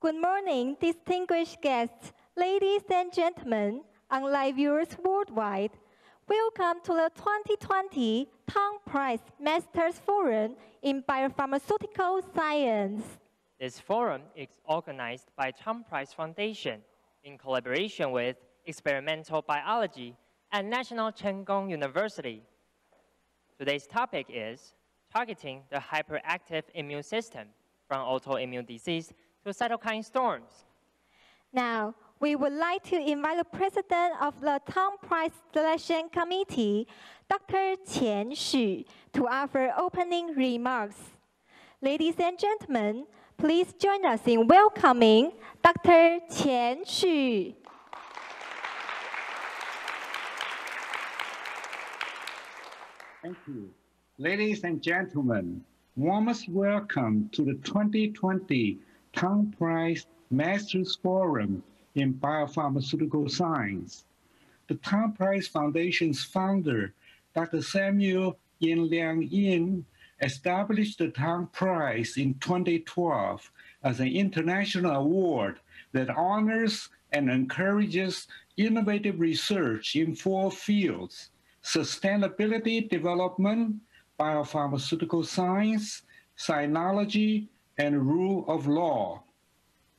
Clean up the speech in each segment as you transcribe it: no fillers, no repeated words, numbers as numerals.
Good morning, distinguished guests, ladies and gentlemen, and live viewers worldwide. Welcome to the 2020 Tang Prize Masters Forum in Biopharmaceutical Science. This forum is organized by Tang Prize Foundation in collaboration with Experimental Biology at National Cheng Kung University. Today's topic is targeting the hyperactive immune system from autoimmune disease to cytokine storms. Now, we would like to invite the president of the Tang Prize Selection Committee, Dr. Qian Xu, to offer opening remarks. Ladies and gentlemen, please join us in welcoming Dr. Qian Xu. Thank you. Ladies and gentlemen, warmest welcome to the 2020 Tang Prize Masters Forum in Biopharmaceutical Science. The Tang Prize Foundation's founder, Dr. Samuel Yin-Liang Yin, established the Tang Prize in 2012 as an international award that honors and encourages innovative research in 4 fields: sustainability development, biopharmaceutical science, sinology, and rule of law.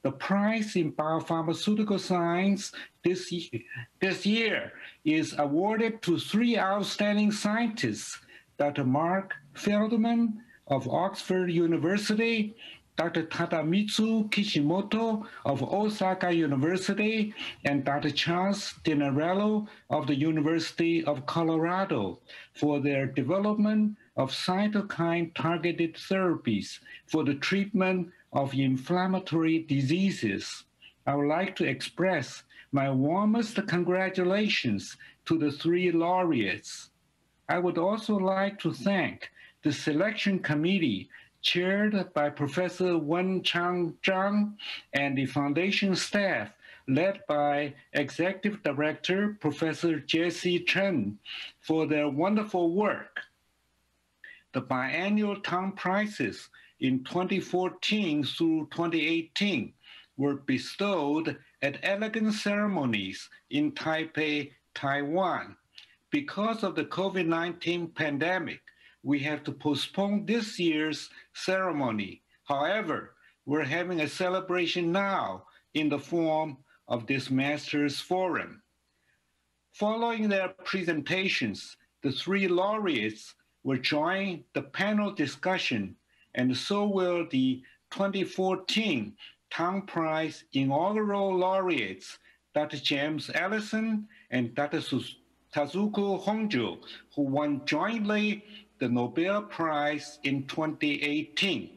The prize in biopharmaceutical science this year is awarded to 3 outstanding scientists, Dr. Marc Feldmann of Oxford University, Dr. Tadamitsu Kishimoto of Osaka University, and Dr. Charles Dinarello of the University of Colorado for their development of cytokine-targeted therapies for the treatment of inflammatory diseases. I would like to express my warmest congratulations to the 3 laureates. I would also like to thank the selection committee chaired by Professor Wen-Chang Zhang and the foundation staff led by Executive Director Professor Jesse Chen for their wonderful work. The biannual Tang Prizes in 2014 through 2018 were bestowed at elegant ceremonies in Taipei, Taiwan. Because of the COVID-19 pandemic, we have to postpone this year's ceremony. However, we're having a celebration now in the form of this Masters Forum. Following their presentations, the 3 laureates will join the panel discussion, and so will the 2014 Tang Prize inaugural laureates, Dr. James Allison and Dr. Tasuku Honjo, who won jointly the Nobel Prize in 2018.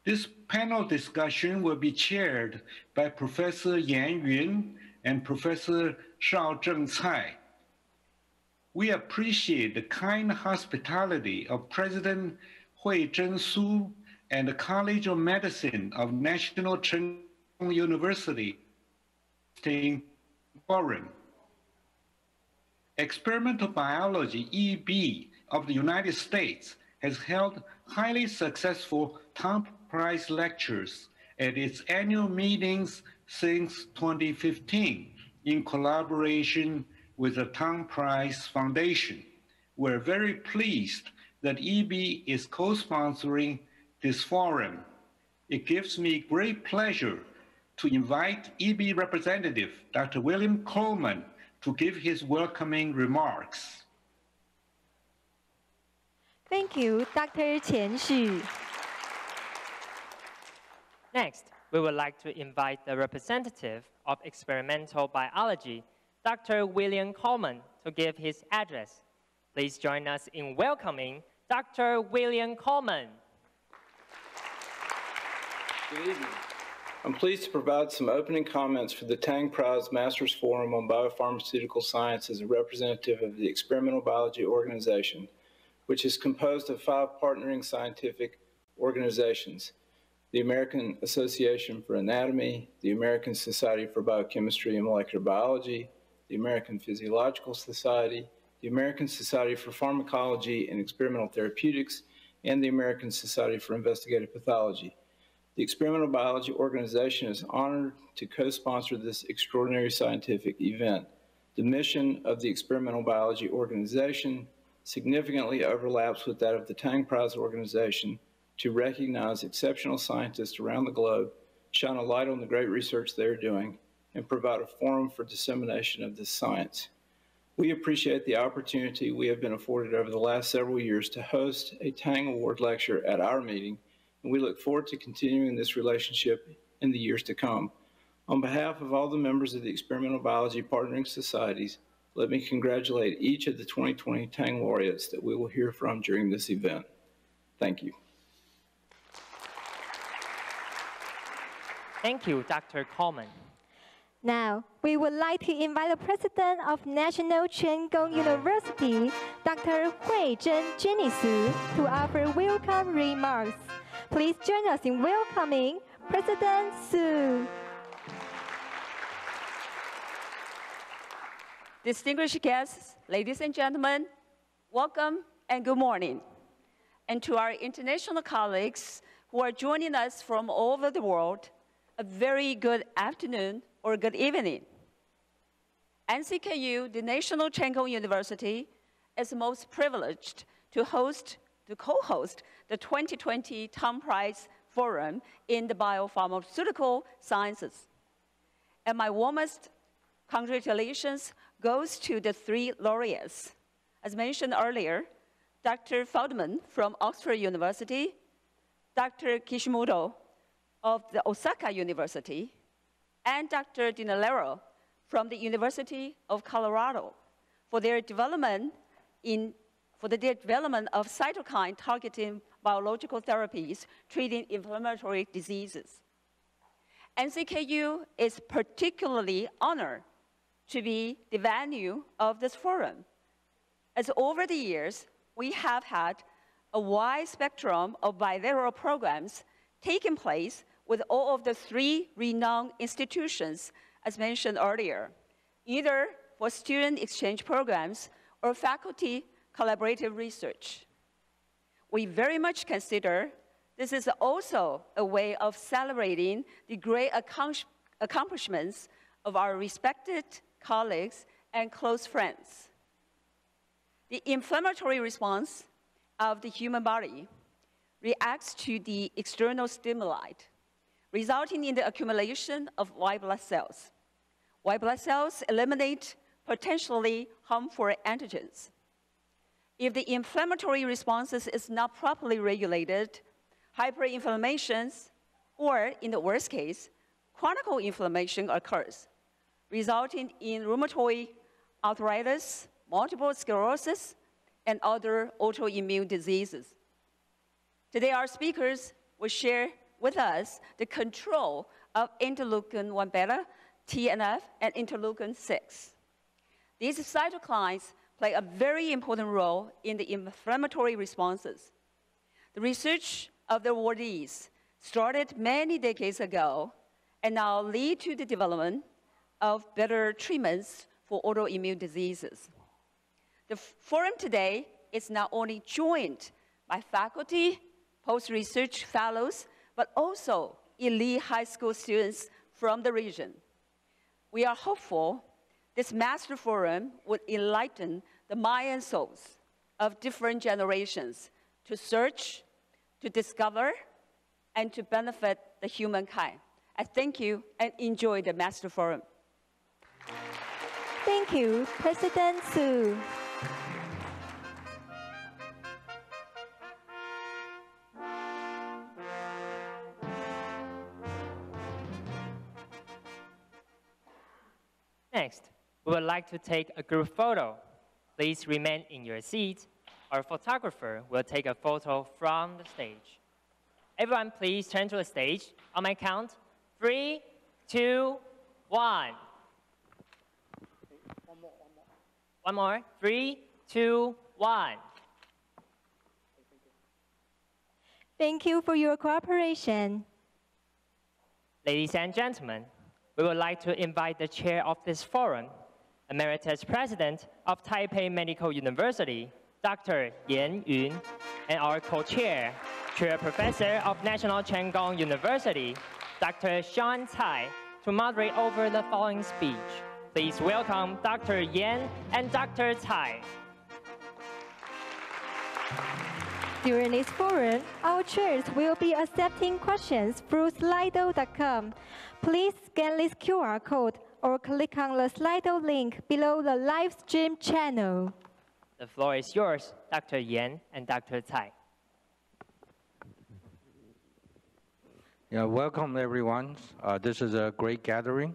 This panel discussion will be chaired by Professor Yan Yun and Professor Shaozheng Tsai. We appreciate the kind hospitality of President Hui Zhensu and the College of Medicine of National Cheng Kung University Forum. Experimental Biology, EB, of the United States has held highly successful Tang Prize lectures at its annual meetings since 2015 in collaboration with the Tang Prize Foundation. We're very pleased that EB is co-sponsoring this forum. It gives me great pleasure to invite EB representative, Dr. William Coleman, to give his welcoming remarks. Thank you, Dr. Qian Xu. Next, we would like to invite the representative of experimental biology, Dr. William Coleman, to give his address. Please join us in welcoming Dr. William Coleman. Good evening. I'm pleased to provide some opening comments for the Tang Prize Masters Forum on Biopharmaceutical Science as a representative of the Experimental Biology Organization, which is composed of 5 partnering scientific organizations: the American Association for Anatomy, the American Society for Biochemistry and Molecular Biology, the American Physiological Society, the American Society for Pharmacology and Experimental Therapeutics, and the American Society for Investigative Pathology. The Experimental Biology Organization is honored to co-sponsor this extraordinary scientific event. The mission of the Experimental Biology Organization significantly overlaps with that of the Tang Prize Organization to recognize exceptional scientists around the globe, shine a light on the great research they are doing, and provide a forum for dissemination of this science. We appreciate the opportunity we have been afforded over the last several years to host a Tang Award lecture at our meeting, and we look forward to continuing this relationship in the years to come. On behalf of all the members of the Experimental Biology Partnering Societies, let me congratulate each of the 2020 Tang laureates that we will hear from during this event. Thank you. Thank you, Dr. Coleman. Now, we would like to invite the President of National Cheng Kung University, Dr. Huizhen Jinisu, to offer welcome remarks. Please join us in welcoming President Su. Distinguished guests, ladies and gentlemen, welcome and good morning. And to our international colleagues who are joining us from all over the world, a very good afternoon or good evening. NCKU, the National Cheng Kung University, is most privileged to co-host the 2020 Tang Prize Forum in the Biopharmaceutical Sciences. And my warmest congratulations goes to the three laureates. As mentioned earlier, Dr. Feldmann from Oxford University, Dr. Kishimoto of the Osaka University, and Dr. Dinarello from the University of Colorado for their development of cytokine targeting biological therapies treating inflammatory diseases. NCKU is particularly honored to be the venue of this forum, as over the years, we have had a wide spectrum of bilateral programs taking place with all of the three renowned institutions, as mentioned earlier, either for student exchange programs or faculty collaborative research. We very much consider this is also a way of celebrating the great accomplishments of our respected colleagues and close friends. The inflammatory response of the human body reacts to the external stimuli, resulting in the accumulation of white blood cells. White blood cells eliminate potentially harmful antigens. If the inflammatory responses is not properly regulated, hyperinflammations, or in the worst case, chronic inflammation occurs, resulting in rheumatoid arthritis, multiple sclerosis, and other autoimmune diseases. Today, our speakers will share with us the control of interleukin-1 beta, TNF, and interleukin-6. These cytokines play a very important role in the inflammatory responses. The research of the awardees started many decades ago and now lead to the development of better treatments for autoimmune diseases. The forum today is not only joined by faculty, post-research fellows, but also elite high school students from the region. We are hopeful this Master Forum would enlighten the minds and souls of different generations to search, to discover, and to benefit the humankind. I thank you and enjoy the Master Forum. Thank you, President Su. Next, we would like to take a group photo. Please remain in your seat. Our photographer will take a photo from the stage. Everyone, please turn to the stage. On my count, 3, 2, 1. One more. 3, 2, 1. Thank you for your cooperation. Ladies and gentlemen, we would like to invite the chair of this forum, Emeritus President of Taipei Medical University, Dr. Yan Yun, and our co-chair, Chair Professor of National Cheng Kung University, Dr. Sean Tsai, to moderate over the following speech. Please welcome Dr. Yan and Dr. Tsai. During this forum, our chairs will be accepting questions through Slido.com. Please scan this QR code or click on the Slido link below the live stream channel. The floor is yours, Dr. Yan and Dr. Tsai. Yeah, welcome everyone. This is a great gathering,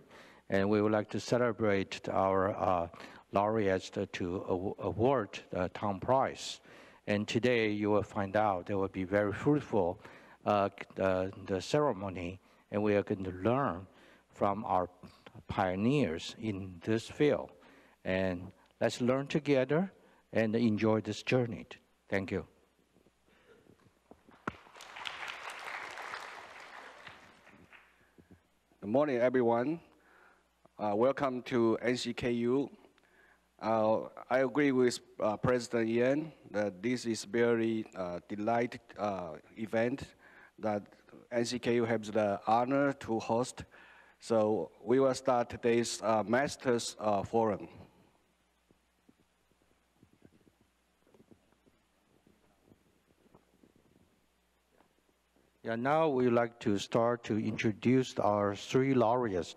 and we would like to celebrate our laureates to award the Tang Prize. And today you will find out it will be very fruitful, the ceremony, and we are going to learn from our pioneers in this field. And let's learn together and enjoy this journey. Thank you. Good morning, everyone. Welcome to NCKU. I agree with President Yan that this is very delighted event that NCKU has the honor to host. So we will start today's Masters Forum. Yeah, now we'd like to start to introduce our three laureates.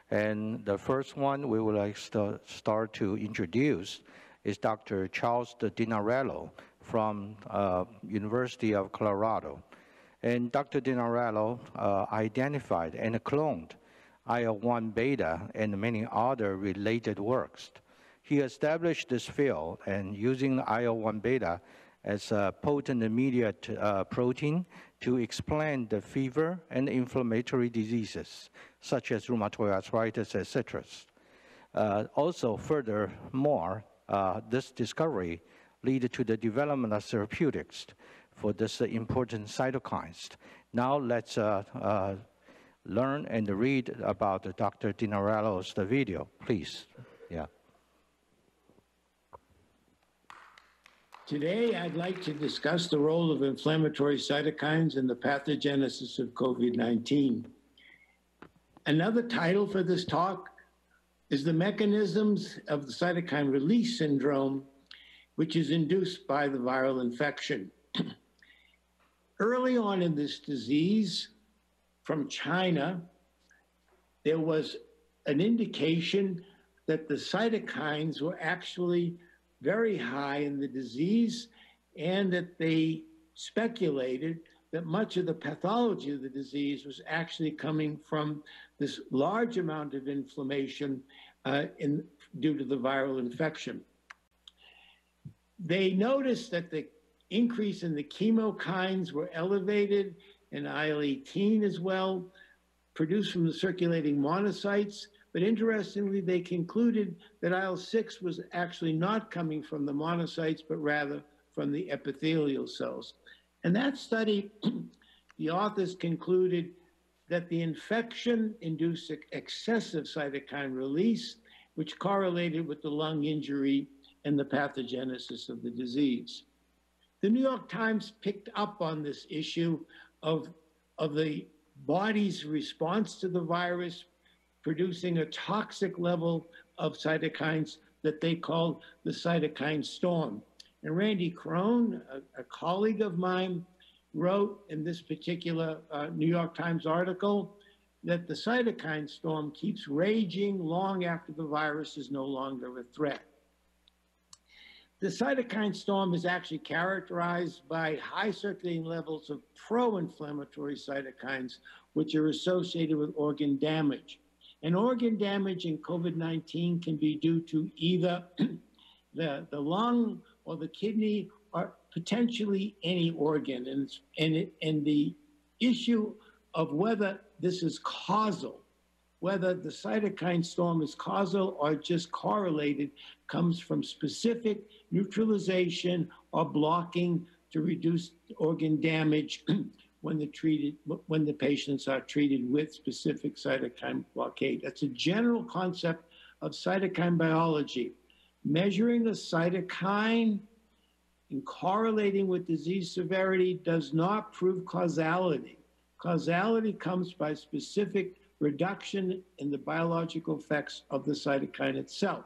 And the first one we would like to start to introduce is Dr. Charles Dinarello from University of Colorado. And Dr. Dinarello identified and cloned IL-1 beta and many other related works. He established this field and using IL-1 beta as a potent immediate protein to explain the fever and inflammatory diseases, such as rheumatoid arthritis, etc. Also, furthermore, this discovery led to the development of therapeutics for this important cytokines. Now let's learn and read about Dr. Dinarello's video, please. Yeah. Today, I'd like to discuss the role of inflammatory cytokines in the pathogenesis of COVID-19. Another title for this talk is The Mechanisms of the Cytokine Release Syndrome, which is induced by the viral infection. Early on in this disease, from China, there was an indication that the cytokines were actually very high in the disease, and that they speculated that much of the pathology of the disease was actually coming from this large amount of inflammation due to the viral infection. They noticed that the increase in the chemokines were elevated, and IL-18 as well, produced from the circulating monocytes. But interestingly, they concluded that IL-6 was actually not coming from the monocytes, but rather from the epithelial cells. In that study, the authors concluded that the infection induced excessive cytokine release, which correlated with the lung injury and the pathogenesis of the disease. The New York Times picked up on this issue of the body's response to the virus, producing a toxic level of cytokines that they called the cytokine storm. And Randy Crone, a colleague of mine, wrote in this particular New York Times article that the cytokine storm keeps raging long after the virus is no longer a threat. The cytokine storm is actually characterized by high circulating levels of pro-inflammatory cytokines, which are associated with organ damage. And organ damage in COVID-19 can be due to either the lung or the kidney or potentially any organ. And the issue of whether this is causal, whether the cytokine storm is causal or just correlated, comes from specific neutralization or blocking to reduce organ damage when the patients are treated with specific cytokine blockade. That's a general concept of cytokine biology. Measuring a cytokine in correlating with disease severity does not prove causality. Causality comes by specific reduction in the biological effects of the cytokine itself.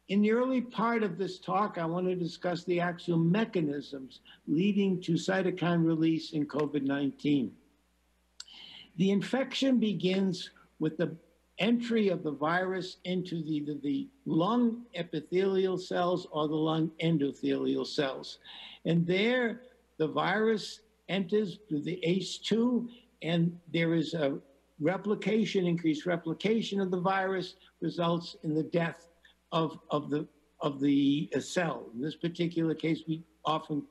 In the early part of this talk, I want to discuss the actual mechanisms leading to cytokine release in COVID-19. The infection begins with the entry of the virus into either the lung epithelial cells or the lung endothelial cells. And there, the virus enters through the ACE2, and there is a replication, increased replication of the virus results in the death of the cell. In this particular case, we often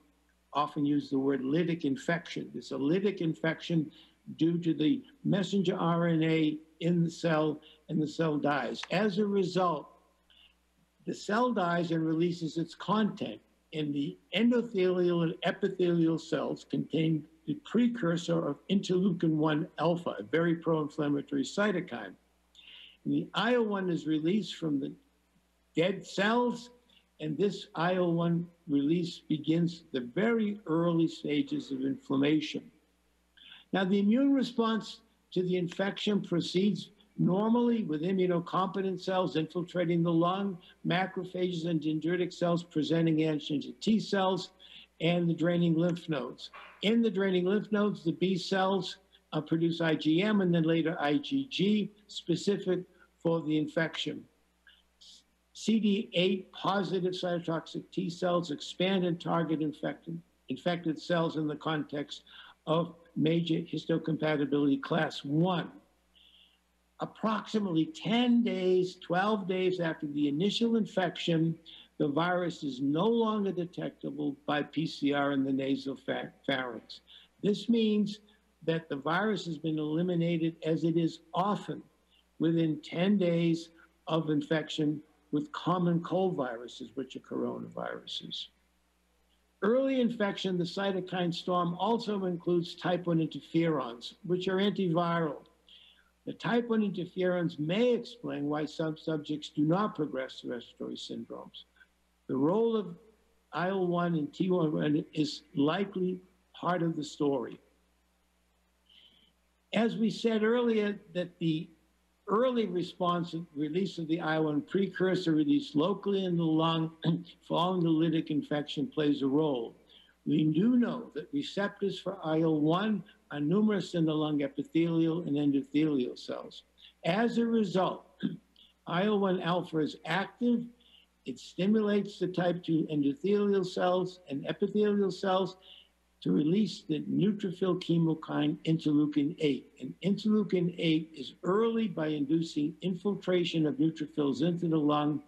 use the word lytic infection. It's a lytic infection due to the messenger RNA in the cell, and the cell dies. As a result, the cell dies and releases its content. And the endothelial and epithelial cells contain the precursor of interleukin-1 alpha, a very pro-inflammatory cytokine. And the IL-1 is released from the dead cells, and this IL-1 release begins the very early stages of inflammation. Now, the immune response to the infection proceeds normally with immunocompetent cells infiltrating the lung, macrophages and dendritic cells presenting antigen to T cells, and the draining lymph nodes. In the draining lymph nodes, the B cells produce IgM and then later IgG, specific for the infection. CD8 positive cytotoxic T cells expand and target infected cells in the context of major histocompatibility class 1. Approximately 10 days, 12 days after the initial infection, the virus is no longer detectable by PCR in the nasal pharynx. This means that the virus has been eliminated, as it is often within 10 days of infection with common cold viruses, which are coronaviruses. Early infection, the cytokine storm also includes type 1 interferons, which are antiviral. The type 1 interferons may explain why some subjects do not progress to respiratory syndromes. The role of IL-1 and T1 is likely part of the story. As we said earlier, that the early response of release of the IL-1 precursor released locally in the lung following the lytic infection plays a role. We do know that receptors for IL-1 are numerous in the lung epithelial and endothelial cells. As a result, IL-1 alpha is active. It stimulates the type 2 endothelial cells and epithelial cells to release the neutrophil chemokine interleukin-8. And interleukin-8 is early by inducing infiltration of neutrophils into the lung,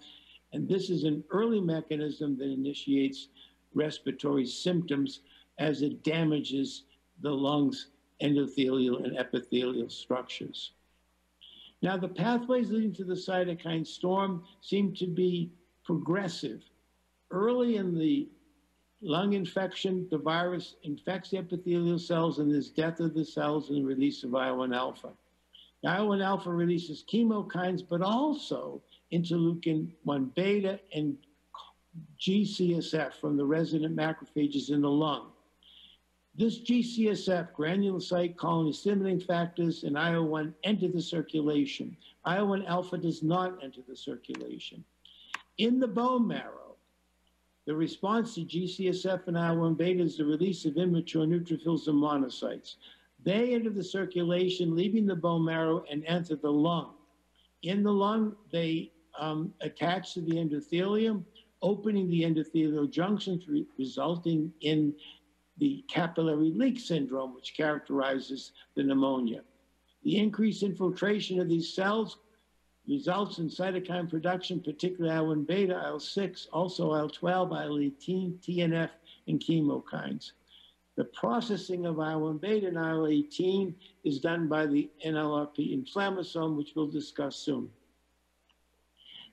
and this is an early mechanism that initiates respiratory symptoms as it damages the lungs' endothelial and epithelial structures. Now, the pathways leading to the cytokine storm seem to be progressive. Early in the lung infection, the virus infects the epithelial cells, and there's death of the cells and the release of IL-1 alpha. IL-1 alpha releases chemokines, but also interleukin-1 beta and GCSF from the resident macrophages in the lung. This GCSF, granulocyte colony stimulating factors, and IL-1 enter the circulation. IL-1 alpha does not enter the circulation. In the bone marrow, the response to GCSF and IL-1 beta is the release of immature neutrophils and monocytes. They enter the circulation, leaving the bone marrow and enter the lung. In the lung, they attach to the endothelium, opening the endothelial junctions, resulting in the capillary leak syndrome, which characterizes the pneumonia. The increased infiltration of these cells results in cytokine production, particularly IL-1 beta, IL-6, also IL-12, IL-18, TNF, and chemokines. The processing of IL-1 beta and IL-18 is done by the NLRP inflammasome, which we'll discuss soon.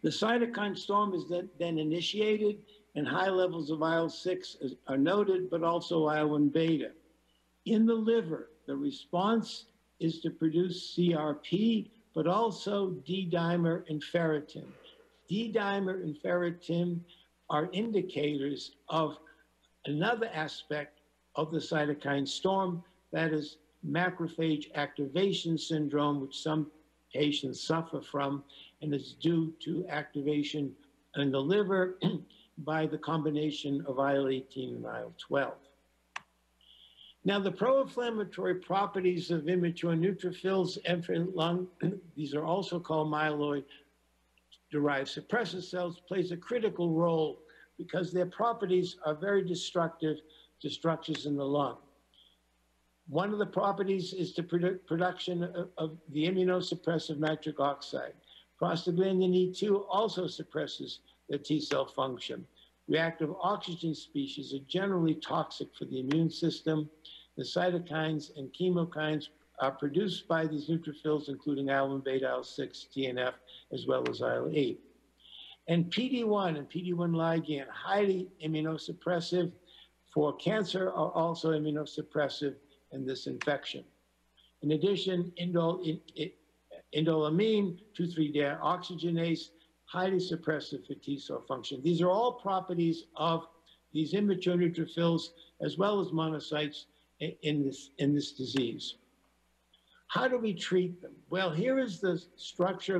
The cytokine storm is then initiated, and high levels of IL-6 are noted, but also IL-1 beta. In the liver, the response is to produce CRP, but also D-dimer and ferritin. D-dimer and ferritin are indicators of another aspect of the cytokine storm, that is macrophage activation syndrome, which some patients suffer from, and is due to activation in the liver by the combination of IL-18 and IL-12. Now, the pro-inflammatory properties of immature neutrophils, efferent lung, these are also called myeloid-derived suppressor cells, plays a critical role because their properties are very destructive to structures in the lung. One of the properties is the production of the immunosuppressive nitric oxide. Prostaglandin E2 also suppresses the T cell function. Reactive oxygen species are generally toxic for the immune system. The cytokines and chemokines are produced by these neutrophils, including IL-1 beta, IL-6, TNF, as well as IL-8. And PD-1 and PD-1 ligand, highly immunosuppressive for cancer, are also immunosuppressive in this infection. In addition, indoleamine 2,3-deoxygenase, highly suppressive for T cell function. These are all properties of these immature neutrophils as well as monocytes in this disease. How do we treat them? Well, here is the structure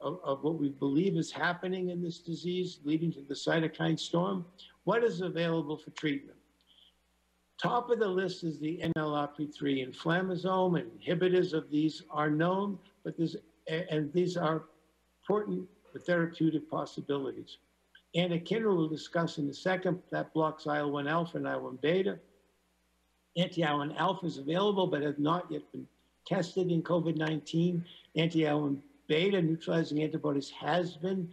of what we believe is happening in this disease, leading to the cytokine storm. What is available for treatment? Top of the list is the NLRP3 inflammasome, and inhibitors of these are known, but these are important for therapeutic possibilities. Anakinra we'll discuss in a second, that blocks IL-1 alpha and IL-1 beta. Anti-IL-1 alpha is available, but has not yet been tested in COVID-19. Anti-IL-1 beta neutralizing antibodies has been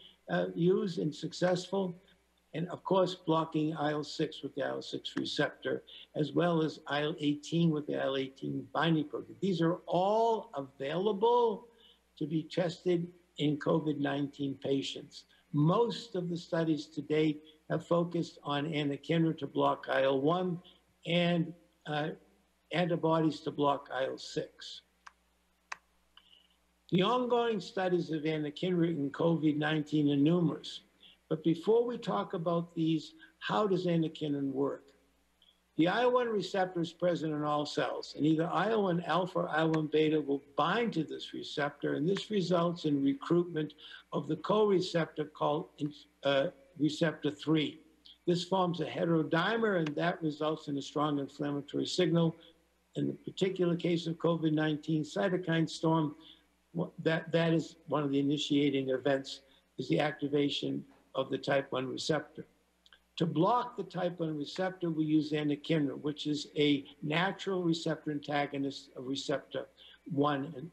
used and successful. And of course, blocking IL-6 with the IL-6 receptor, as well as IL-18 with the IL-18 binding protein. These are all available to be tested in COVID-19 patients. Most of the studies to date have focused on anakinra to block IL-1 and antibodies to block IL-6. The ongoing studies of anakinra in COVID-19 are numerous. But before we talk about these, how does anakinra work? The IL-1 receptor is present in all cells, and either IL-1 alpha or IL-1 beta will bind to this receptor, and this results in recruitment of the co-receptor called receptor 3. This forms a heterodimer, and that results in a strong inflammatory signal. In the particular case of COVID-19 cytokine storm, that is one of the initiating events, is the activation of the type 1 receptor. To block the type 1 receptor, we use anakinra, which is a natural receptor antagonist of receptor 1. And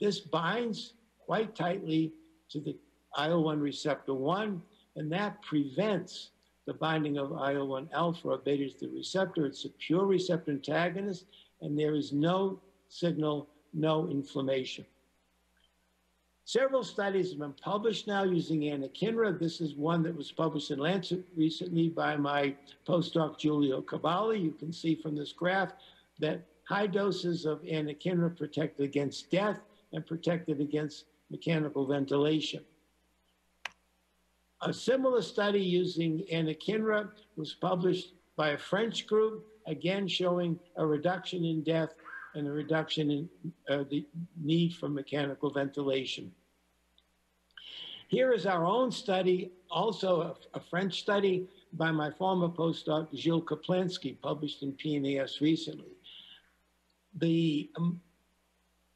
this binds quite tightly to the IL-1 receptor 1, and that prevents the binding of IL-1 alpha or beta to the receptor. It's a pure receptor antagonist, and there is no signal, no inflammation. Several studies have been published now using anakinra. This is one that was published in Lancet recently by my postdoc, Giulio Cavalli. You can see from this graph that high doses of anakinra protected against death and protected against mechanical ventilation. A similar study using anakinra was published by a French group, again showing a reduction in death and a reduction in the need for mechanical ventilation. Here is our own study, also a French study by my former postdoc, Gilles Kaplinsky, published in PNAS recently.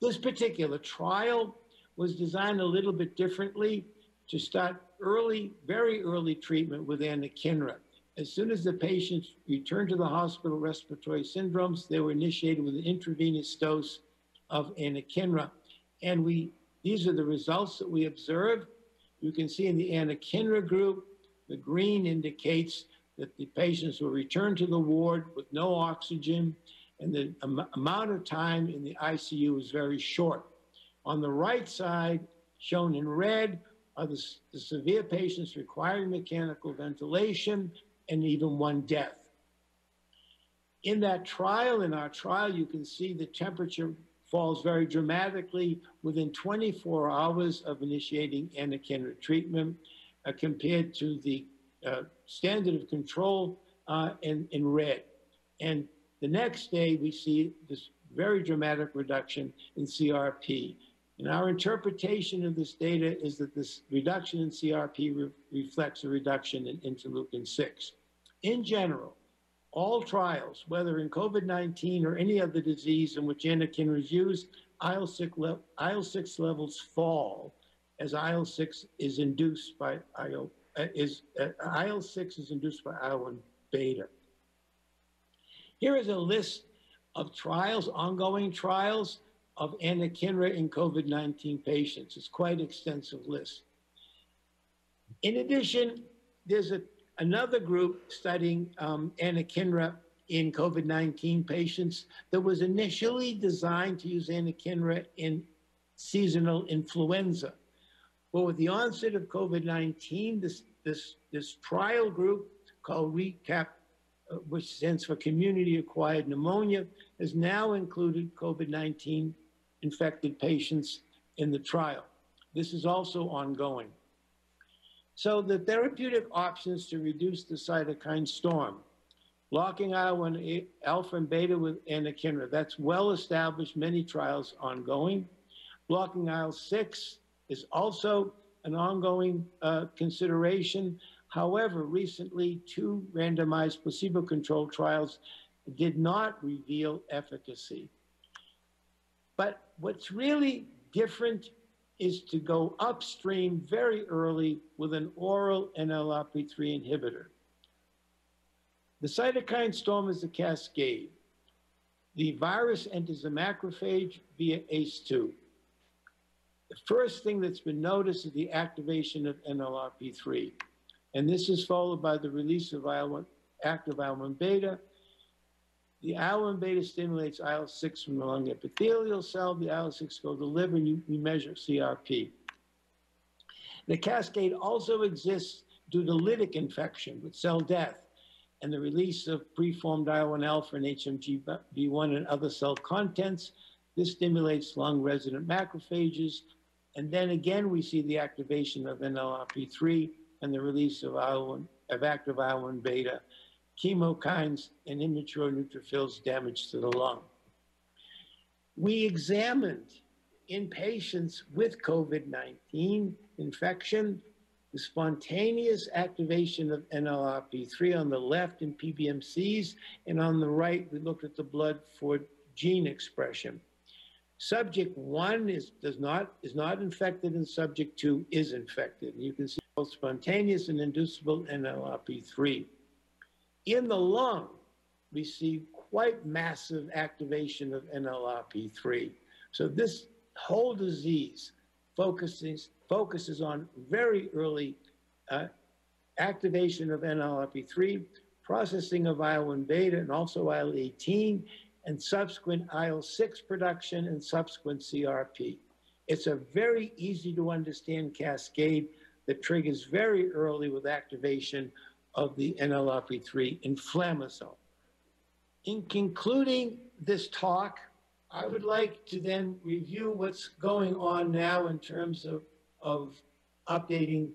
This particular trial was designed a little bit differently to start early, very early treatment with anakinra. As soon as the patients returned to the hospital respiratory syndromes, they were initiated with an intravenous dose of anakinra. And these are the results that we observed. You can see in the anakinra group, the green indicates that the patients were returned to the ward with no oxygen, and the amount of time in the ICU was very short. On the right side, shown in red, are the severe patients requiring mechanical ventilation and even one death. In that trial, in our trial, you can see the temperature falls very dramatically within 24 hours of initiating anakinra treatment compared to the standard of control in red. And the next day, we see this very dramatic reduction in CRP. And our interpretation of this data is that this reduction in CRP reflects a reduction in interleukin-6. In general, all trials, whether in COVID-19 or any other disease in which anakinra is used, IL-6 levels fall as IL-6 is induced by IL-6 is induced by IL-1 beta. Here is a list of trials, ongoing trials of anakinra in COVID-19 patients. It's quite an extensive list. In addition, there's another group studying anakinra in COVID-19 patients that was initially designed to use anakinra in seasonal influenza. Well, with the onset of COVID-19, this trial group called RECAP, which stands for community-acquired pneumonia, has now included COVID-19 infected patients in the trial. This is also ongoing. So the therapeutic options to reduce the cytokine storm, blocking IL-1 alpha and beta with anakinra, that's well established, many trials ongoing. Blocking IL-6 is also an ongoing consideration. However, recently, 2 randomized placebo-controlled trials did not reveal efficacy. But what's really different is to go upstream very early with an oral NLRP3 inhibitor. The cytokine storm is a cascade. The virus enters the macrophage via ACE2. The first thing that's been noticed is the activation of NLRP3. And this is followed by the release of active IL-1 beta. The IL-1 beta stimulates IL-6 from the lung epithelial cell. The IL-6 goes to the liver, and we measure CRP. The cascade also exists due to lytic infection with cell death and the release of preformed IL-1 alpha and HMG-B1 and other cell contents. This stimulates lung-resident macrophages. And then again, we see the activation of NLRP3 and the release of active IL-1 beta, chemokines, and immature neutrophils damage to the lung. We examined in patients with COVID-19 infection the spontaneous activation of NLRP3 on the left in PBMCs, and on the right, we looked at the blood for gene expression. Subject 1 is not infected, and subject 2 is infected. You can see both spontaneous and inducible NLRP3. In the lung, we see quite massive activation of NLRP3. So this whole disease focuses on very early activation of NLRP3, processing of IL-1 beta and also IL-18, and subsequent IL-6 production and subsequent CRP. It's a very easy to understand cascade that triggers very early with activation of the NLRP3 inflammasome. In concluding this talk, I would like to then review what's going on now in terms of updating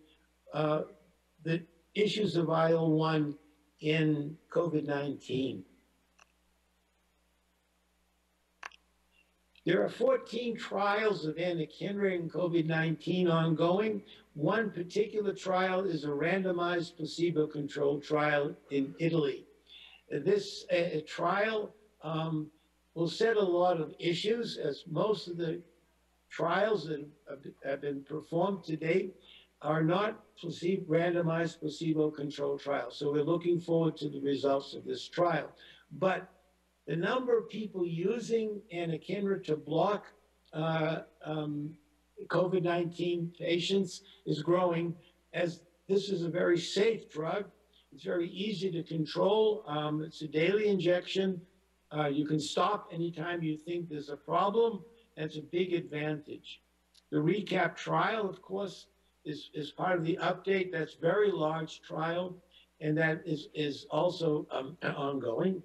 the issues of IL-1 in COVID-19. There are 14 trials of anakinra in COVID-19 ongoing. One particular trial is a randomized placebo-controlled trial in Italy. This trial will set a lot of issues, as most of the trials that have been performed to date are not randomized placebo-controlled trials. So we're looking forward to the results of this trial. But the number of people using anakinra to block COVID-19 patients is growing, as this is a very safe drug. It's very easy to control. It's a daily injection. You can stop anytime you think there's a problem. That's a big advantage. The RECAP trial, of course, is part of the update. That's a very large trial, and that is also ongoing.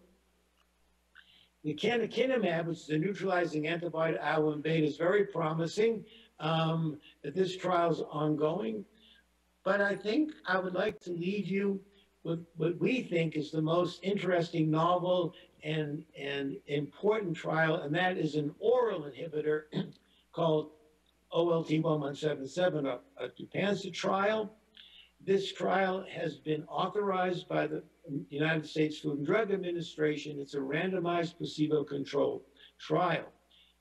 The canakinumab, which is a neutralizing antibody to IL-1 beta, is very promising. This trial is ongoing. But I think I would like to leave you with what we think is the most interesting, novel, and important trial, and that is an oral inhibitor called OLT-1177, a Dupanza trial. This trial has been authorized by the United States Food and Drug Administration. It's a randomized placebo-controlled trial.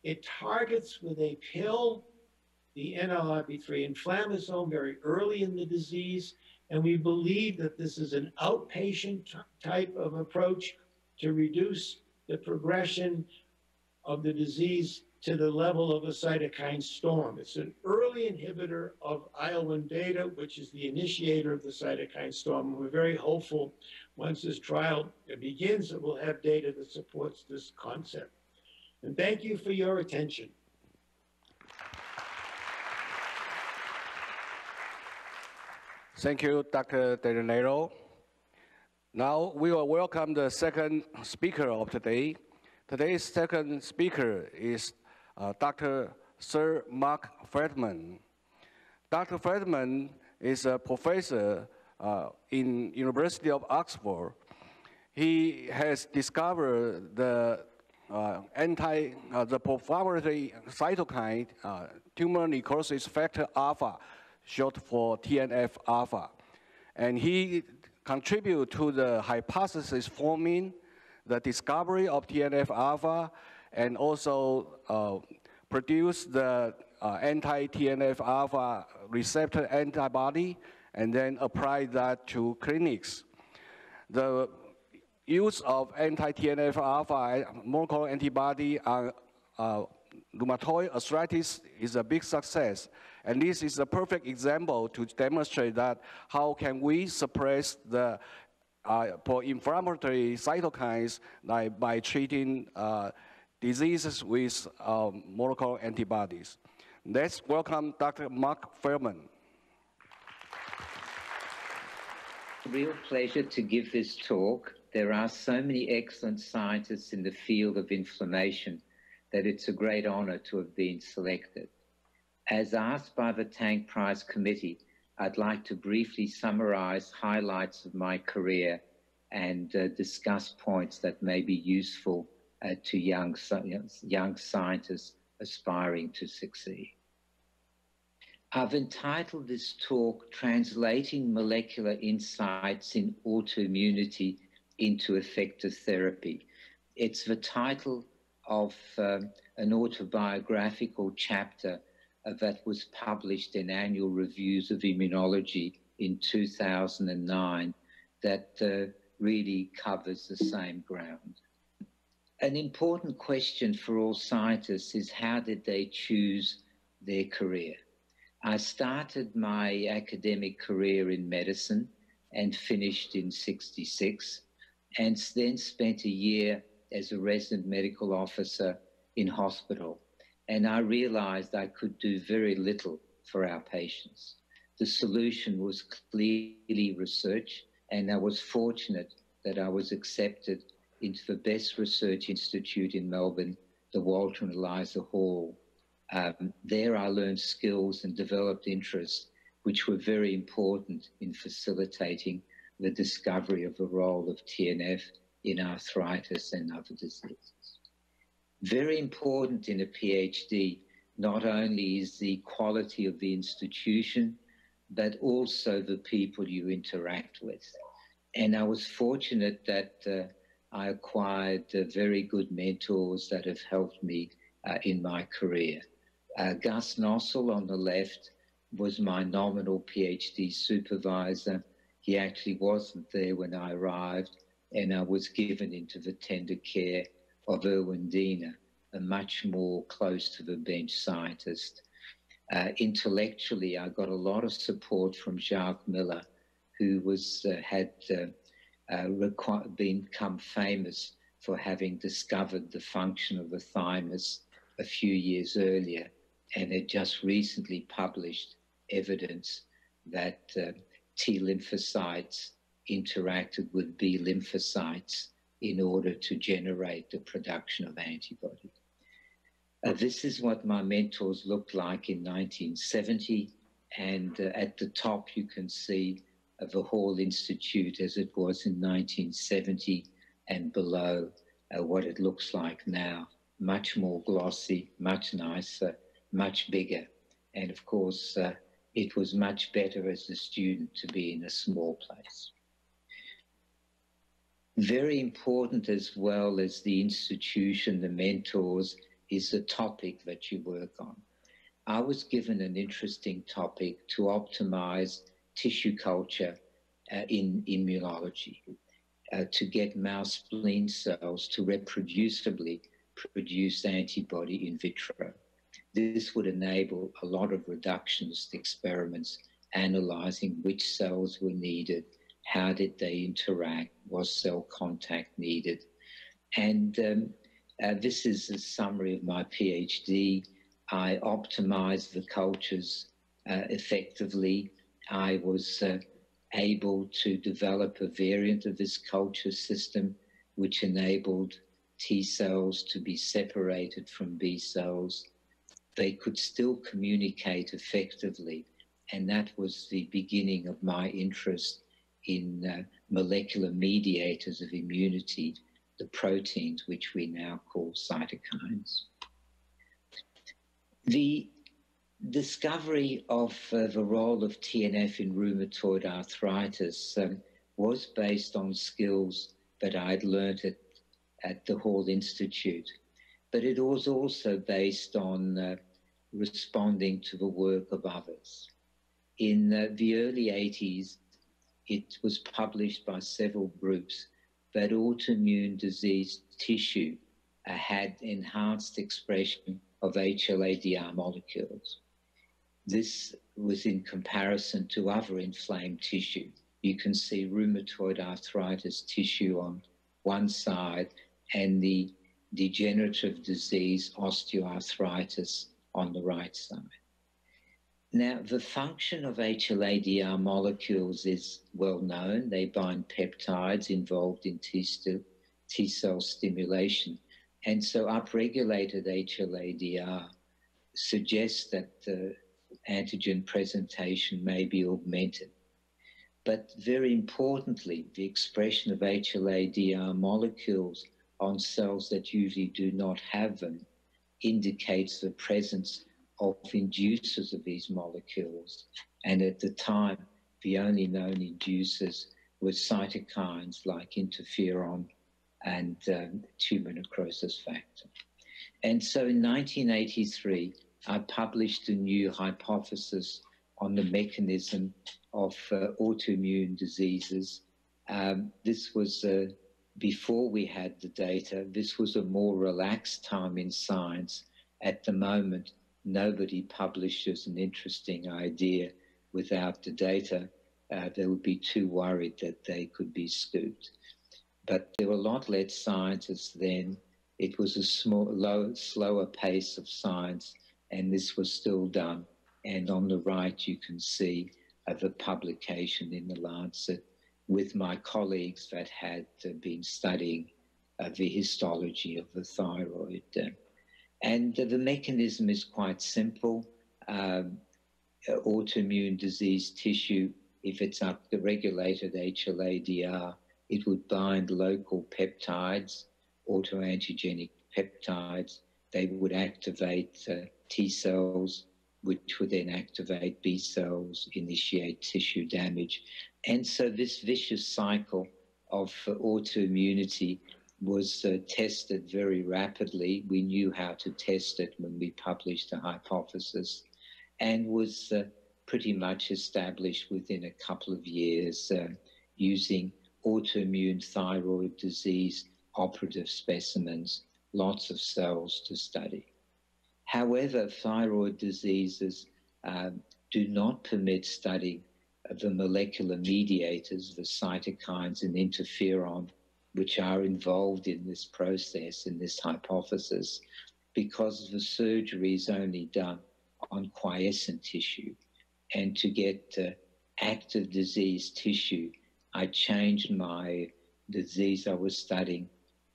It targets with a pill the NLRP3 inflammasome very early in the disease, and we believe that this is an outpatient type of approach to reduce the progression of the disease to the level of a cytokine storm. It's an early inhibitor of IL-1 beta, which is the initiator of the cytokine storm. And we're very hopeful once this trial begins that we'll have data that supports this concept. And thank you for your attention. Thank you, Dr. Dinarello. Now we will welcome the second speaker of today. Today's second speaker is Dr. Sir Marc Feldmann. Dr. Feldmann is a professor in University of Oxford. He has discovered the pro-inflammatory cytokine tumor necrosis factor alpha, short for TNF-alpha. And he contributed to the hypothesis forming the discovery of TNF-alpha and also produced the anti-TNF-alpha receptor antibody and then applied that to clinics. The use of anti-TNF-alpha monoclonal antibody on rheumatoid arthritis is a big success. And this is a perfect example to demonstrate that how can we suppress the pro-inflammatory cytokines by treating diseases with monoclonal antibodies. Let's welcome Dr. Marc Feldmann. Real pleasure to give this talk. There are so many excellent scientists in the field of inflammation that it's a great honor to have been selected. As asked by the Tang Prize Committee, I'd like to briefly summarize highlights of my career and discuss points that may be useful to young scientists aspiring to succeed. I've entitled this talk, Translating Molecular Insights in Autoimmunity into Effective Therapy. It's the title of an autobiographical chapter that was published in Annual Reviews of Immunology in 2009 that really covers the same ground. An important question for all scientists is how did they choose their career? I started my academic career in medicine and finished in '66, and then spent a year as a resident medical officer in hospital. And I realized I could do very little for our patients. The solution was clearly research, and I was fortunate that I was accepted into the best research institute in Melbourne, the Walter and Eliza Hall. There I learned skills and developed interests which were very important in facilitating the discovery of the role of TNF in arthritis and other diseases. Very important in a PhD, not only is the quality of the institution, but also the people you interact with. And I was fortunate that I acquired very good mentors that have helped me in my career. Gus Nossel on the left was my nominal PhD supervisor. He actually wasn't there when I arrived, and I was given into the tender care of Erwin Diener, a much more close to the bench scientist. Intellectually, I got a lot of support from Jacques Miller, who had become famous for having discovered the function of the thymus a few years earlier, and had just recently published evidence that T lymphocytes interacted with B lymphocytes in order to generate the production of antibodies. This is what my mentors looked like in 1970, And at the top, you can see the Hall Institute as it was in 1970, and below what it looks like now. Much more glossy, much nicer, much bigger. And of course, it was much better as a student to be in a small place. Very important as well as the institution, the mentors, is the topic that you work on. I was given an interesting topic to optimize tissue culture in immunology, to get mouse spleen cells to reproducibly produce antibody in vitro. This would enable a lot of reductionist experiments analyzing which cells were needed, how did they interact, was cell contact needed. And this is a summary of my PhD. I optimized the cultures effectively. I was able to develop a variant of this culture system, which enabled T cells to be separated from B cells. They could still communicate effectively, and that was the beginning of my interest in molecular mediators of immunity, the proteins which we now call cytokines. The discovery of the role of TNF in rheumatoid arthritis was based on skills that I'd learned at the Hall Institute, but it was also based on responding to the work of others. In the early 80s, it was published by several groups that autoimmune disease tissue had enhanced expression of HLA-DR molecules. This was in comparison to other inflamed tissue. You can see rheumatoid arthritis tissue on one side and the degenerative disease osteoarthritis on the right side. Now, the function of HLA-DR molecules is well known. They bind peptides involved in T cell stimulation. And so upregulated HLA-DR suggests that antigen presentation may be augmented. But very importantly, the expression of HLA-DR molecules on cells that usually do not have them indicates the presence of inducers of these molecules. And at the time, the only known inducers were cytokines like interferon and tumor necrosis factor. And so in 1983, I published a new hypothesis on the mechanism of autoimmune diseases. This was before we had the data. This was a more relaxed time in science. At the moment, nobody publishes an interesting idea without the data. They would be too worried that they could be scooped. But there were a lot less scientists then. It was a slower pace of science, and this was still done. And on the right, you can see the publication in the Lancet with my colleagues that had been studying the histology of the thyroid. And the mechanism is quite simple. Autoimmune disease tissue, if it's upregulated HLA-DR, it would bind local peptides, autoantigenic peptides. They would activate T cells, which would then activate B cells, initiate tissue damage. And so this vicious cycle of autoimmunity was tested very rapidly. We knew how to test it when we published the hypothesis, and was pretty much established within a couple of years using autoimmune thyroid disease operative specimens, lots of cells to study. However, thyroid diseases do not permit studying the molecular mediators, the cytokines and interferon, which are involved in this process, in this hypothesis, because the surgery is only done on quiescent tissue. And to get active disease tissue, I changed my disease I was studying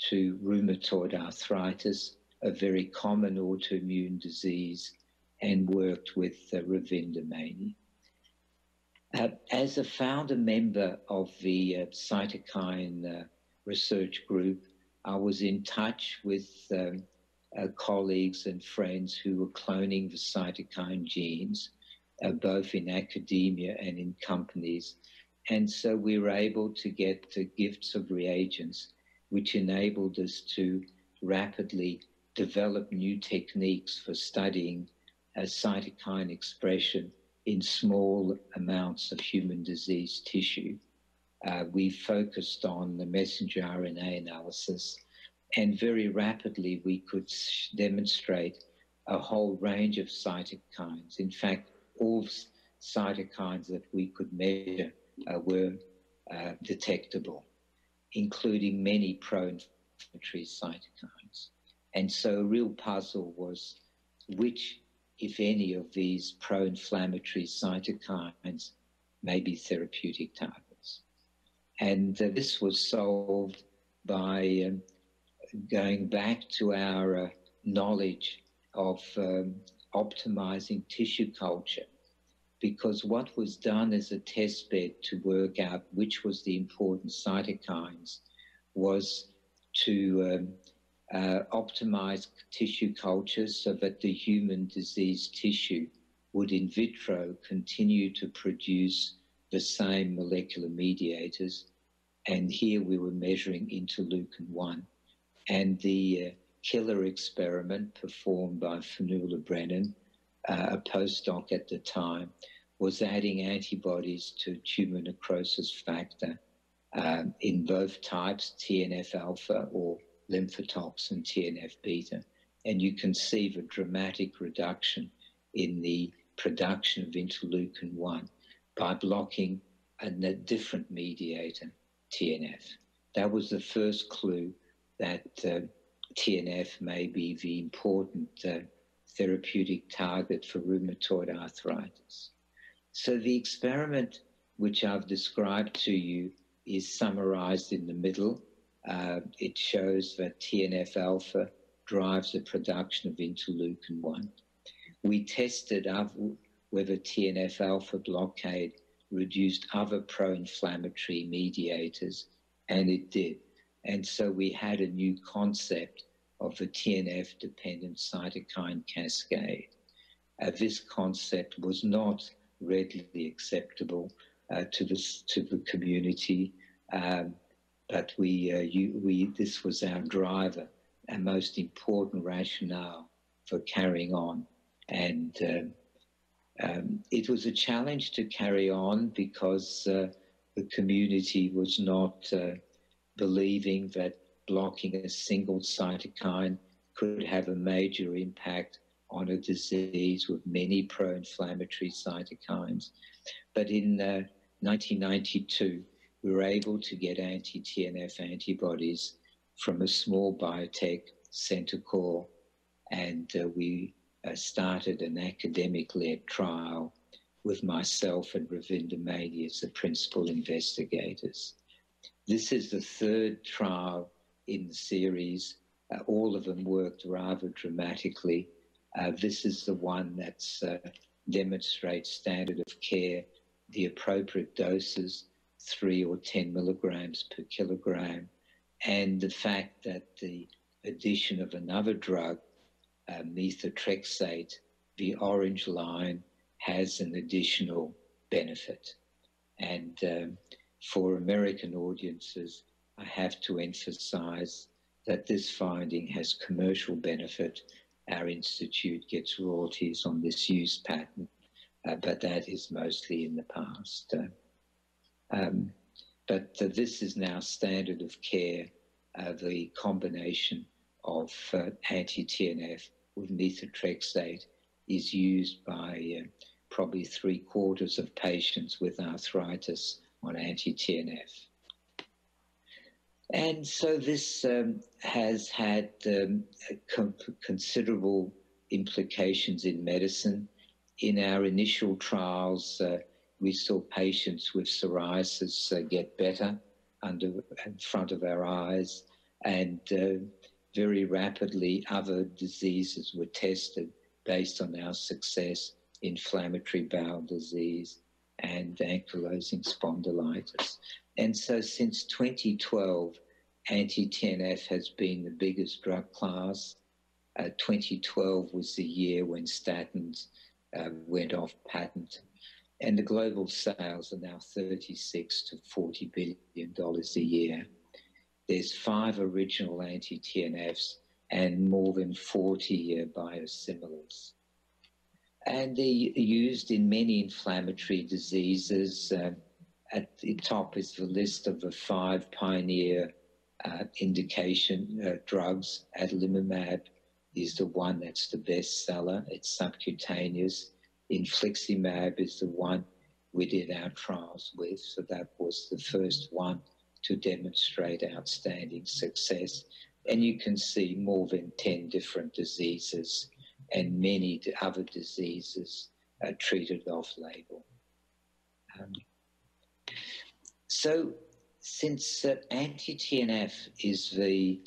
to rheumatoid arthritis, a very common autoimmune disease, and worked with Ravindra Maini. As a founder member of the Cytokine research group, I was in touch with colleagues and friends who were cloning the cytokine genes, both in academia and in companies. And so we were able to get gifts of reagents, which enabled us to rapidly develop new techniques for studying cytokine expression in small amounts of human disease tissue. We focused on the messenger RNA analysis, and very rapidly we could demonstrate a whole range of cytokines. In fact, all cytokines that we could measure were detectable, including many pro-inflammatory cytokines. And so a real puzzle was which, if any, of these pro-inflammatory cytokines may be therapeutic targets. And this was solved by going back to our knowledge of optimizing tissue culture, because what was done as a test bed to work out which was the important cytokines was to optimize tissue cultures so that the human disease tissue would in vitro continue to produce the same molecular mediators. And here we were measuring interleukin-1. And the killer experiment performed by Fionnuala Brennan, a postdoc at the time, was adding antibodies to tumor necrosis factor in both types, TNF-alpha or lymphotoxin TNF-beta. And you can see the dramatic reduction in the production of interleukin-1 by blocking a different mediator, TNF. That was the first clue that TNF may be the important therapeutic target for rheumatoid arthritis. So the experiment which I've described to you is summarized in the middle. It shows that TNF-alpha drives the production of interleukin-1. We tested whether TNF-alpha blockade reduced other pro-inflammatory mediators, and it did. And so we had a new concept of the TNF-dependent cytokine cascade. This concept was not readily acceptable to the community, but this was our driver, our most important rationale for carrying on. And it was a challenge to carry on because the community was not believing that blocking a single cytokine could have a major impact on a disease with many pro-inflammatory cytokines. But in 1992, we were able to get anti-TNF antibodies from a small biotech, Centocor, and we started an academic-led trial with myself and Ravinder Maidi as the principal investigators. This is the third trial in the series. All of them worked rather dramatically. This is the one that demonstrates standard of care, the appropriate doses, 3 or 10 milligrams per kilogram, and the fact that the addition of another drug, methotrexate, the orange line, has an additional benefit. And for American audiences, I have to emphasize that this finding has commercial benefit. Our institute gets royalties on this use patent, but that is mostly in the past. But this is now standard of care, the combination of anti-TNF with methotrexate is used by probably 3/4 of patients with arthritis on anti-TNF. And so this has had considerable implications in medicine. In our initial trials, we saw patients with psoriasis get better in front of our eyes, and very rapidly other diseases were tested based on our success, inflammatory bowel disease, and ankylosing spondylitis. And so since 2012, anti-TNF has been the biggest drug class. 2012 was the year when statins went off patent. And the global sales are now $36 to $40 billion a year. There's 5 original anti-TNFs and more than 40 biosimilars. And they're used in many inflammatory diseases. At the top is the list of the 5 pioneer indication drugs. Adalimumab is the one that's the best seller. It's subcutaneous. Infliximab is the one we did our trials with. So that was the first one to demonstrate outstanding success. And you can see more than 10 different diseases and many other diseases are treated off-label. So since anti-TNF is the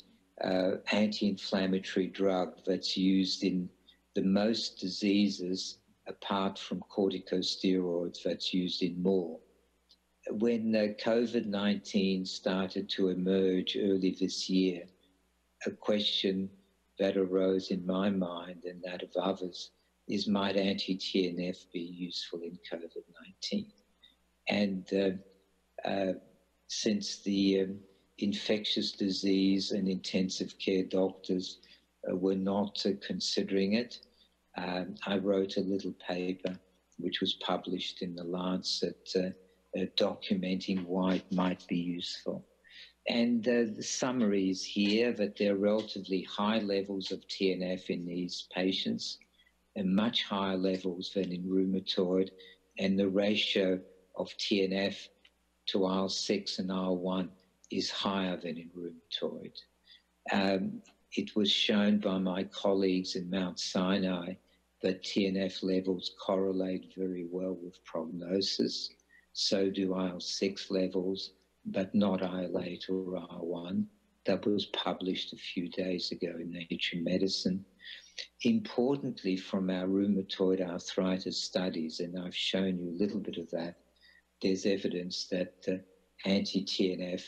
anti-inflammatory drug that's used in the most diseases, apart from corticosteroids, that's used in more. When COVID-19 started to emerge early this year, a question that arose in my mind and that of others is, might anti-TNF be useful in COVID-19? And since the infectious disease and intensive care doctors were not considering it, I wrote a little paper which was published in The Lancet documenting why it might be useful. And the summary is here that there are relatively high levels of TNF in these patients and much higher levels than in rheumatoid, and the ratio of TNF to IL-6 and IL-1 is higher than in rheumatoid. It was shown by my colleagues in Mount Sinai that TNF levels correlate very well with prognosis. So do IL-6 levels, but not IL-8 or IL-1. That was published a few days ago in Nature Medicine. Importantly, from our rheumatoid arthritis studies, and I've shown you a little bit of that, there's evidence that anti-TNF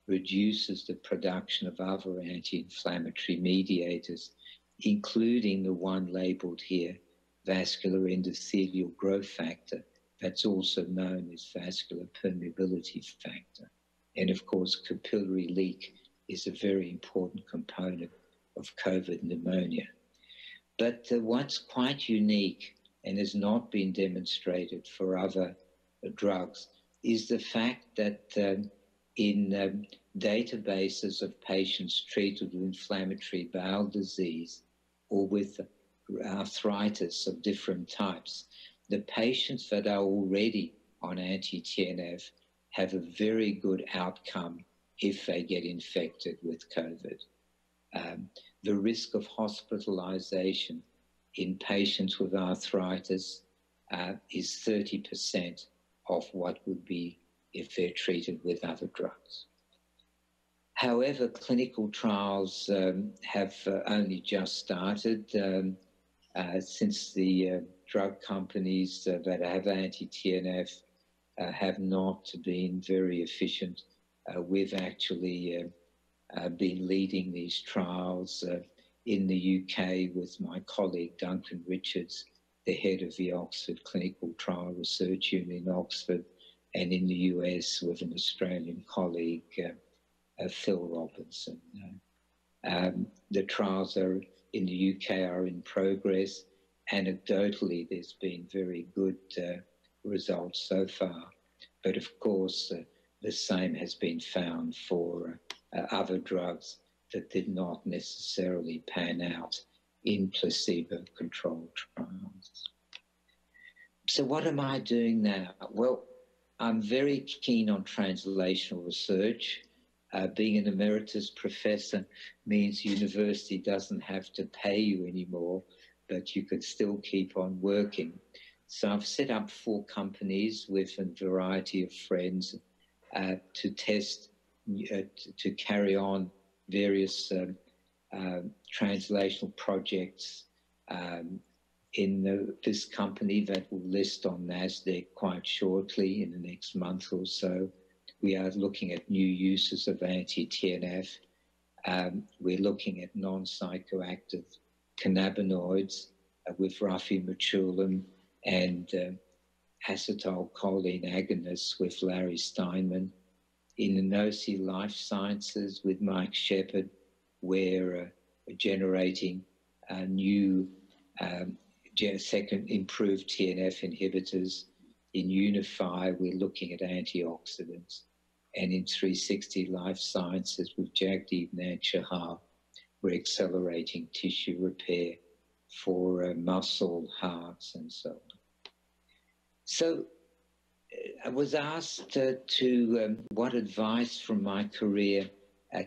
reduces the production of other anti-inflammatory mediators, including the one labeled here, vascular endothelial growth factor, that's also known as vascular permeability factor. And of course, capillary leak is a very important component of COVID pneumonia. But what's quite unique and has not been demonstrated for other drugs is the fact that in databases of patients treated with inflammatory bowel disease or with arthritis of different types, the patients that are already on anti-TNF have a very good outcome if they get infected with COVID. The risk of hospitalization in patients with arthritis is 30% of what would be if they're treated with other drugs. However, clinical trials have only just started since the drug companies that have anti-TNF have not been very efficient. We've actually been leading these trials in the UK with my colleague Duncan Richards, the head of the Oxford Clinical Trial Research Unit in Oxford, and in the US with an Australian colleague, Phil Robinson. The trials are in the UK are in progress. Anecdotally, there's been very good results so far, but of course, the same has been found for other drugs that did not necessarily pan out in placebo-controlled trials. So what am I doing now? Well, I'm very keen on translational research. Being an emeritus professor means university doesn't have to pay you anymore, but you could still keep on working. So I've set up 4 companies with a variety of friends to test, to carry on various translational projects in this company that will list on NASDAQ quite shortly in the next month or so. We are looking at new uses of anti-TNF. We're looking at non-psychoactive cannabinoids with rafimatolam and acetylcholine agonists with Larry Steinman. In the NOCI Life Sciences with Mike Shepard, we're generating new second improved TNF inhibitors. In Unify, we're looking at antioxidants. And in 360 Life Sciences with Jagdeep Nanchahar, we're accelerating tissue repair for muscle, hearts, and so on. So I was asked what advice from my career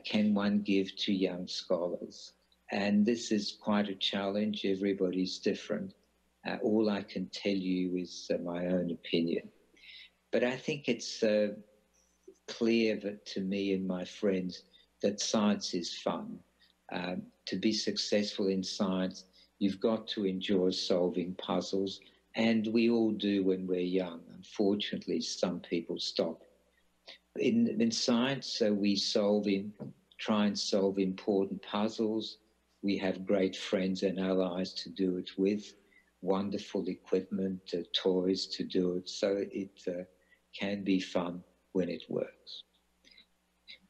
can one give to young scholars? And this is quite a challenge. Everybody's different. All I can tell you is my own opinion. But I think it's clear that to me and my friends that science is fun. To be successful in science, you've got to enjoy solving puzzles, and we all do when we're young. Unfortunately, some people stop. In science, we try and solve important puzzles. We have great friends and allies to do it with, wonderful equipment, toys to do it. So it can be fun when it works.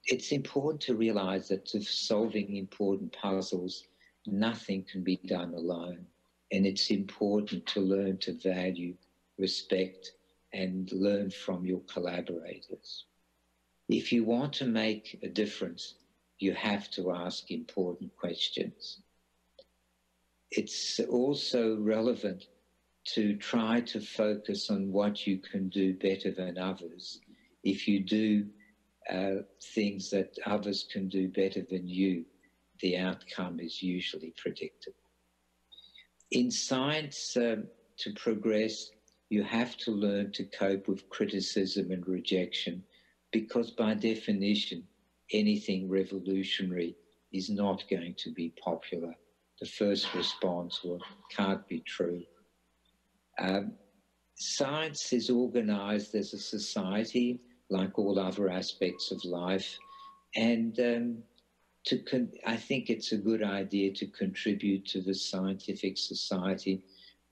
It's important to realize that to solving important puzzles, nothing can be done alone. And it's important to learn to value, respect, and learn from your collaborators. If you want to make a difference, you have to ask important questions. It's also relevant to try to focus on what you can do better than others. If you do things that others can do better than you, the outcome is usually predictable. In science, to progress, you have to learn to cope with criticism and rejection, because by definition, anything revolutionary is not going to be popular. The first response can't be true. Science is organized as a society, like all other aspects of life, and I think it's a good idea to contribute to the scientific society,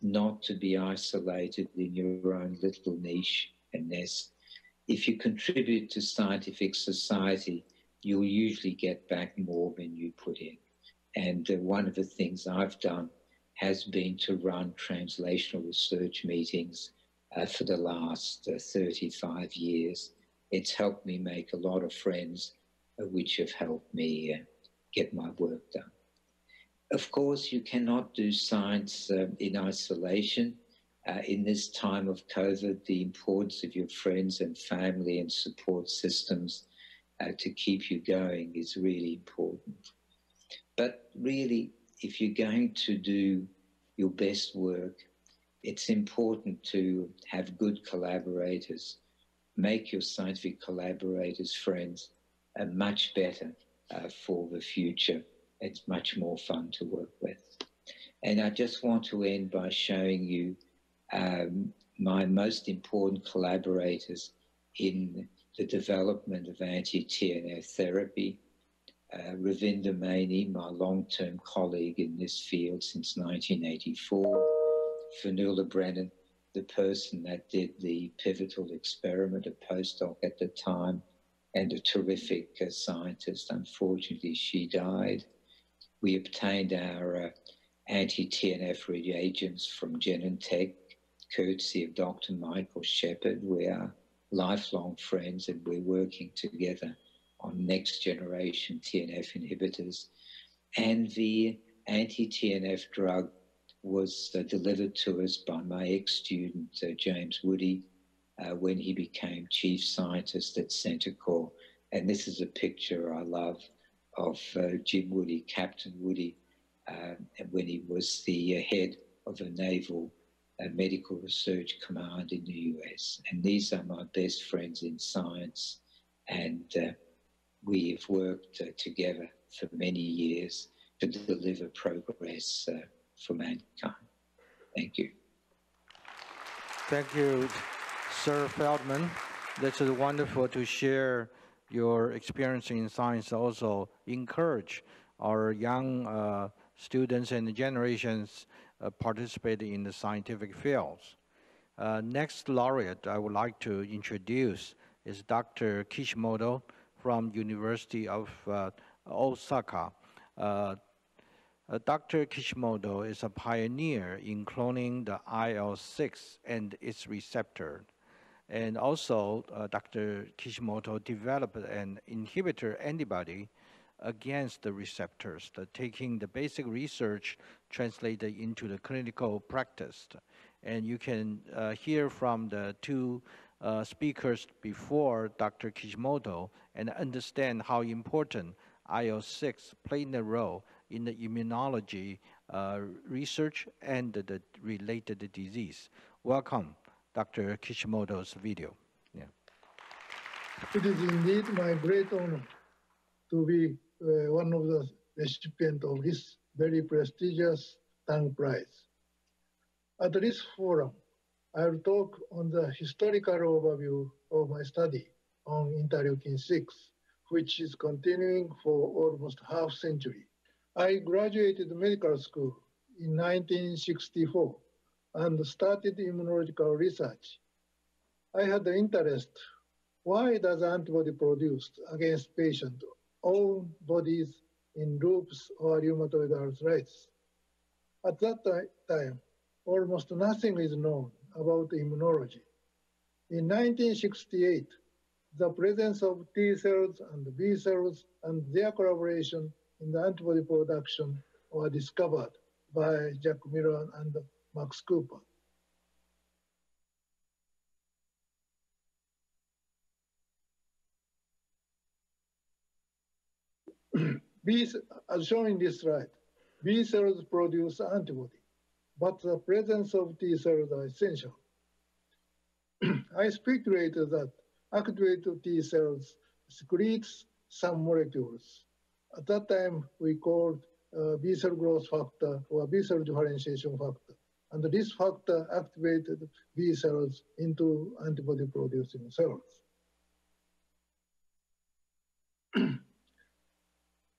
not to be isolated in your own little niche and nest. If you contribute to scientific society, you'll usually get back more than you put in. And one of the things I've done has been to run translational research meetings for the last 35 years. It's helped me make a lot of friends, which have helped me get my work done. Of course, you cannot do science in isolation. In this time of COVID, the importance of your friends and family and support systems to keep you going is really important. But really, if you're going to do your best work, it's important to have good collaborators. Make your scientific collaborators friends much better for the future. It's much more fun to work with. And I just want to end by showing you my most important collaborators in the development of anti-TNF therapy. Ravinder Maini, my long-term colleague in this field since 1984. Fionnuala Brennan, the person that did the pivotal experiment, a postdoc at the time, and a terrific scientist. Unfortunately, she died. We obtained our anti-TNF reagents from Genentech, courtesy of Dr. Michael Shepard. We are lifelong friends, and we're working together on next generation TNF inhibitors. And the anti-TNF drug was delivered to us by my ex-student, James Woody, when he became chief scientist at Centocor. And this is a picture I love of Jim Woody, Captain Woody, when he was the head of a naval medical research command in the US. And these are my best friends in science. And we've worked together for many years to deliver progress for mankind. Thank you. Thank you, Sir Feldmann. This is wonderful to share your experience in science, also encourage our young students and generations participating in the scientific fields. Next laureate I would like to introduce is Dr. Kishimoto from University of Osaka. Dr. Kishimoto is a pioneer in cloning the IL-6 and its receptor. And also, Dr. Kishimoto developed an inhibitor antibody against the receptors, taking the basic research translated into the clinical practice. And you can hear from the two speakers before Dr. Kishimoto and understand how important IL-6 played a role in the immunology research and the related disease. Welcome, Dr. Kishimoto's video. Yeah. It is indeed my great honor to be one of the recipients of this very prestigious Tang Prize. At this forum, I will talk on the historical overview of my study on interleukin-6, which is continuing for almost half century. I graduated medical school in 1964 and started immunological research. I had the interest, why does antibody produced against patient own bodies in lupus or rheumatoid arthritis? At that time, almost nothing is known about immunology. In 1968, the presence of T cells and B cells and their collaboration in the antibody production were discovered by Jack Miller and Max Cooper. As shown in this slide, B cells produce antibody, but the presence of T cells are essential. I speculated that activated T cells secretes some molecules. At that time, we called B cell growth factor or B cell differentiation factor. And this factor activated B cells into antibody producing cells.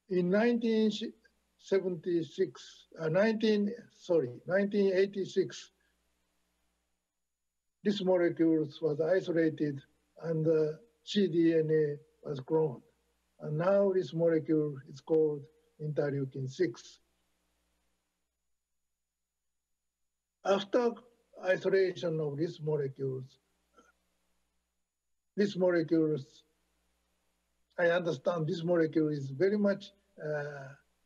In 1986, this molecule was isolated and cDNA was cloned. And now this molecule is called interleukin-6. After isolation of these molecules, I understand this molecule is very much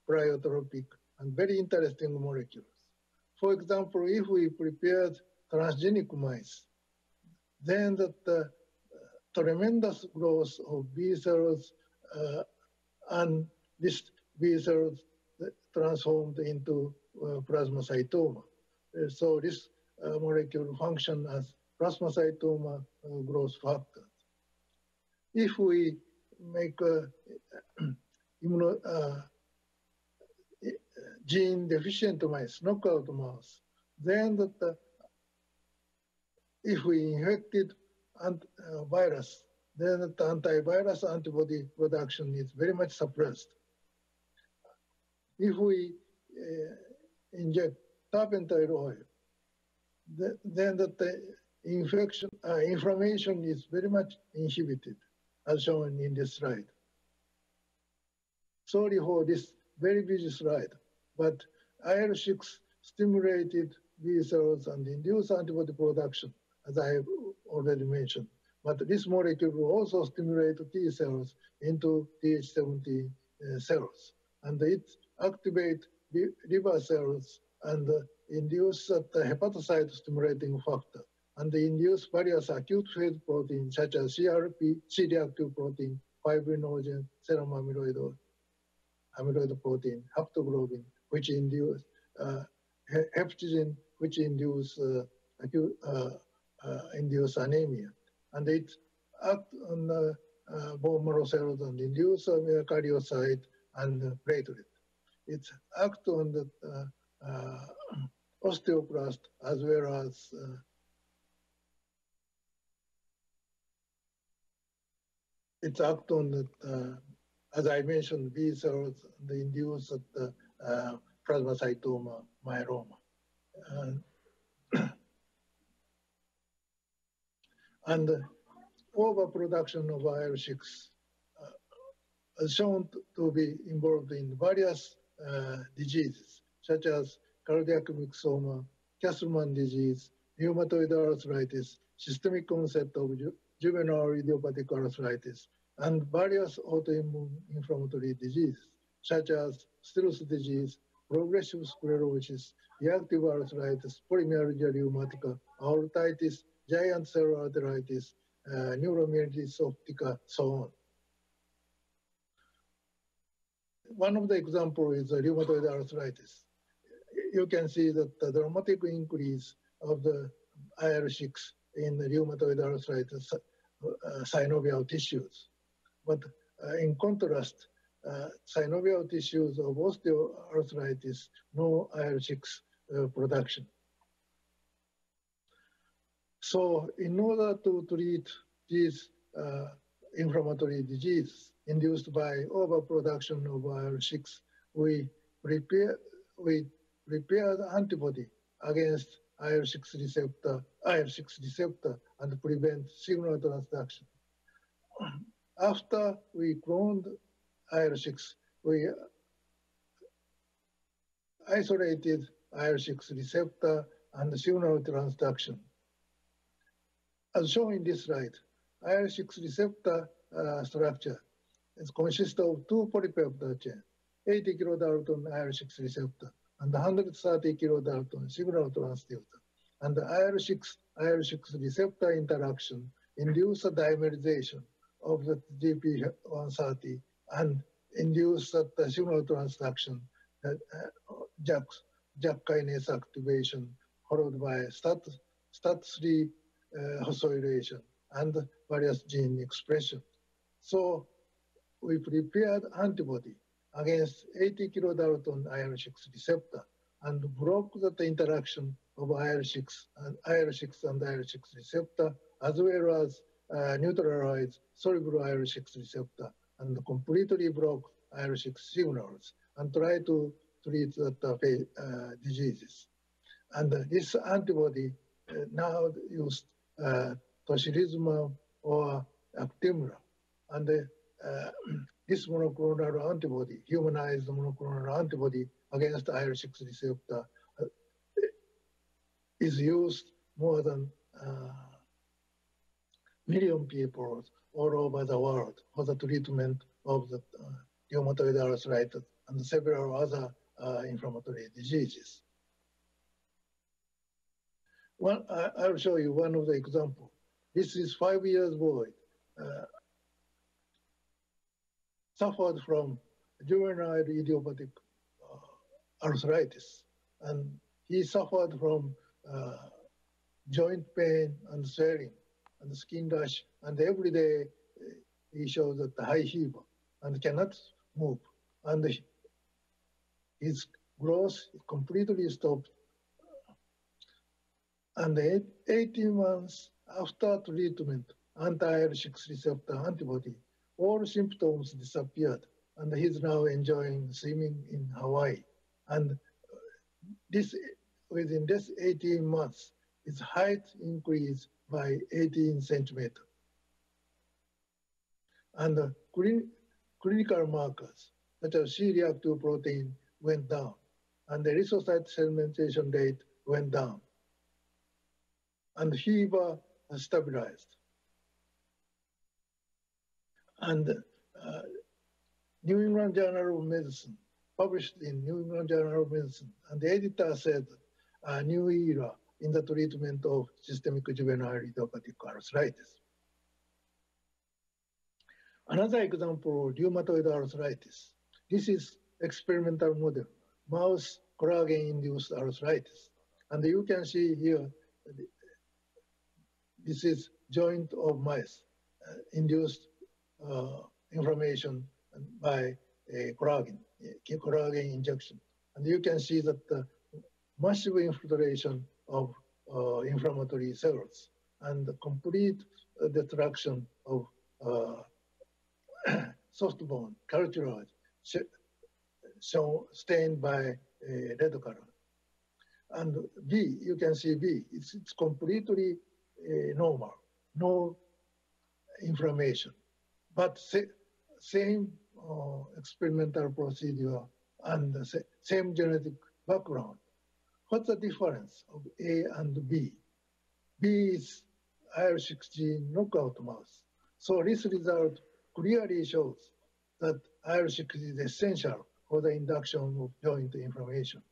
pleiotropic and very interesting molecules. For example, if we prepared transgenic mice, then the tremendous growth of B cells and this B cells transformed into plasmacytoma. So this molecule functions as plasmacytoma growth factor. If we make gene deficient mice, knockout mouse, then if we infected virus, then the antivirus antibody production is very much suppressed. If we inject turpentine oil, then the inflammation is very much inhibited, as shown in this slide. Sorry for this very busy slide, but IL-6 stimulated B cells and induced antibody production, as I have already mentioned. But this molecule will also stimulate T cells into Th70 cells. And it activates liver cells and induce the hepatocyte stimulating factor and induce various acute phase proteins such as CRP, C-reactive protein, fibrinogen, serum amyloid protein, haptoglobin, which induce hepcidin, which induce anemia. And it acts on the bone marrow cells and induce karyocyte and platelet. It acts on the osteoblast as well as its act on the, as I mentioned, B cells, the induced plasmacytoma myeloma. And overproduction of IL-6 is shown to be involved in various diseases, such as cardiac myxoma, Castleman disease, rheumatoid arthritis, systemic onset of juvenile idiopathic arthritis, and various autoimmune inflammatory diseases, such as Still's disease, progressive sclerosis, reactive arthritis, polymyalgia rheumatica, aortitis, giant cell arteritis, neuromyelitis optica, so on. One of the examples is rheumatoid arthritis. You can see that the dramatic increase of the IL-6 in the rheumatoid arthritis synovial tissues. But in contrast, synovial tissues of osteoarthritis, no IL-6 production. So in order to treat these inflammatory disease induced by overproduction of IL-6, we prepared antibody against IL-6 receptor and prevent signal transduction. After we cloned IL-6, we isolated IL-6 receptor and signal transduction. As shown in this slide, IL-6 receptor structure consists of two polypeptide chains, 80 kilodalton IL-6 receptor and 130 kilodalton signal transducer. And the IL-6 receptor interaction induce a dimerization of the GP130 and induce the signal transduction, JAK kinase activation, followed by STAT3 phosphorylation and various gene expression. So we prepared antibody against 80 kilodalton IL-6 receptor and broke the interaction of IL-6 and IL-6 receptor, as well as neutralized soluble IL-6 receptor and completely broke IL-6 signals and try to treat the diseases. And this antibody now used tocilizumab or actimra. And this monoclonal antibody, humanized monoclonal antibody against IL-6 receptor is used more than million people all over the world for the treatment of the rheumatoid arthritis and several other inflammatory diseases. I'll show you one of the examples. This is 5 years boy, suffered from juvenile idiopathic arthritis, and he suffered from joint pain and swelling and skin rash, and every day he shows that high fever and cannot move, and his growth completely stopped. And 18 months after treatment, anti-IL-6 receptor antibody, all symptoms disappeared, and he's now enjoying swimming in Hawaii. And within this 18 months, his height increased by 18 centimeters. And the clinical markers, such as C-reactive protein, went down, and the erythrocyte segmentation rate went down, and fever stabilized. And New England Journal of Medicine, published in New England Journal of Medicine, and the editor said a new era in the treatment of systemic juvenile idiopathic arthritis. Another example of rheumatoid arthritis. This is experimental model, mouse collagen-induced arthritis. And you can see here, this is joint of mice induced inflammation by a collagen injection. And you can see that massive infiltration of inflammatory cells and complete destruction of soft bone cartilage stained by red color. And B, you can see B, it's completely normal, no inflammation, but same experimental procedure and the same genetic background. What's the difference of A and B? B is IL-6 knockout mouse. So this result clearly shows that IL-6 is essential for the induction of joint inflammation.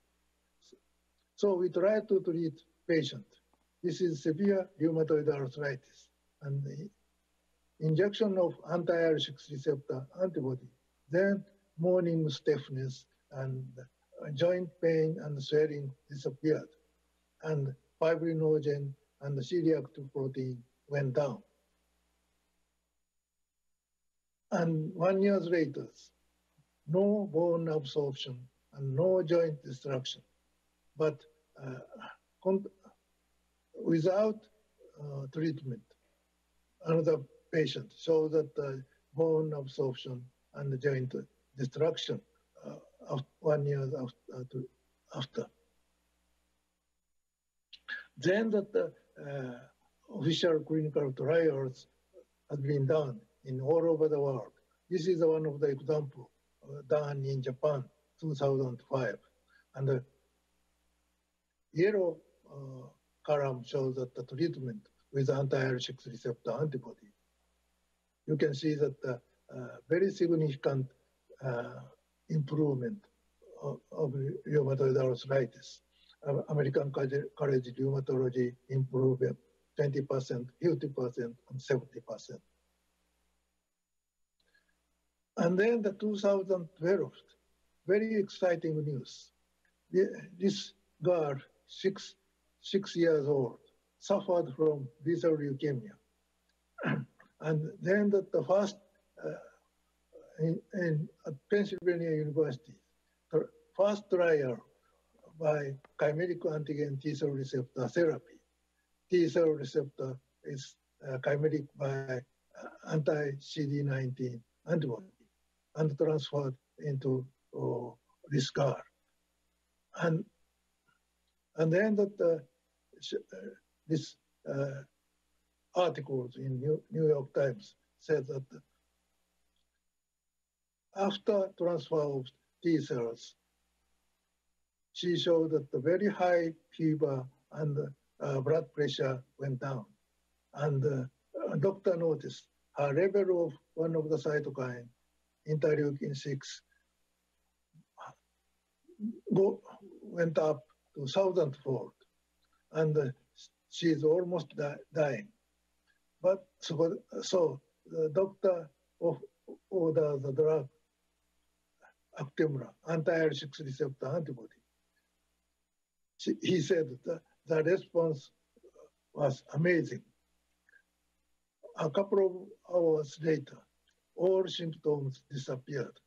So we try to treat patient. This is severe rheumatoid arthritis, and the injection of anti-IL-6 receptor antibody, then morning stiffness and joint pain and swelling disappeared, and fibrinogen and the C-reactive protein went down. And 1 year later, no bone absorption and no joint destruction, but without treatment, another patient showed that bone absorption and the joint destruction 1 year after. Then that official clinical trials have been done in all over the world. This is one of the examples done in Japan, 2005. And the yellow column shows that the treatment with anti-IL-6 receptor antibody. You can see that very significant improvement of rheumatoid arthritis. American College Rheumatology improved 20%, 50%, and 70%. And then the 2012, very exciting news. This girl, six years old, suffered from B-cell leukemia. And then the first, at Pennsylvania University, the first trial by chimeric antigen T-cell receptor therapy. T-cell receptor is chimeric by anti-CD19 antibody and transferred into this girl. And then that this articles in New York Times said that after transfer of T cells, she showed that the very high fever and blood pressure went down. And doctor noticed her level of one of the cytokine, interleukin-6, went up to 1,000-fold. And she's almost dying. But so the doctor ordered the drug, Actemra, anti-IL-6 receptor antibody. He said that the response was amazing. A couple of hours later, all symptoms disappeared.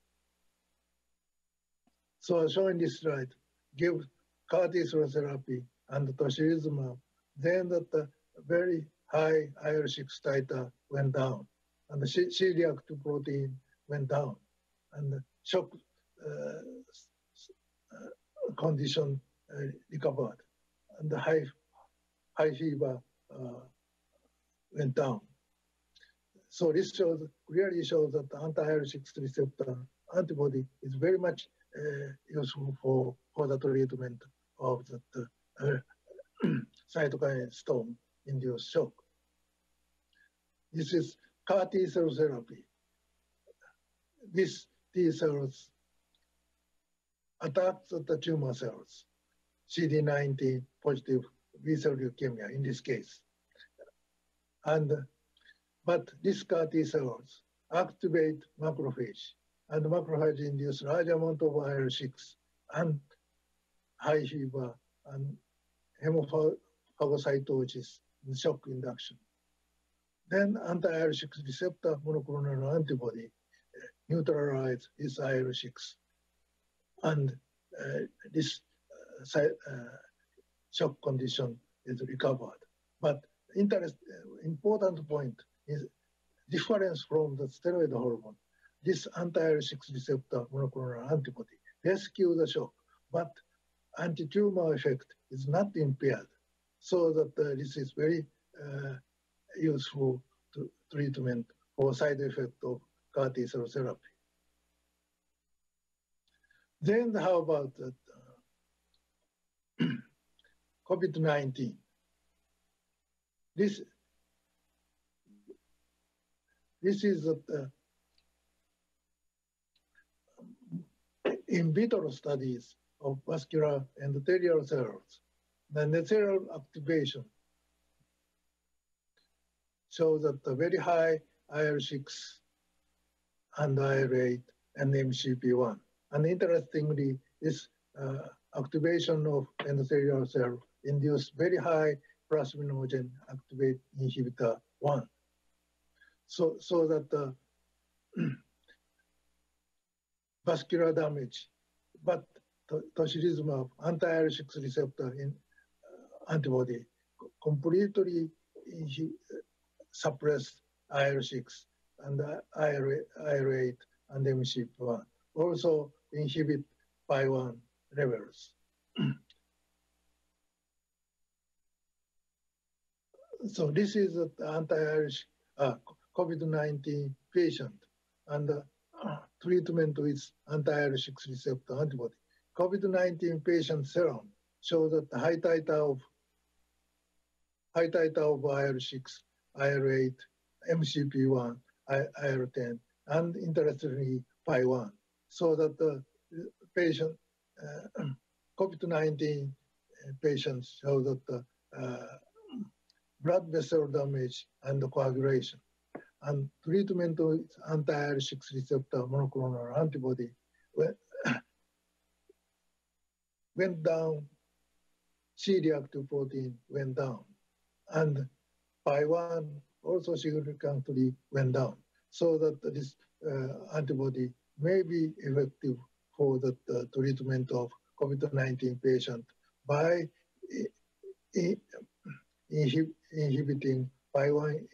So showing this slide, give CAR T-cell therapy and tocilizumab, then that the very high IL-6 titer went down, and the C-reactive protein went down, and the shock condition recovered, and the high fever went down. So this clearly shows that the anti-IL-6 receptor antibody is very much useful for the treatment of the cytokine storm-induced shock. This is CAR T-cell therapy. These T-cells attack the tumor cells, CD19 positive B-cell leukemia in this case. But these CAR T-cells activate macrophage, and macrophage induce large amount of IL-6 and high fever and hemophagocytosis and shock induction. Then anti-IL-6 receptor monoclonal antibody neutralize this IL-6. And this shock condition is recovered. But important point is difference from the steroid hormone. This anti-IL-6 receptor monoclonal antibody rescue the shock, but anti-tumor effect is not impaired. So that this is very useful treatment for side effect of CAR T-cell therapy. Then how about COVID-19? This is in vitro studies of vascular endothelial cells. The natural activation shows that the very high IL-6 and IL-8 and MCP-1. And interestingly, this activation of endothelial cell induced very high plasminogen activate inhibitor 1. So that the vascular damage, but tocilizumab anti-IL-6 receptor in antibody completely suppressed IL-6 and IL-8 and MCP-1. Also inhibit PI1 levels. So this is the COVID-19 patient and treatment with anti-IL-6 receptor antibody. COVID-19 patient serum shows that the high titer of IL-6, IL-8, MCP-1, IL-10, and interestingly PI1. So that the patient, COVID-19 patients show that the blood vessel damage and coagulation. And treatment with anti-IL-6 receptor monoclonal antibody went down, C-reactive protein went down, and PI1 also significantly went down, so that this antibody may be effective for the treatment of COVID-19 patient by inhibiting PI1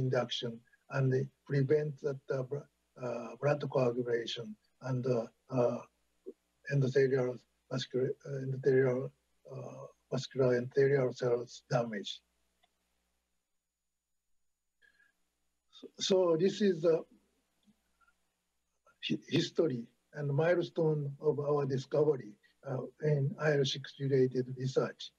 induction and prevent that blood coagulation and endothelial vascular endothelial cells damage. So this is the history and milestone of our discovery in IL-6 related research.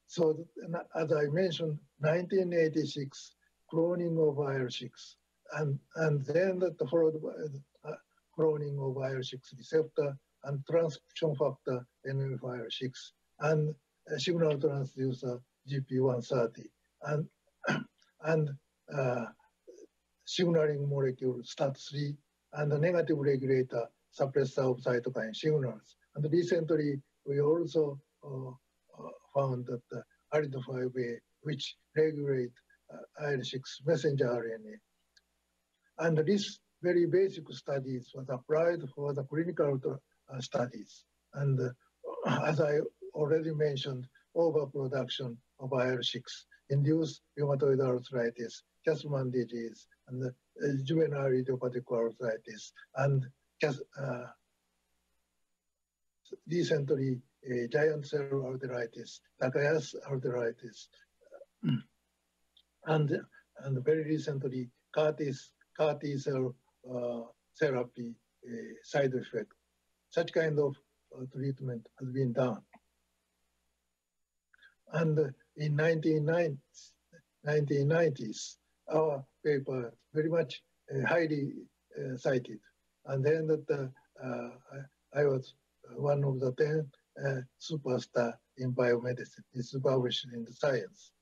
So as I mentioned, 1986, cloning of IL-6, and then followed by cloning of IL-6 receptor and transcription factor NF-IL-6 and signal transducer GP130 and signaling molecule STAT3 and the negative regulator suppressor of cytokine signals. And recently, we also found that the ALID5A, which regulate IL-6 messenger RNA. And this very basic studies was applied for the clinical studies. And as I already mentioned, overproduction of IL-6 induced rheumatoid arthritis, Castleman disease, and juvenile idiopathic arthritis, and recently giant cell arteritis, Takayas arteritis, and very recently CAR T-cell therapy side effect. Such kind of treatment has been done. And in 1990s, our paper very much highly cited. And then that I was one of the 10 superstar in biomedicine. It's published in the Science.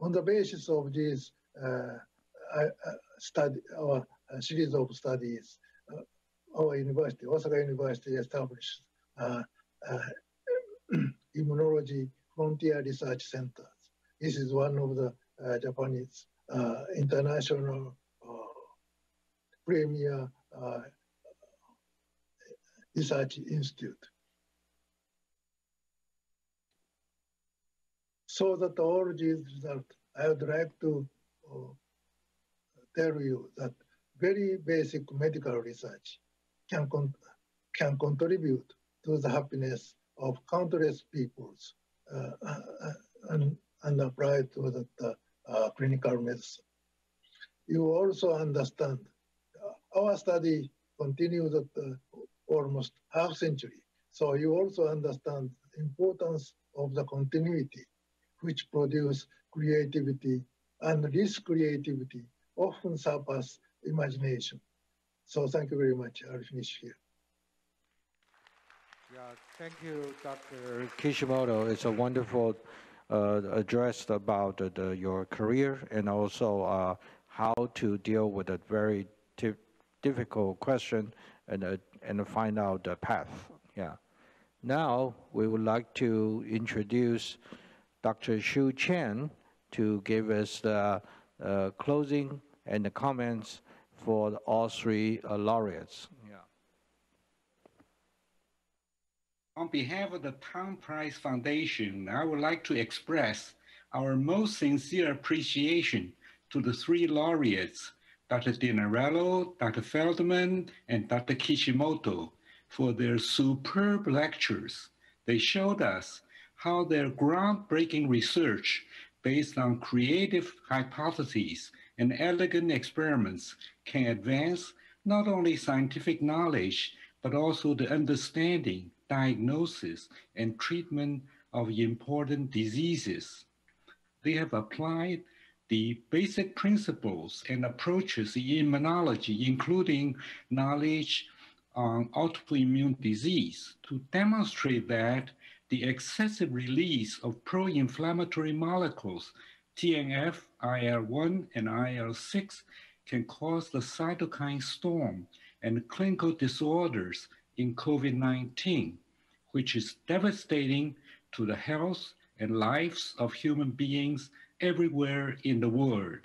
On the basis of this our series of studies, our university, Osaka University, established Immunology Frontier Research Centers. This is one of the Japanese international premier research institute. So that all these results, I would like to tell you that very basic medical research can contribute to the happiness of countless peoples and apply to the clinical medicine. You also understand our study continues at almost half century. So you also understand the importance of the continuity, which produce creativity, and this creativity often surpass imagination. So thank you very much. I'll finish here. Yeah, thank you, Dr. Kishimoto. It's a wonderful address about your career and also how to deal with a very difficult question and find out the path. Yeah. Now we would like to introduce Dr. Shu Chen to give us the closing and the comments for all three laureates. Yeah. On behalf of the Tang Prize Foundation, I would like to express our most sincere appreciation to the three laureates, Dr. Dinarello, Dr. Feldmann, and Dr. Kishimoto, for their superb lectures. They showed us how their groundbreaking research based on creative hypotheses and elegant experiments can advance not only scientific knowledge, but also the understanding, diagnosis, and treatment of important diseases. They have applied the basic principles and approaches in immunology, including knowledge on autoimmune disease, to demonstrate that the excessive release of pro-inflammatory molecules, TNF, IL-1, and IL-6, can cause the cytokine storm and clinical disorders in COVID-19, which is devastating to the health and lives of human beings everywhere in the world.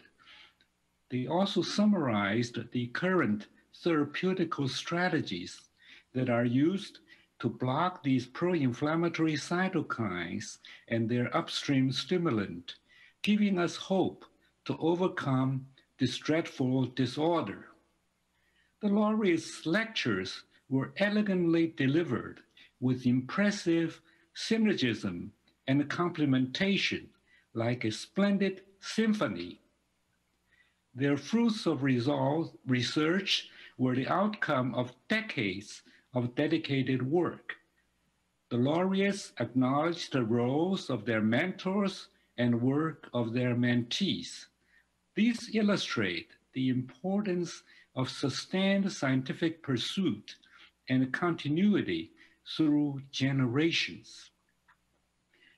They also summarized the current therapeutical strategies that are used to block these pro-inflammatory cytokines and their upstream stimulant, giving us hope to overcome this dreadful disorder. The laureates' lectures were elegantly delivered with impressive synergism and complementation, like a splendid symphony. Their fruits of research were the outcome of decades of dedicated work. The laureates acknowledged the roles of their mentors and work of their mentees. These illustrate the importance of sustained scientific pursuit and continuity through generations.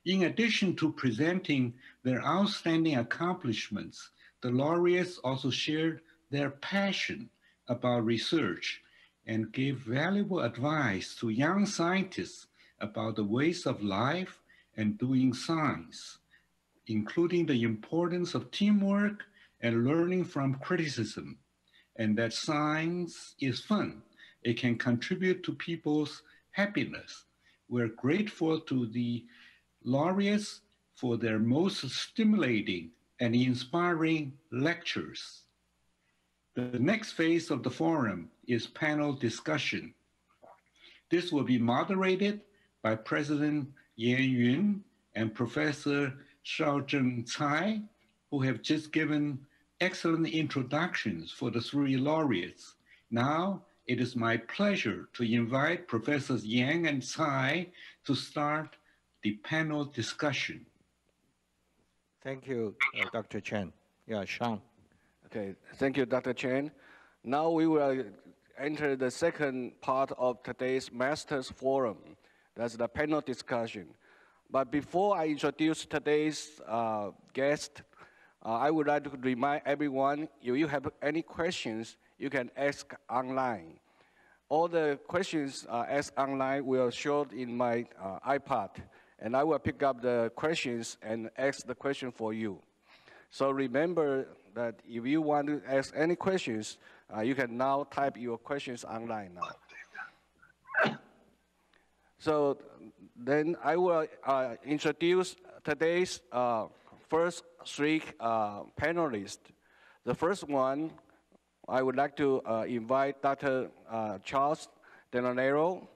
In addition to presenting their outstanding accomplishments, the laureates also shared their passion about research and gave valuable advice to young scientists about the ways of life and doing science, including the importance of teamwork and learning from criticism, and that science is fun. It can contribute to people's happiness. We're grateful to the laureates for their most stimulating and inspiring lectures. The next phase of the forum is panel discussion. This will be moderated by President Yan Yun and Professor Shaozhen Tsai, who have just given excellent introductions for the three laureates. Now, it is my pleasure to invite Professors Yang and Tsai to start the panel discussion. Thank you, Dr. Chen. Yeah, Sean. Okay, thank you, Dr. Chen. Now we will enter the second part of today's Masters Forum. That's the panel discussion. But before I introduce today's guest, I would like to remind everyone, if you have any questions, you can ask online. All the questions asked online will show in my iPad, and I will pick up the questions and ask the question for you. So remember that if you want to ask any questions, you can now type your questions online now. So then I will introduce today's first three panelists. The first one, I would like to invite Dr. Charles Dinarello,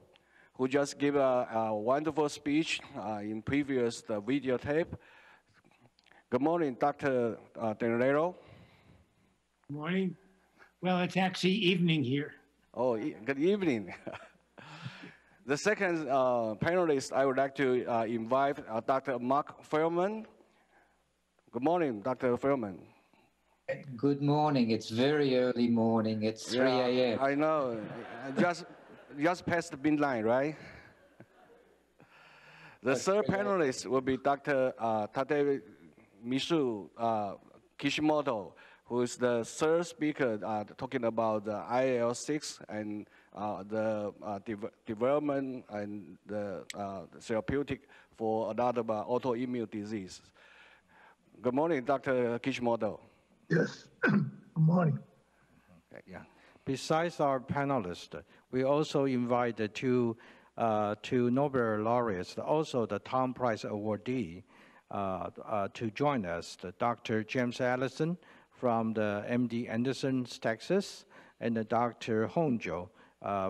who just gave a wonderful speech in previous videotape. Good morning, Dr. Dinarello. Good morning. Well, it's actually evening here. Oh, good evening. The second panelist, I would like to invite Dr. Marc Feldmann. Good morning, Dr. Feldmann. Good morning. It's very early morning. It's 3 a.m. I know. Just past the midnight, right? The third panelist will be Dr. Tadamitsu Kishimoto, who is the third speaker talking about the IL-6 and the development and the therapeutic for a lot of autoimmune diseases. Good morning, Dr. Kishimoto. Yes, good morning. Okay, yeah. Besides our panelists, we also invited two Nobel laureates, also the Tang Prize awardee, to join us, Dr. James Allison from the MD Anderson, Texas, and Dr. Honjo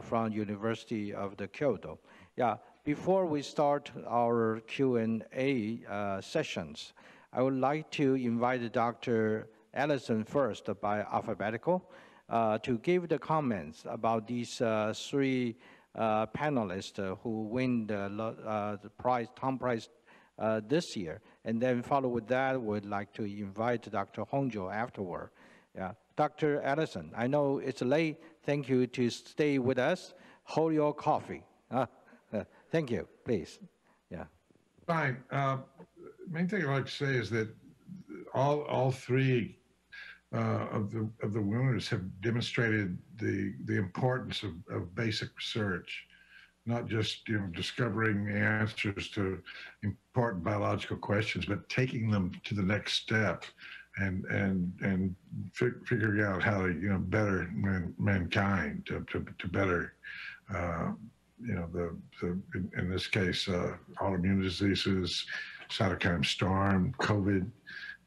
from University of the Kyoto. Yeah, before we start our Q&A sessions, I would like to invite Dr. Allison first by alphabetical to give the comments about these three panelists who win the prize, Tang Prize this year. And then follow with that, we'd like to invite Dr. Honjo afterward. Yeah. Dr. Allison, I know it's late. Thank you to stay with us. Hold your coffee. Thank you, please. Yeah. Fine. Main thing I'd like to say is that all three of the winners have demonstrated the importance of basic research, not just discovering answers to important biological questions, but taking them to the next step and figuring out how to better mankind, to better in this case autoimmune diseases, cytokine storm, COVID,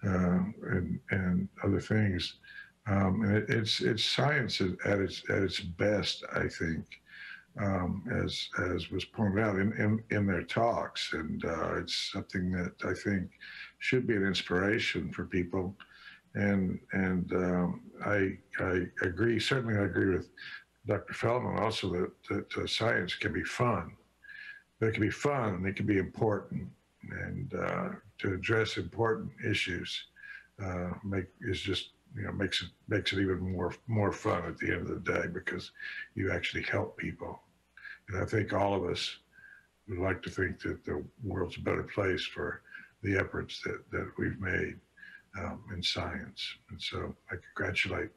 and other things. And it's science at its best, I think, as was pointed out in their talks, and it's something that I think should be an inspiration for people. And I agree. Certainly, I agree with Dr. Feldmann also that science can be fun. But it can be fun and it can be important. And to address important issues makes it even more fun at the end of the day, because you actually help people. And I think all of us would like to think that the world's a better place for the efforts that we've made in science. And so I congratulate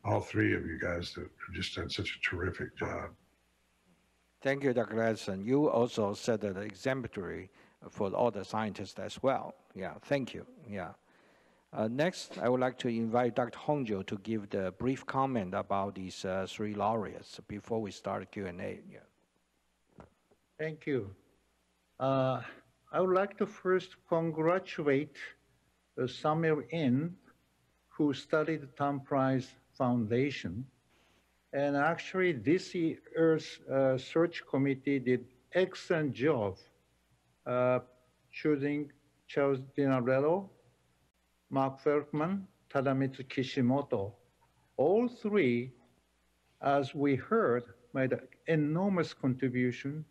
all three of you guys that have just done such a terrific job. Thank you, Dr. Allison. You also set an exemplary for all the scientists as well. Yeah, thank you. Yeah. Next, I would like to invite Dr. Honjo to give the brief comment about these three laureates before we start Q&A. Yeah. Thank you. I would like to first congratulate Samuel In, who studied the Tang Prize Foundation. And actually, this year's search committee did excellent job choosing Charles Dinarello, Marc Feldmann, Tadamitsu Kishimoto. All three, as we heard, made an enormous contribution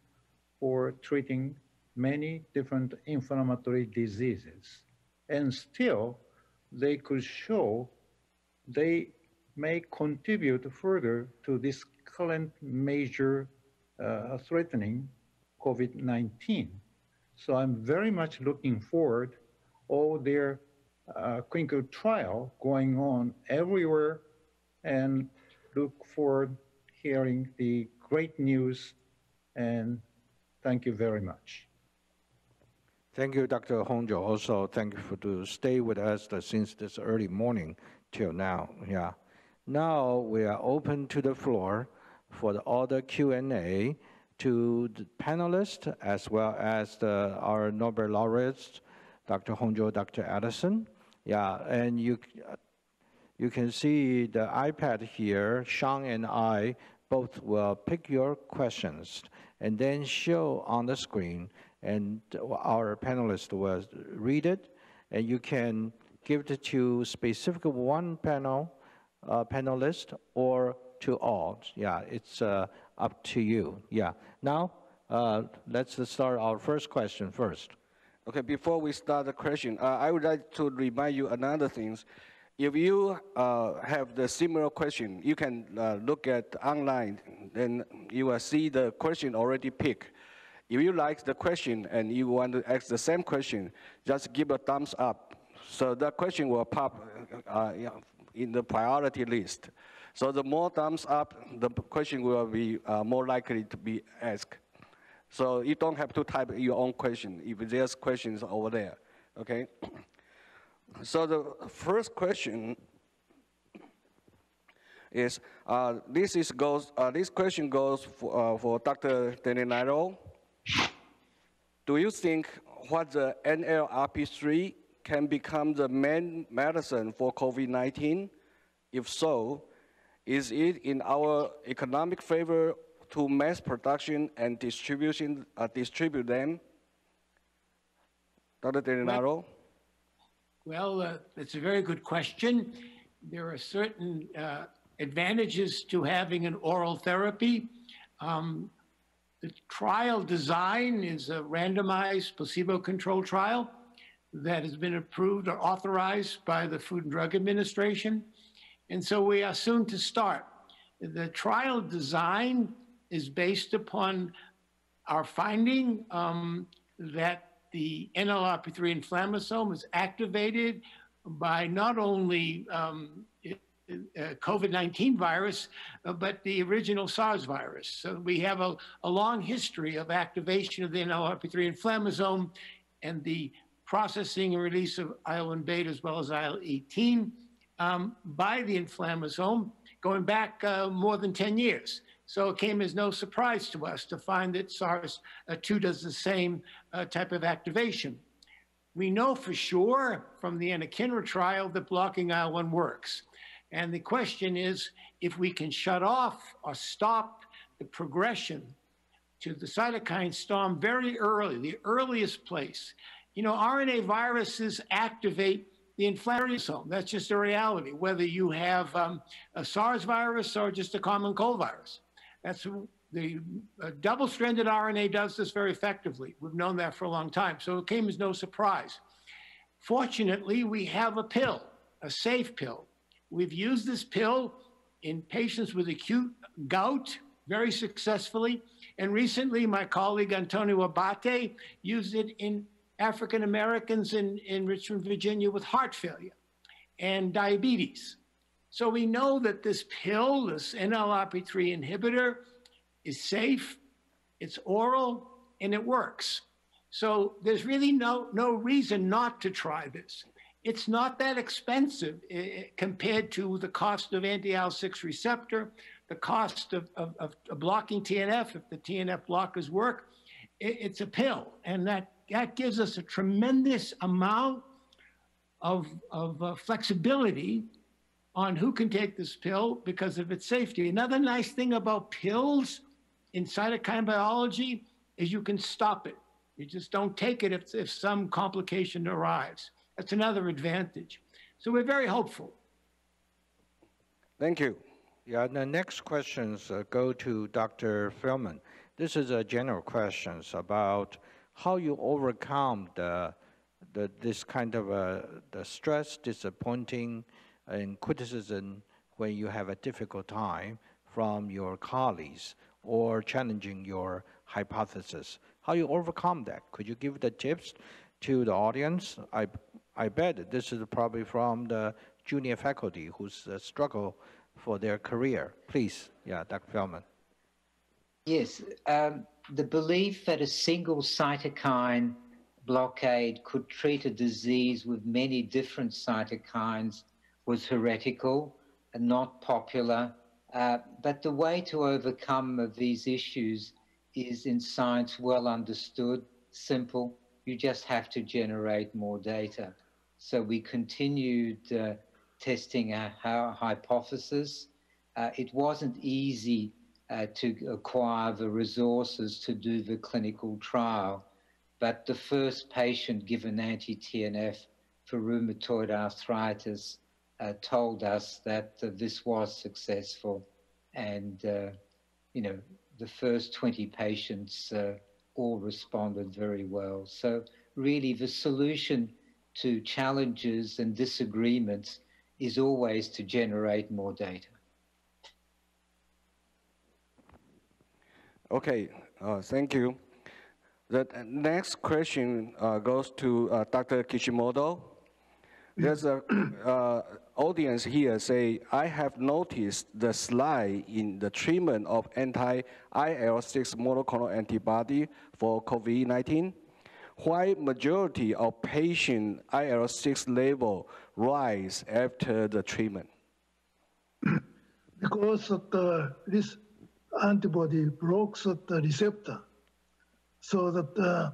for treating many different inflammatory diseases. And still, they could show they may contribute further to this current major threatening COVID-19. So I'm very much looking forward all their clinical trial going on everywhere, and look forward hearing the great news, and thank you very much. Thank you, Dr. Honjo. Also, thank you to stay with us since this early morning till now. Yeah. Now we are open to the floor for all the Q&A to the panelists as well as our Nobel laureates Dr. Honjo, Dr. Allison. Yeah, and you can see the iPad here. Sean and I both will pick your questions and then show on the screen, and our panelists will read it, and you can give it to specific one panelist or to all. Yeah, it's up to you. Yeah. Now, let's start our first question first. Okay, before we start the question, I would like to remind you another thing. If you have the similar question, you can look at online, then you will see the question already picked. If you like the question and you want to ask the same question, just give a thumbs up. So that question will pop in the priority list. So the more thumbs up, the question will be more likely to be asked. So you don't have to type your own question if there's questions over there, okay? So the first question is, this question goes for Dr. Dinarello. Do you think what the NLRP3 can become the main medicine for COVID-19? If so, is it in our economic favor to mass production and distribute them? Dr. Dinarello? Well, it's a very good question. There are certain advantages to having an oral therapy. The trial design is a randomized placebo-controlled trial that has been approved or authorized by the Food and Drug Administration. And so we are soon to start. The trial design is based upon our finding that the NLRP3 inflammasome is activated by not only COVID-19 virus, but the original SARS virus. So we have a long history of activation of the NLRP3 inflammasome and the processing and release of IL-1 beta as well as IL-18 by the inflammasome going back more than 10 years. So it came as no surprise to us to find that SARS-2 does the same type of activation. We know for sure from the anakinra trial that blocking IL-1 works. And the question is, if we can shut off or stop the progression to the cytokine storm very early, the earliest place. You know, RNA viruses activate the inflammasome. That's just a reality, whether you have a SARS virus or just a common cold virus. That's the double-stranded RNA does this very effectively. We've known that for a long time, so it came as no surprise. Fortunately, we have a pill, a safe pill. We've used this pill in patients with acute gout very successfully. And recently, my colleague Antonio Abate used it in African Americans in Richmond, Virginia with heart failure and diabetes. So we know that this pill, this NLRP3 inhibitor, is safe, it's oral, and it works. So there's really no reason not to try this. It's not that expensive compared to the cost of anti-IL-6 receptor, the cost of blocking TNF, if the TNF blockers work. It's a pill, and that gives us a tremendous amount of flexibility on who can take this pill because of its safety. Another nice thing about pills in cytokine biology is you can stop it. You just don't take it if some complication arrives. That's another advantage. So we're very hopeful. Thank you. Yeah, the next questions go to Dr. Feldmann. This is a general questions about how you overcome this kind of the stress, disappointing, and criticism when you have a difficult time from your colleagues or challenging your hypothesis. How you overcome that? Could you give the tips to the audience? I bet this is probably from the junior faculty who's struggle for their career. Please, yeah, Dr. Feldmann. Yes, the belief that a single cytokine blockade could treat a disease with many different cytokines was heretical and not popular. But the way to overcome these issues is in science well understood, simple, You just have to generate more data. So we continued testing our hypothesis. It wasn't easy to acquire the resources to do the clinical trial, but the first patient given anti-TNF for rheumatoid arthritis told us that this was successful, and you know, the first 20 patients all responded very well. So really the solution to challenges and disagreements is always to generate more data. Okay, thank you. The next question goes to Dr. Kishimoto. There's a audience here say, I have noticed the slide in the treatment of anti-IL-6 monoclonal antibody for COVID-19. Why majority of patient IL-6 level rise after the treatment? Because this antibody blocks the receptor, so that the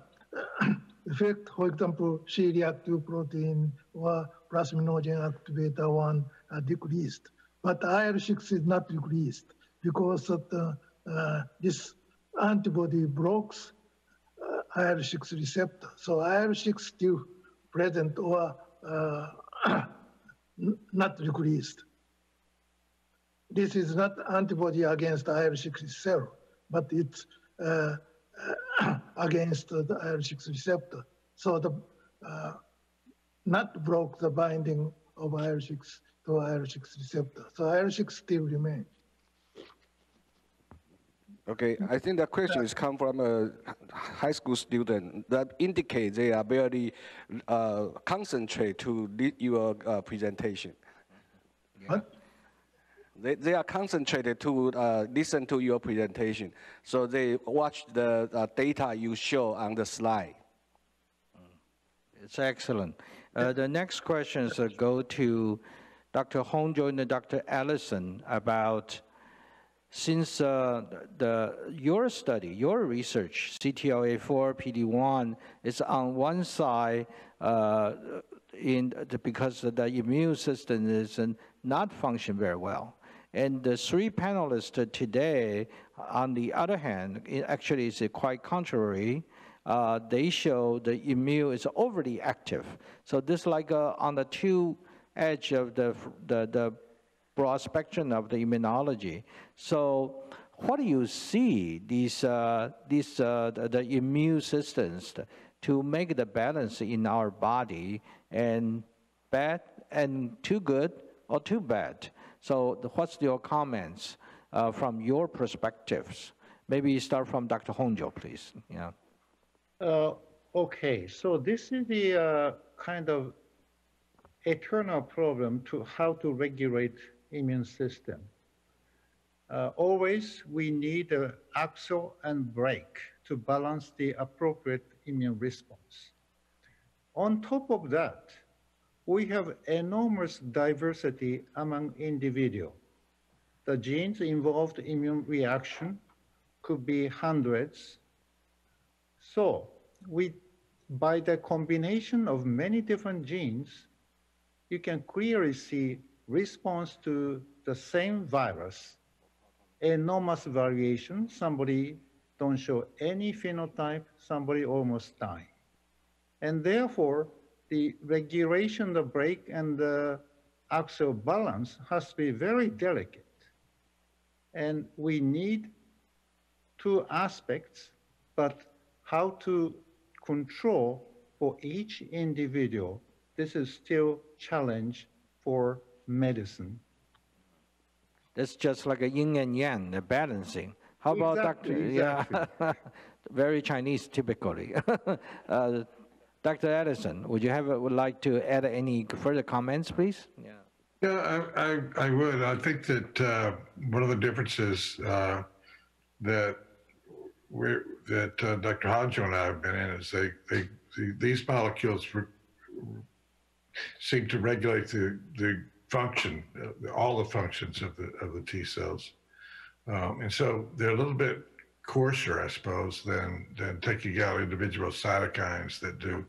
effect, for example, C-reactive protein or plasminogen activator 1 are decreased. But IL-6 is not decreased because of this antibody blocks IL-6 receptor. So IL-6 still present or not decreased. This is not antibody against IL-6 itself, but it's against the IL-6 receptor. So the not block the binding of IL-6 to IL-6 receptor. So IL-6 still remains. Okay, I think that question is come from a high school student that indicates they are very concentrated to your presentation. What? They are concentrated to listen to your presentation. So they watch the data you show on the slide. It's excellent. The next questions go to Dr. Honjo and Dr. Allison about, since your study, your research, CTLA-4, PD-1, is on one side because the immune system is not function very well. And the three panelists today, on the other hand, actually is quite contrary. They show the immune is overly active. So this like on the two edge of the broad spectrum of the immunology. So what do you see the immune systems to make the balance in our body, and bad and too good or too bad? So what's your comments from your perspectives? Maybe start from Dr. Honjo, please. Yeah. Okay, so this is the kind of eternal problem to how to regulate immune system. Always we need an axle and brake to balance the appropriate immune response. On top of that, we have enormous diversity among individuals. The genes involved in immune reaction could be hundreds. So by the combination of many different genes, you can clearly see response to the same virus, enormous variation. Somebody don't show any phenotype, somebody almost die. And therefore, the regulation, the brake, and the axial balance has to be very delicate. And we need two aspects, but how to control for each individual, this is still a challenge for medicine. That's just like a yin and yang, the balancing. How about Exactly, Dr. exactly. Yeah, very Chinese typically. Dr. Allison, would like to add any further comments, please? Yeah. Yeah, I would. I think that one of the differences that Dr. Honjo and I have been in is these molecules seem to regulate the function, all the functions of the T cells, and so they're a little bit coarser, I suppose, than taking out individual cytokines that do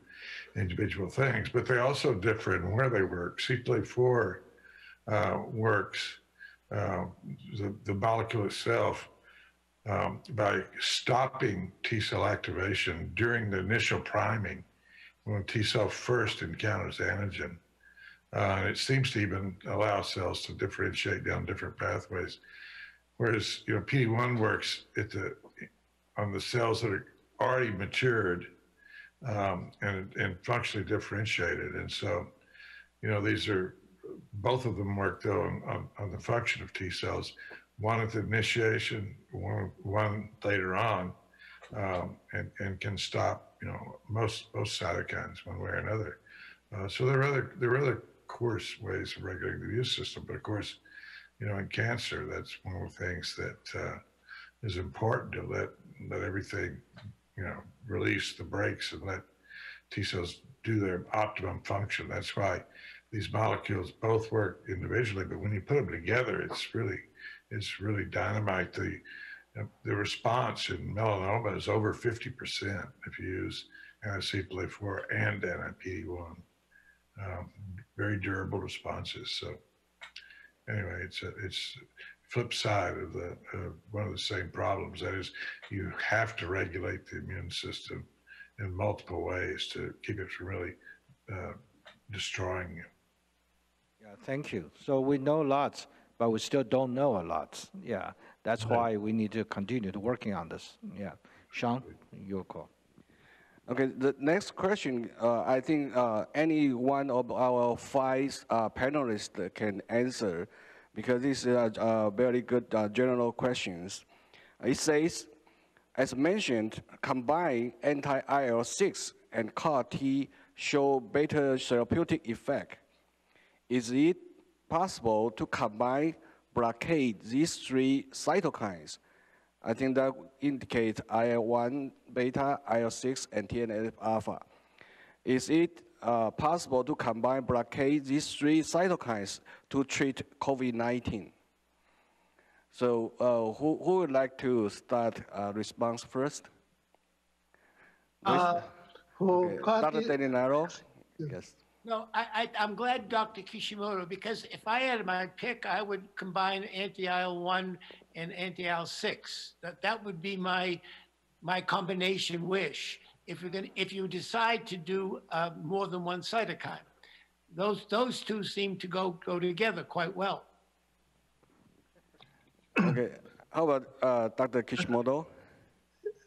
individual things. But they also differ in where they work. CTLA-4 works, the molecule itself, by stopping T cell activation during the initial priming, when T cell first encounters antigen. And it seems to even allow cells to differentiate down different pathways. Whereas, PD-1 works on the cells that are already matured and functionally differentiated. And so, both of them work though on the function of T cells, one at the initiation, one later on, and can stop, most cytokines one way or another. So there are other coarse ways of regulating the immune system, but of course, in cancer, that's one of the things that is important, to let everything, release the brakes and let T cells do their optimum function. That's why these molecules both work individually, but when you put them together, it's really dynamite. The response in melanoma is over 50% if you use anti-CTLA-4 and anti-PD-1. Very durable responses. So anyway, it's flip side of one of the same problems. That is, you have to regulate the immune system in multiple ways to keep it from really destroying you. Yeah, thank you. So we know lots, but we still don't know a lot. Yeah, that's why we need to continue to working on this. Yeah, Sean, your call. Okay, the next question, I think any one of our 5 panelists can answer, because these are very good general questions. It says, as mentioned, combined anti-IL-6 and CAR-T show better therapeutic effect. Is it possible to combine, blockade these 3 cytokines? I think that indicates IL-1 beta, IL-6, and TNF-alpha. Is it possible to combine, blockade these 3 cytokines to treat COVID-19? So who would like to start response first? Okay. Dr. Dinarello? Yes. No, I'm glad, Dr. Kishimoto, because if I had my pick, I would combine anti-IL-1 and anti-IL-6. That would be my combination wish. If you decide to do more than one cytokine, those two seem to go together quite well. Okay, how about Dr. Kishimoto?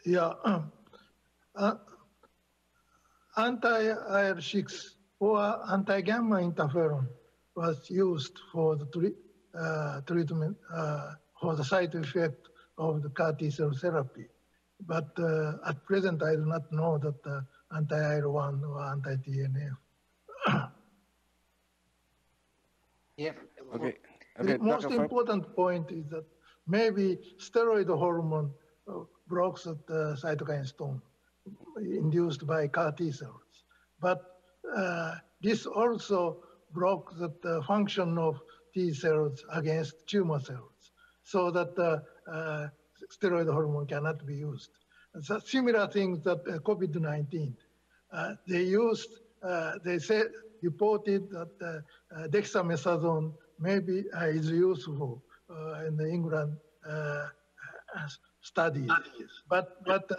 Yeah, anti-IL-6 or anti-gamma interferon was used for the treatment for the side effect of the CAR T-cell therapy. But at present, I do not know that anti-IL-1 or anti-TNF. Yeah. Okay. The most important point is that maybe steroid hormone blocks the cytokine storm induced by CAR T cells. But this also blocks the function of T cells against tumor cells, so that steroid hormone cannot be used. So similar things that COVID-19, they reported that dexamethasone maybe is useful in the England studies, but at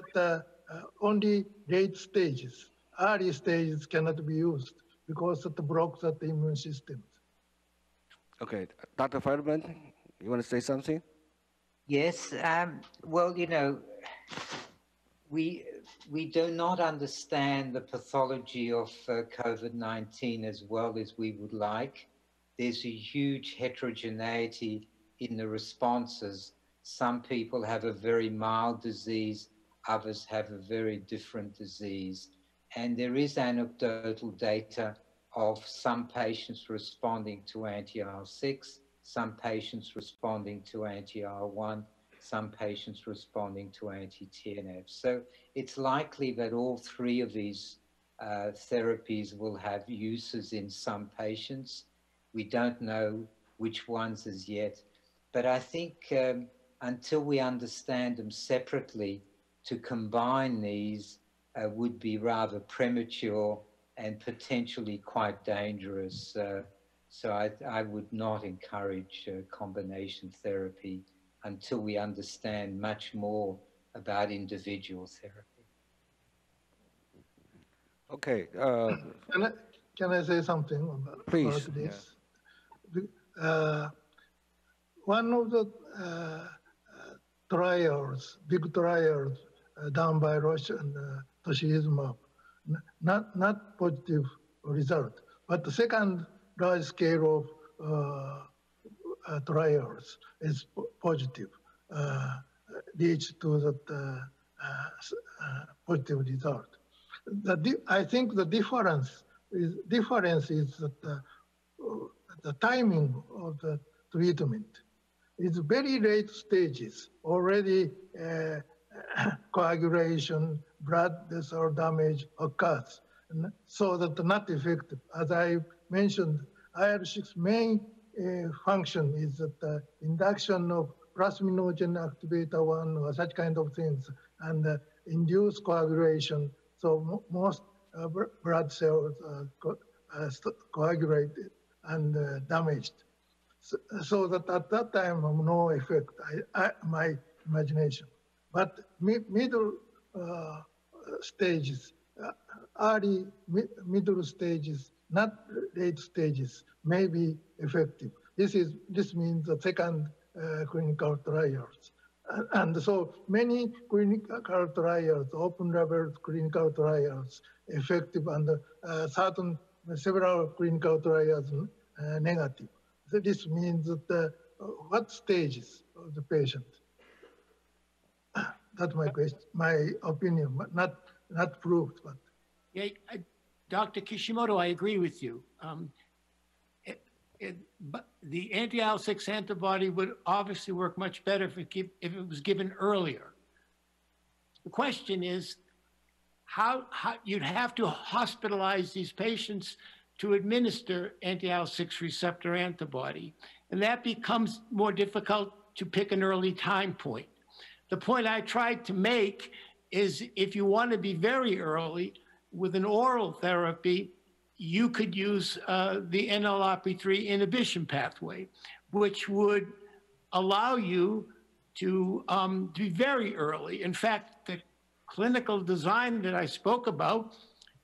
only late stages. Early stages cannot be used because it blocks the immune system. Okay, Dr. Feldmann, you want to say something? Yes, well, we do not understand the pathology of COVID-19 as well as we would like. There's a huge heterogeneity in the responses. Some people have a very mild disease, others have a very different disease. And there is anecdotal data of some patients responding to anti-IL-6, some patients responding to anti-IL-1, some patients responding to anti-TNF. So it's likely that all 3 of these therapies will have uses in some patients. We don't know which ones as yet, but I think until we understand them separately, to combine these would be rather premature and potentially quite dangerous. So I would not encourage combination therapy until we understand much more about individual therapy. Okay. Can I say something about this? Yeah. One of the trials, big trials done by Roche and tocilizumab, not positive result. But the second large scale of trials is positive, leads to the positive result. I think the difference is that the timing of the treatment. It's very late stages, already coagulation, blood vessel damage occurs, so that not effective. As I mentioned, IL-6 main function is that the induction of plasminogen activator 1 or such kind of things, and induce coagulation. So most blood cells are coagulated and damaged. So that at that time, no effect, my imagination. But middle stages, early middle stages, not late stages, may be effective. This means the second clinical trials. And so many clinical trials, open label clinical trials, effective, and several clinical trials negative. So this means that what stages of the patient? That's my question, my opinion, but not proved. But yeah, Dr. Kishimoto, I agree with you. But the anti-IL-6 antibody would obviously work much better if it was given earlier. The question is, how you'd have to hospitalize these patients to administer anti-IL-6 receptor antibody, and that becomes more difficult to pick an early time point. The point I tried to make is if you want to be very early with an oral therapy, you could use the NLRP3 inhibition pathway, which would allow you to be very early. In fact, the clinical design that I spoke about,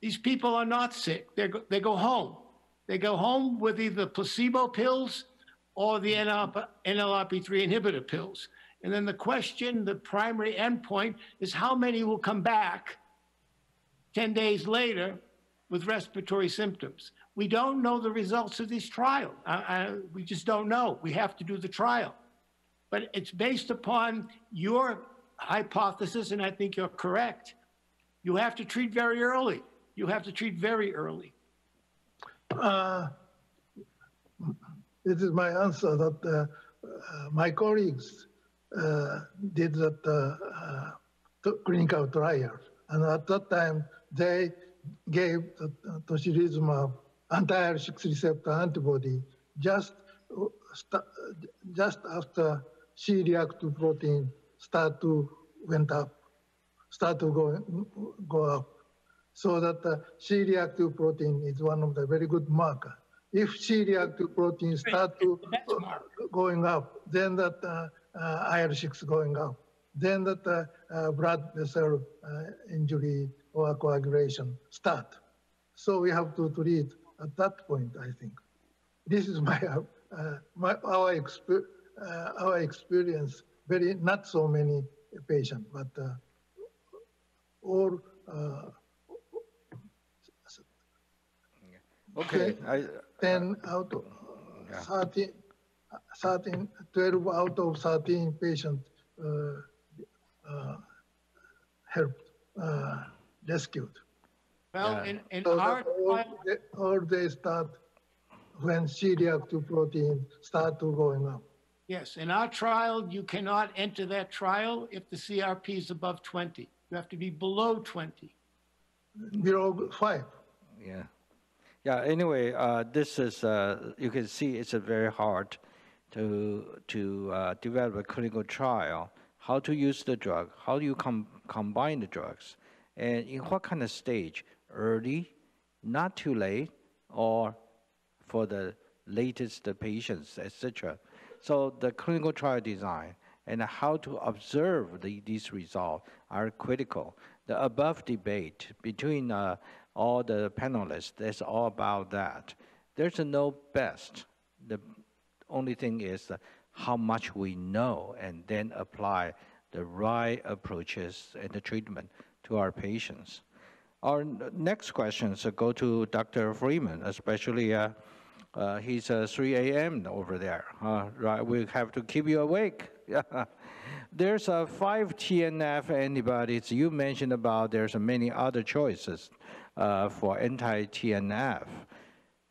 these people are not sick. They go home. They go home with either placebo pills or the NLRP3 inhibitor pills. And then the question, the primary endpoint, is how many will come back 10 days later with respiratory symptoms. We don't know the results of this trial. We just don't know. We have to do the trial. But it's based upon your hypothesis, and I think you're correct. You have to treat very early. You have to treat very early. This is my answer that my colleagues did that clinical trial. And at that time, they gave the tocilizumab anti-IL-6 receptor antibody just after C-reactive protein start to go up. So that C-reactive protein is one of the very good marker. If C-reactive protein start to going up, then that IL-6 going up, then that blood vessel injury or coagulation start. So we have to treat at that point, I think. This is our experience, very not so many patients, but all. Okay. 10 out of 13, 12 out of 13 patients helped, rescued. Well, in so our or they start when C-reactive protein start to going up. yes, in our trial, you cannot enter that trial if the CRP is above 20. You have to be below 20. Below 5. Yeah. Yeah, anyway, this is, you can see it's very hard to develop a clinical trial, how to use the drug, how do you combine the drugs, and in what kind of stage, early, not too late, or for the latest patients, etc. So the clinical trial design and how to observe these results are critical. The above debate between all the panelists, that's all about that. There's no best. The only thing is how much we know and then apply the right approaches and the treatment to our patients. Our next questions go to Dr. Freeman, especially he's 3 a.m. over there. Right, we have to keep you awake. There's 5 TNF antibodies. You mentioned about there's many other choices for anti-TNF.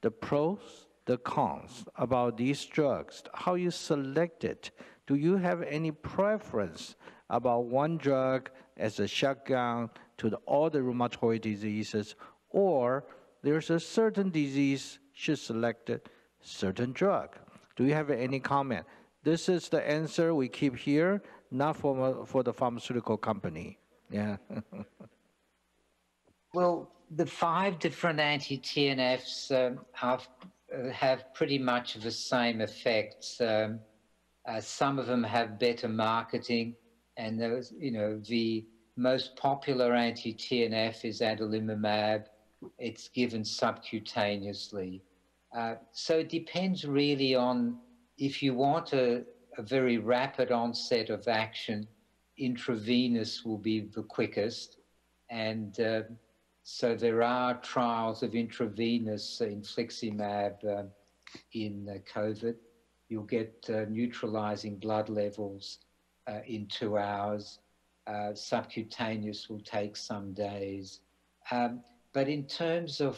The pros, the cons about these drugs, how you select it. Do you have any preference about one drug as a shotgun to all the rheumatoid diseases, or there's a certain disease should select a certain drug? Do you have any comment? This is the answer we keep here, not for the pharmaceutical company. Yeah. Well, the 5 different anti-TNFs have pretty much the same effects. Some of them have better marketing, and those, the most popular anti-TNF is adalimumab. It's given subcutaneously. So it depends really on if you want a very rapid onset of action, intravenous will be the quickest. And so there are trials of intravenous infliximab in COVID. You'll get neutralizing blood levels in 2 hours. Subcutaneous will take some days. But in terms of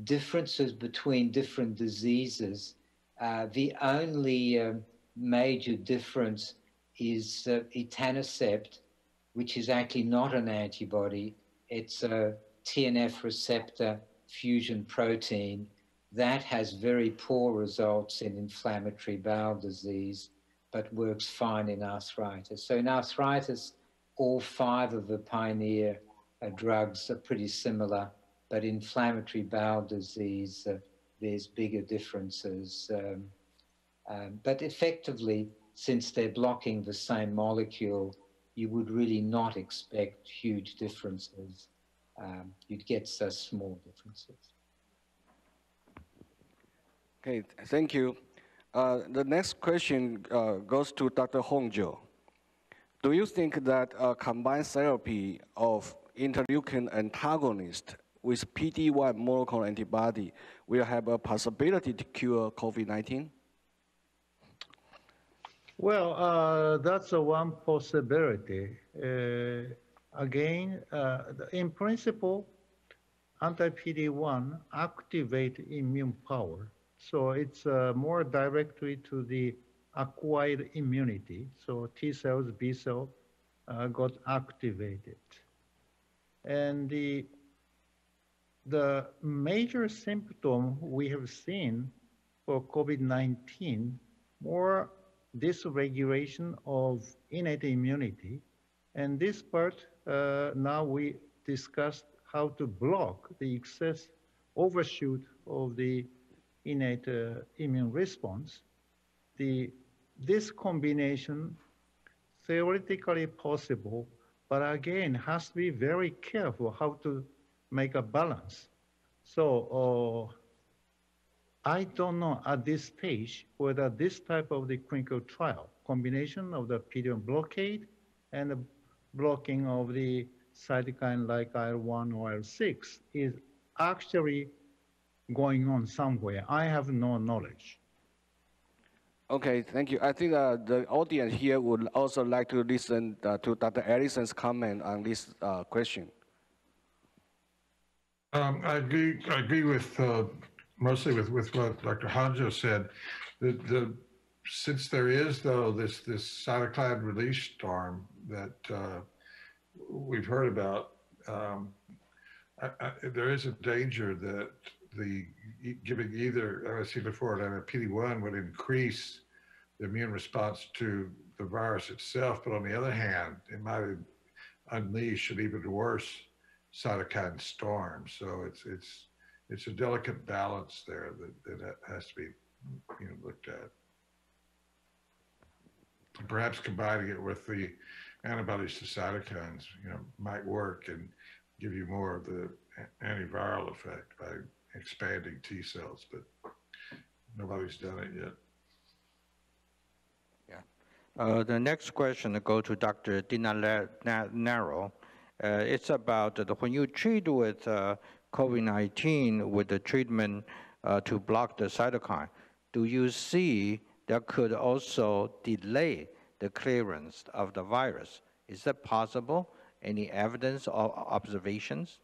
differences between different diseases, the only major difference is etanercept, which is actually not an antibody. It's a TNF receptor fusion protein that has very poor results in inflammatory bowel disease, but works fine in arthritis. So in arthritis, all 5 of the pioneer drugs are pretty similar, but inflammatory bowel disease, there's bigger differences. But effectively, since they're blocking the same molecule, you would really not expect huge differences. You'd get so small differences. Okay, thank you. The next question goes to Dr. Honjo. Do you think that a combined therapy of interleukin antagonist with PD-1 monoclonal antibody will have a possibility to cure COVID-19? Well, that's one possibility. Again, in principle, anti-PD-1 activate immune power. So it's more directly to the acquired immunity. So T cells, B cells got activated. And the major symptom we have seen for COVID-19, more dysregulation of innate immunity. And this part, now we discussed how to block the excess overshoot of the innate immune response. This combination, theoretically possible, but again, has to be very careful how to make a balance. So I don't know at this stage whether this type of the clinical trial, combination of the PD-1 blockade and the blocking of the cytokine like IL-1 or IL-6 is actually going on somewhere. I have no knowledge. Okay, thank you. I think the audience here would also like to listen to Dr. Allison's comment on this question. I agree with mostly with what Dr. Honjo said. Since there is though this cytokine release storm that we've heard about, there is a danger that giving either, as I said before, that a PD-1 would increase the immune response to the virus itself, but on the other hand, it might unleash an even worse cytokine storm. So it's a delicate balance there that has to be looked at. And perhaps combining it with the antibodies to cytokines, might work and give you more of the antiviral effect by expanding T cells, but nobody's done it yet. Yeah. The next question goes to Dr. Dinarello. It's about when you treat with COVID-19 with the treatment to block the cytokine, do you see that could also delay the clearance of the virus? Is that possible? Any evidence or observations?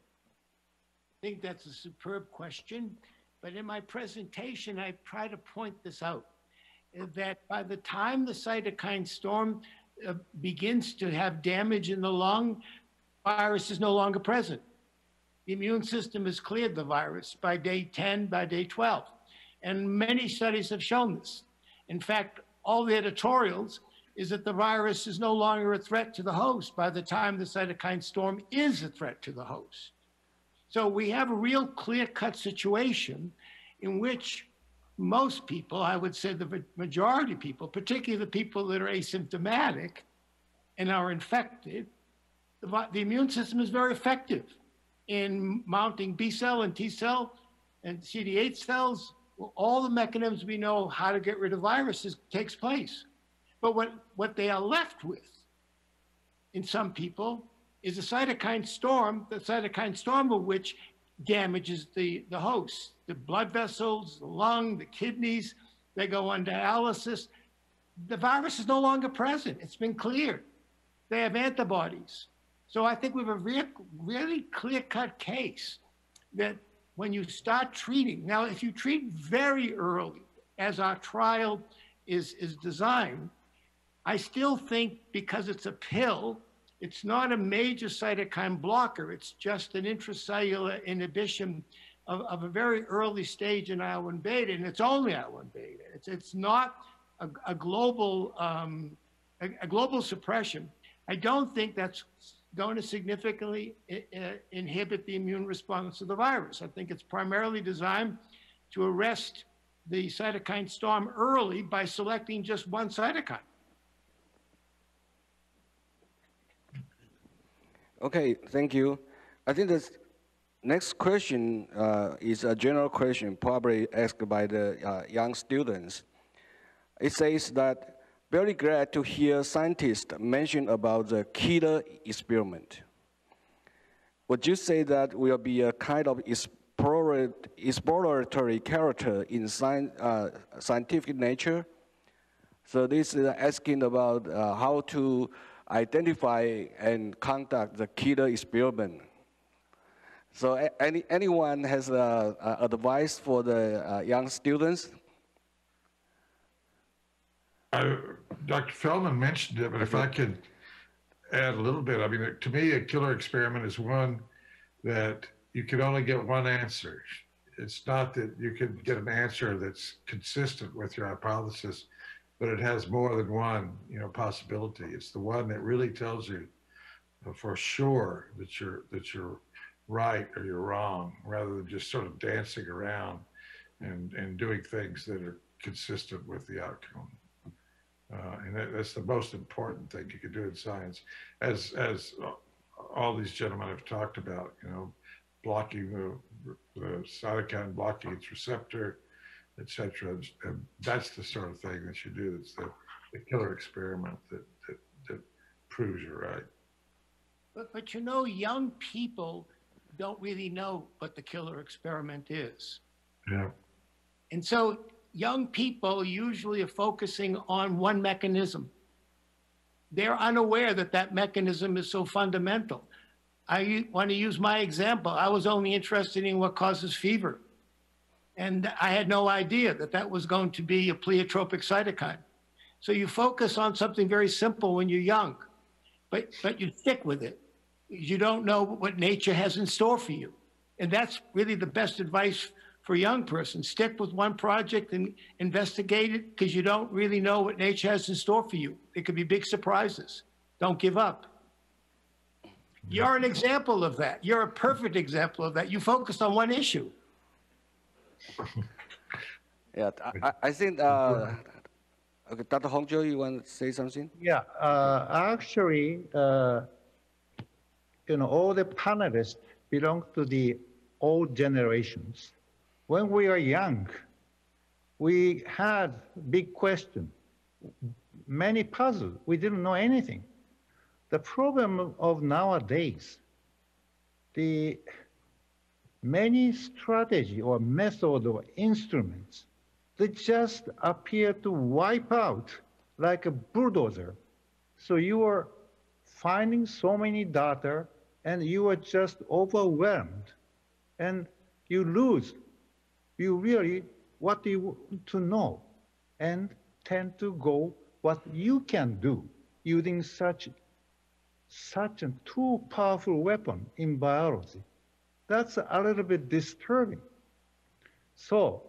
I think that's a superb question, but in my presentation, I try to point this out, that by the time the cytokine storm begins to have damage in the lung, virus is no longer present. The immune system has cleared the virus by day 10, by day 12. And many studies have shown this. In fact, all the editorials is that the virus is no longer a threat to the host by the time the cytokine storm is a threat to the host. So we have a real clear-cut situation in which most people, I would say the majority of people, particularly the people that are asymptomatic and are infected, the immune system is very effective in mounting B cell and T cell and CD8 cells. All the mechanisms we know how to get rid of viruses takes place. But what they are left with in some people is a cytokine storm, the cytokine storm of which damages the host, the blood vessels, the lung, the kidneys. They go on dialysis. The virus is no longer present. It's been cleared. They have antibodies. So I think we have a really clear-cut case that when you start treating, now if you treat very early, as our trial is designed, I still think because it's a pill, it's not a major cytokine blocker. It's just an intracellular inhibition of a very early stage in IL-1 beta, and it's only IL-1 beta. It's not a global suppression. I don't think that's going to significantly inhibit the immune response to the virus. I think it's primarily designed to arrest the cytokine storm early by selecting just one cytokine. Okay, thank you. I think this next question is a general question, probably asked by the young students. It says that, very glad to hear scientists mention about the killer experiment. Would you say that will be a kind of exploratory character in scientific nature? So this is asking about how to identify and conduct the killer experiment. So anyone has advice for the young students? Dr. Feldmann mentioned it, but if I could add a little bit, I mean, to me, a killer experiment is one that you can only get one answer. It's not that you can get an answer that's consistent with your hypothesis, but it has more than one, possibility. It's the one that really tells you for sure that you're right or you're wrong, rather than just sort of dancing around and doing things that are consistent with the outcome. And that's the most important thing you can do in science, as all these gentlemen have talked about, blocking the cytokine, blocking its receptor, etc. And that's the sort of thing that you do. It's the killer experiment that proves you're right. But young people don't really know what the killer experiment is. Yeah. And so young people usually are focusing on one mechanism. They're unaware that that mechanism is so fundamental. I want to use my example. I was only interested in what causes fever. And I had no idea that that was going to be a pleiotropic cytokine. So you focus on something very simple when you're young, but you stick with it. You don't know what nature has in store for you. And that's really the best advice for a young person. Stick with one project and investigate it, because you don't really know what nature has in store for you. It could be big surprises. Don't give up. You're an example of that. You're a perfect example of that. You focused on one issue. Yeah, I think, okay, Dr. Honjo, you want to say something? Yeah, actually, you know, all the panelists belong to the old generations. When we were young, we had big questions, many puzzles. We didn't know anything. The problem of nowadays, the many strategy or method or instruments, they just appear to wipe out like a bulldozer. So you are finding so many data and you are just overwhelmed and you lose. You really what you want to know and tend to go what you can do using such a too powerful weapon in biology. That's a little bit disturbing. So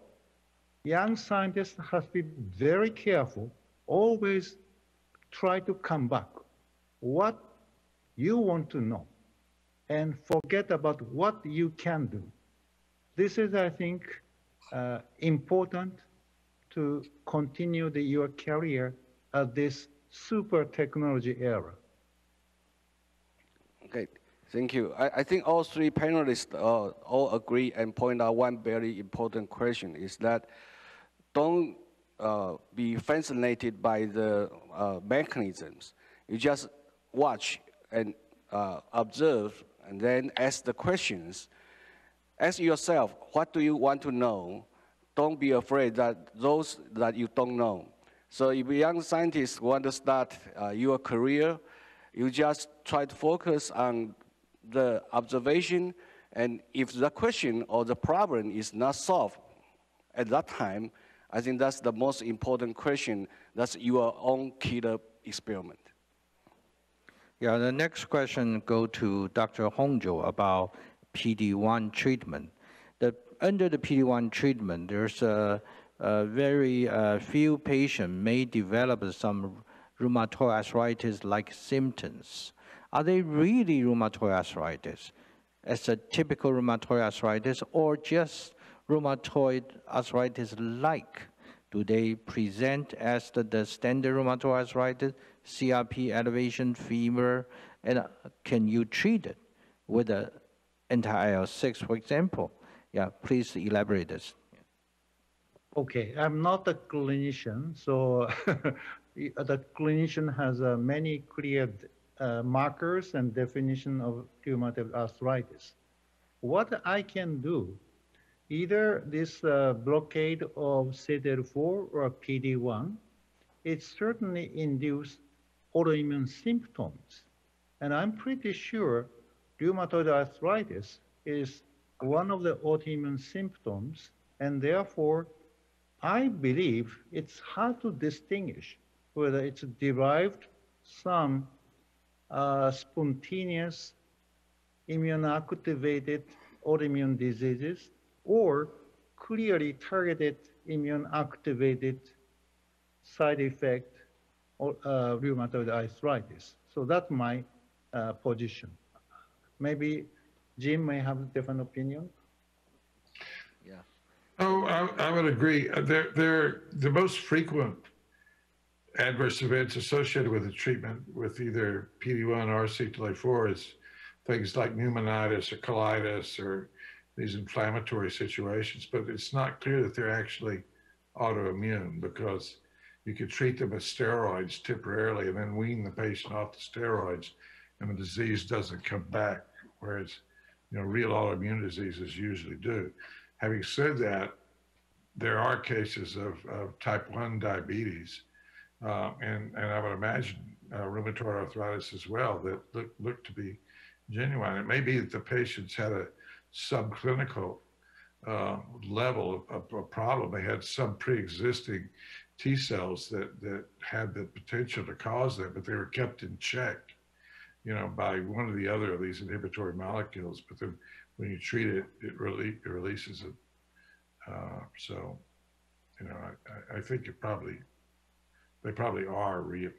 young scientists have to be very careful, always try to come back. What you want to know and forget about what you can do. This is, I think, important to continue your career at this super technology era. Okay, thank you. I think all three panelists all agree and point out one very important question is that don't be fascinated by the mechanisms. You just watch and observe and then ask the questions. Ask yourself, what do you want to know? Don't be afraid that those that you don't know. So if young scientists want to start your career, you just try to focus on the observation, and if the question or the problem is not solved at that time, I think that's the most important question. That's your own killer experiment. Yeah, the next question go to Dr. Honjo about PD-1 treatment. Under the PD-1 treatment, there's a very few patients may develop some rheumatoid arthritis-like symptoms. Are they really rheumatoid arthritis as a typical rheumatoid arthritis or just rheumatoid arthritis-like? Do they present as the standard rheumatoid arthritis, CRP elevation, fever, and can you treat it with an anti-IL-6, for example? Yeah, please elaborate this. Okay, I'm not a clinician, so the clinician has many clear markers and definition of rheumatoid arthritis. What I can do, either this blockade of CTLA4 or PD-1, it certainly induces autoimmune symptoms. And I'm pretty sure rheumatoid arthritis is one of the autoimmune symptoms, and therefore I believe it's hard to distinguish whether it's derived some spontaneous immune-activated autoimmune diseases or clearly targeted immune-activated side effect or rheumatoid arthritis. So that's my position. Maybe Jim may have a different opinion. Yeah. Oh, I would agree. They're the most frequent adverse events associated with the treatment with either PD-1 or CTLA4 is things like pneumonitis or colitis or these inflammatory situations, but it's not clear that they're actually autoimmune because you could treat them with steroids temporarily and then wean the patient off the steroids and the disease doesn't come back, whereas real autoimmune diseases usually do. Having said that, there are cases of type 1 diabetes and I would imagine rheumatoid arthritis as well that look to be genuine. It may be that the patients had a subclinical level of a problem. They had some pre-existing T cells that had the potential to cause that, but they were kept in check, by one or the other of these inhibitory molecules. But then when you treat it, it releases So, you know, I think they probably are real,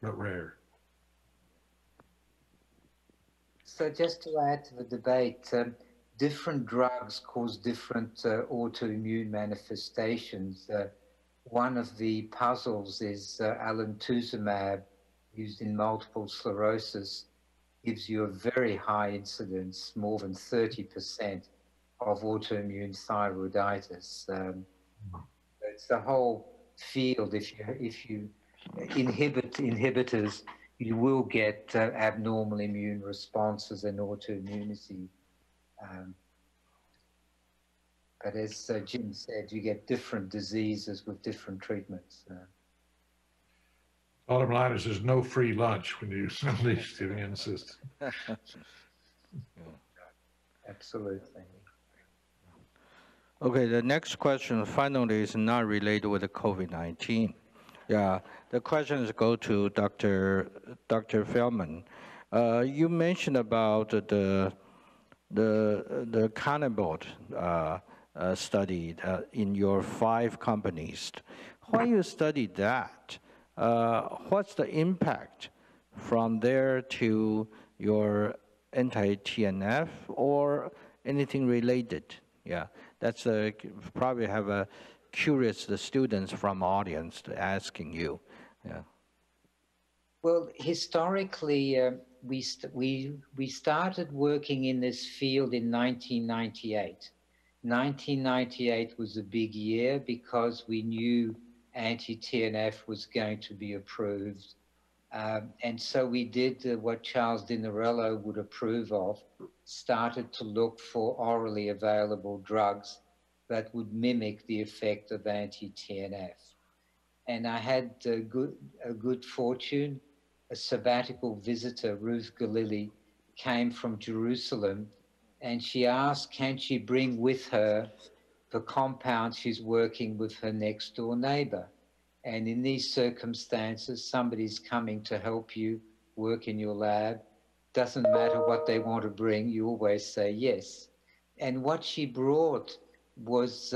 but rare. So just to add to the debate, different drugs cause different autoimmune manifestations. One of the puzzles is alemtuzumab, used in multiple sclerosis, gives you a very high incidence, more than 30% of autoimmune thyroiditis. It's the whole field. If you inhibit inhibitors, you will get abnormal immune responses and autoimmunity. But as Jim said, you get different diseases with different treatments. Bottom line is there's no free lunch when you unleash the immune system. Absolutely. Okay, the next question finally is not related with the COVID-19. Yeah, the questions go to Dr. Feldmann. You mentioned about the cannabis study in your 5 companies. Why you studied that? What's the impact from there to your anti-TNF or anything related? Yeah, that's probably have a curious the students from audience asking you. Yeah. Well, historically, we started working in this field in 1998. 1998 was a big year because we knew anti-TNF was going to be approved. And so we did what Charles Dinarello would approve of, started to look for orally available drugs that would mimic the effect of anti-TNF. And I had a good fortune. A sabbatical visitor, Ruth Galili, came from Jerusalem, and she asked, can she bring with her the compound she's working with her next door neighbor? And in these circumstances, somebody's coming to help you work in your lab. Doesn't matter what they want to bring, you always say yes. And what she brought was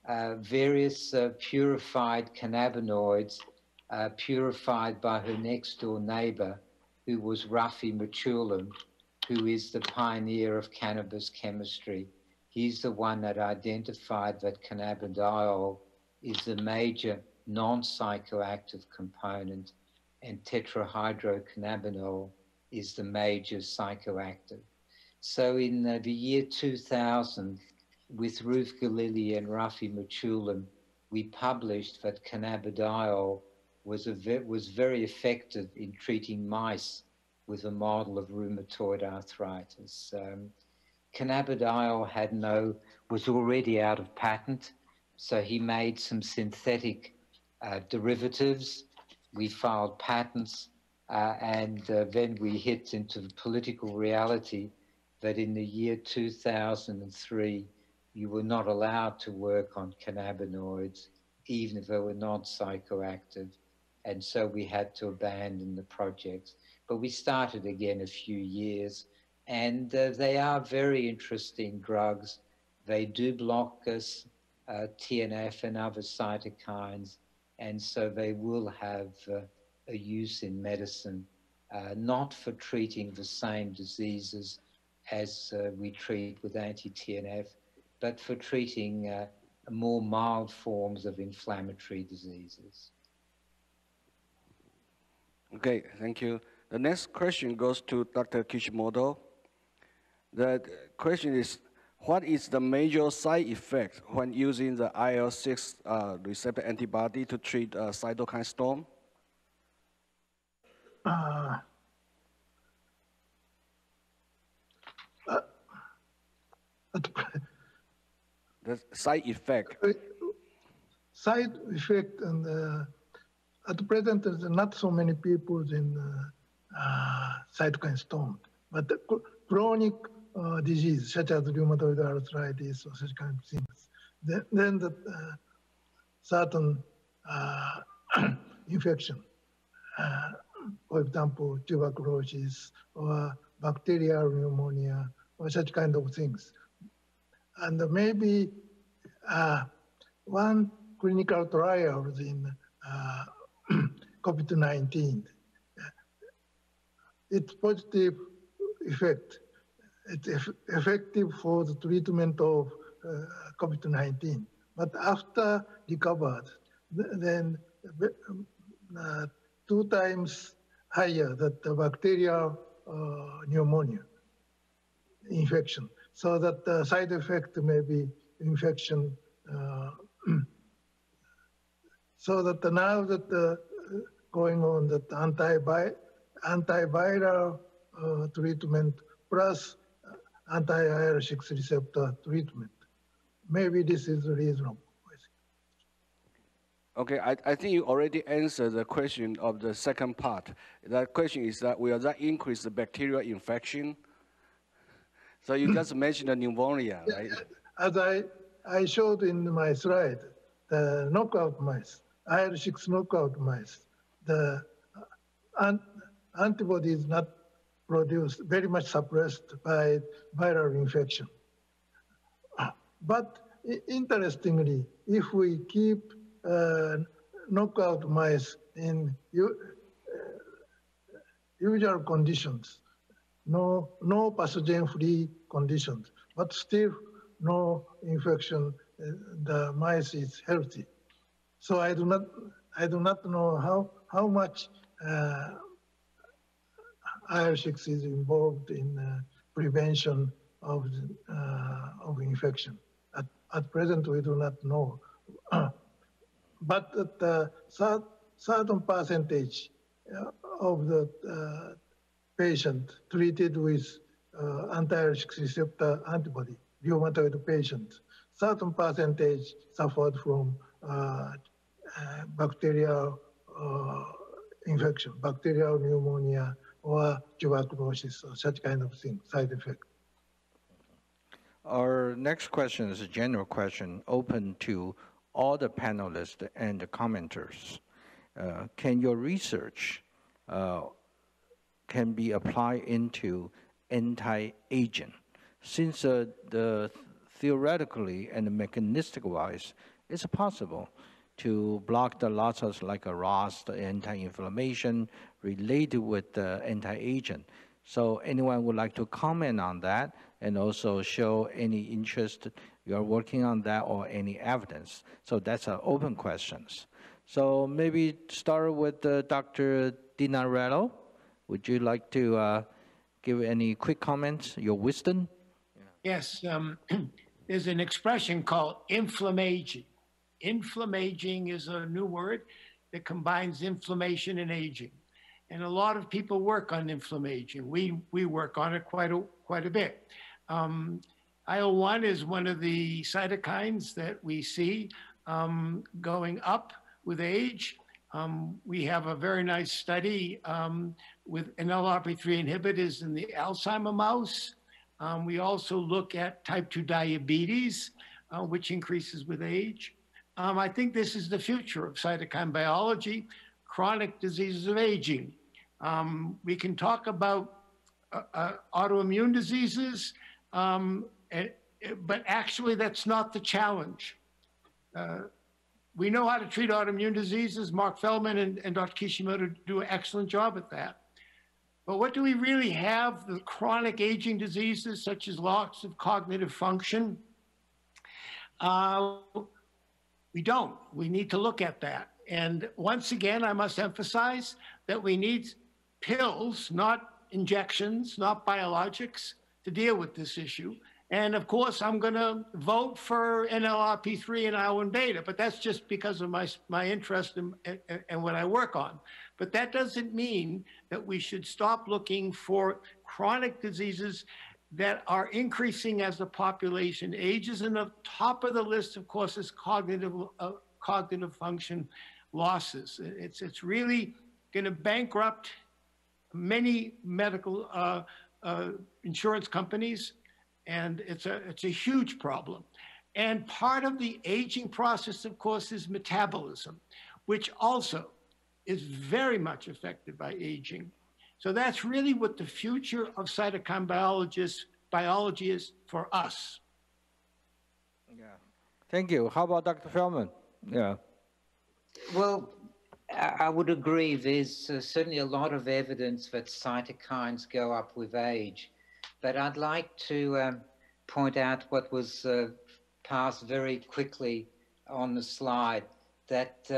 various purified cannabinoids purified by her next door neighbor, who was Rafi Mechoulam, who is the pioneer of cannabis chemistry. He's the one that identified that cannabidiol is the major non-psychoactive component, and tetrahydrocannabinol is the major psychoactive. So in the year 2000, with Ruth Galili and Rafi Mechoulam, we published that cannabidiol was very effective in treating mice with a model of rheumatoid arthritis. Cannabidiol was already out of patent, so he made some synthetic derivatives. We filed patents, and then we hit into the political reality that in the year 2003, you were not allowed to work on cannabinoids, even if they were not psychoactive. And so we had to abandon the projects. But we started again a few years, and they are very interesting drugs. They do block us, TNF and other cytokines, and so they will have a use in medicine, not for treating the same diseases as we treat with anti-TNF, but for treating more mild forms of inflammatory diseases. Okay, thank you. The next question goes to Dr. Kishimoto. The question is, what is the major side effect when using the IL-6 receptor antibody to treat cytokine storm? The side effect. Side effect, and at present there's not so many people in cytokine storm, but the chronic disease such as rheumatoid arthritis or such kind of things, then the certain infection, for example, tuberculosis or bacterial pneumonia or such kind of things, and maybe one clinical trial in COVID-19. It's positive effect. It's effective for the treatment of COVID-19. But after recovered, then 2 times higher that the bacterial pneumonia infection. So that the side effect may be infection. So that now that going on that antiviral treatment plus anti-IL-6 receptor treatment. Maybe this is reasonable. Okay, I think you already answered the question of the second part. That question is that will that increase the bacterial infection? So you just mentioned the pneumonia, right? As I showed in my slide, the knockout mice, IL-6 knockout mice, the antibody is not produced, very much suppressed by viral infection. But interestingly, if we keep knockout mice in usual conditions, no pathogen-free conditions, but still no infection, the mice is healthy. So I do not know how much IL-6 is involved in prevention of infection. At present, we do not know. But at certain percentage of the patient treated with anti-IL-6 receptor antibody, rheumatoid patients, certain percentage suffered from bacterial infection, bacterial pneumonia, or tuberculosis, or such kind of thing, side effect. Our next question is a general question open to all the panelists and the commenters. Can your research can be applied into anti-aging? Since the theoretically and mechanistic-wise, it's possible to block the losses like a ROS, the anti-inflammation related with the anti-aging. So anyone would like to comment on that and also show any interest you are working on that or any evidence? So that's an open questions. So maybe start with Dr. Dinarello. Would you like to give any quick comments, your wisdom? Yes, there's an expression called inflammaging. Inflammaging is a new word that combines inflammation and aging. And a lot of people work on inflammaging. We work on it quite a bit. IL-1 is one of the cytokines that we see going up with age. We have a very nice study with NLRP3 inhibitors in the Alzheimer mouse. We also look at type 2 diabetes, which increases with age. I think this is the future of cytokine biology, chronic diseases of aging. We can talk about autoimmune diseases, but actually that's not the challenge. We know how to treat autoimmune diseases. Marc Feldmann and Dr. Kishimoto do an excellent job at that. But what do we really have? The chronic aging diseases such as loss of cognitive function? We don't. We need to look at that. And once again, I must emphasize that we need pills, not injections, not biologics, to deal with this issue. And of course, I'm going to vote for NLRP3 and IL-1 beta, but that's just because of my interest and what I work on. But that doesn't mean that we should stop looking for chronic diseases that are increasing as the population ages. And the top of the list, of course, is cognitive function losses. It's really going to bankrupt many medical insurance companies, and it's a huge problem. And part of the aging process, of course, is metabolism, which also is very much affected by aging. So that's really what the future of cytokine biology is for us. Yeah. Thank you. How about Dr. Feldmann? Yeah. Well, I would agree. There's certainly a lot of evidence that cytokines go up with age. But I'd like to point out what was passed very quickly on the slide, that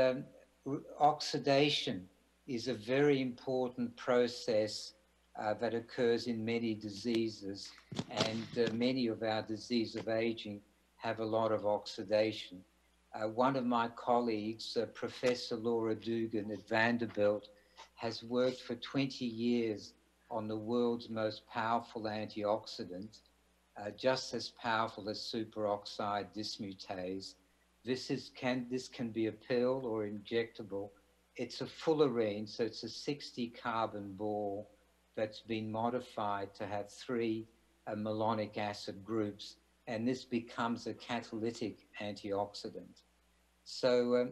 oxidation is a very important process that occurs in many diseases, and many of our disease of aging have a lot of oxidation. One of my colleagues, Professor Laura Dugan at Vanderbilt, has worked for 20 years on the world's most powerful antioxidant, just as powerful as superoxide dismutase. This can be a pill or injectable. It's a fullerene, so it's a 60 carbon ball that's been modified to have 3 malonic acid groups, and this becomes a catalytic antioxidant. So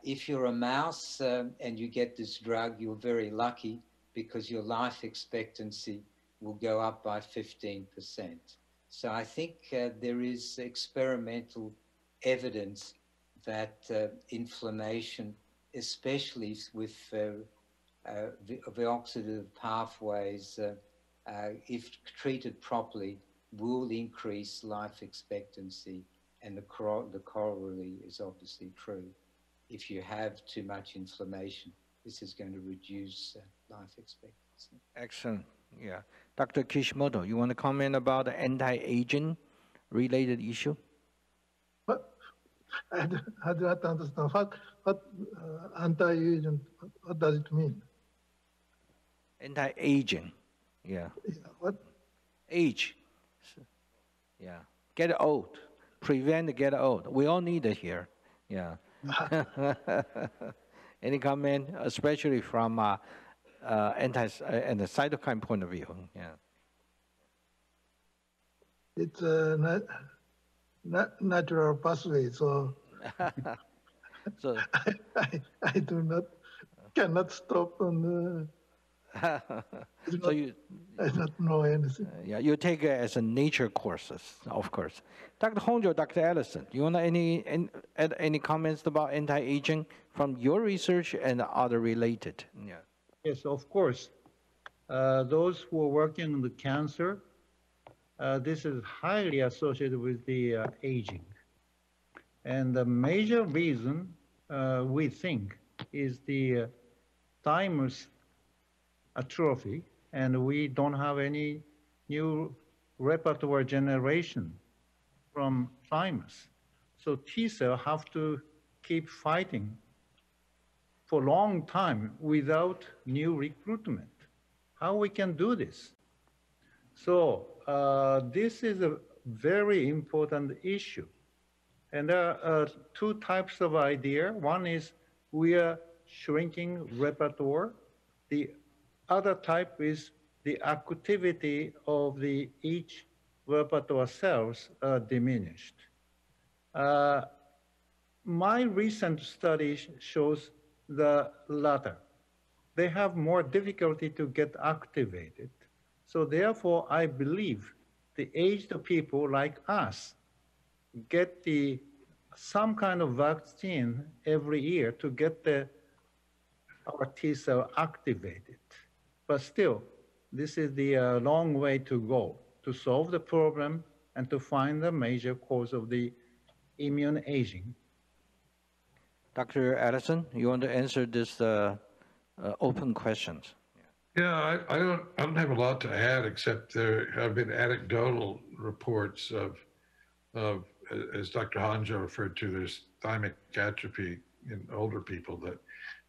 if you're a mouse and you get this drug, you're very lucky, because your life expectancy will go up by 15%. So I think there is experimental evidence that inflammation, especially with the oxidative pathways, if treated properly, will increase life expectancy, and the corollary is obviously true. If you have too much inflammation, this is going to reduce life expectancy. Excellent. Yeah. Dr. Kishimoto, you want to comment about the anti-aging related issue? But I do not understand what anti-aging, what does it mean? Anti-aging, yeah. What? Age, yeah. Get old, prevent get old. We all need it here, yeah. Any comment, especially from and the cytokine point of view? Yeah. It's a natural pathway, so, so I cannot stop on so you, I don't know anything. yeah, you take it as a nature courses, of course. Dr. Honjo, Dr. Allison, you want add any comments about anti-aging from your research and other related? Yeah. Yes, of course. Those who are working on the cancer, this is highly associated with the aging. And the major reason we think is the thymus atrophy, and we don't have any new repertoire generation from thymus. So T cell have to keep fighting for a long time without new recruitment. How we can do this? So this is a very important issue. And there are 2 types of idea. One is we are shrinking repertoire. The other type is the activity of each repertoire cells diminished. My recent study shows the latter. They have more difficulty to get activated. So therefore, I believe the aged people like us get some kind of vaccine every year to get our T cell activated. But still, this is the long way to go to solve the problem and to find the major cause of the immune aging. Dr. Allison, you want to answer this open questions? Yeah, I don't have a lot to add, except there have been anecdotal reports of as Dr. Honjo referred to, there's thymic atrophy in older people, that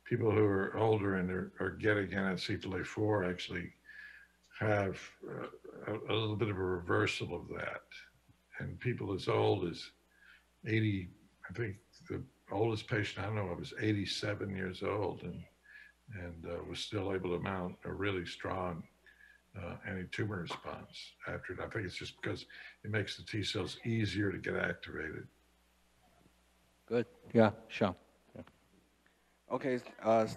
people who are older and are getting NSC4 actually have a little bit of a reversal of that. And people as old as 80, I think the oldest patient I know of is 87 years old and was still able to mount a really strong anti-tumor response after it. I think it's just because it makes the T cells easier to get activated. Good. Yeah, Sean. Yeah. Okay,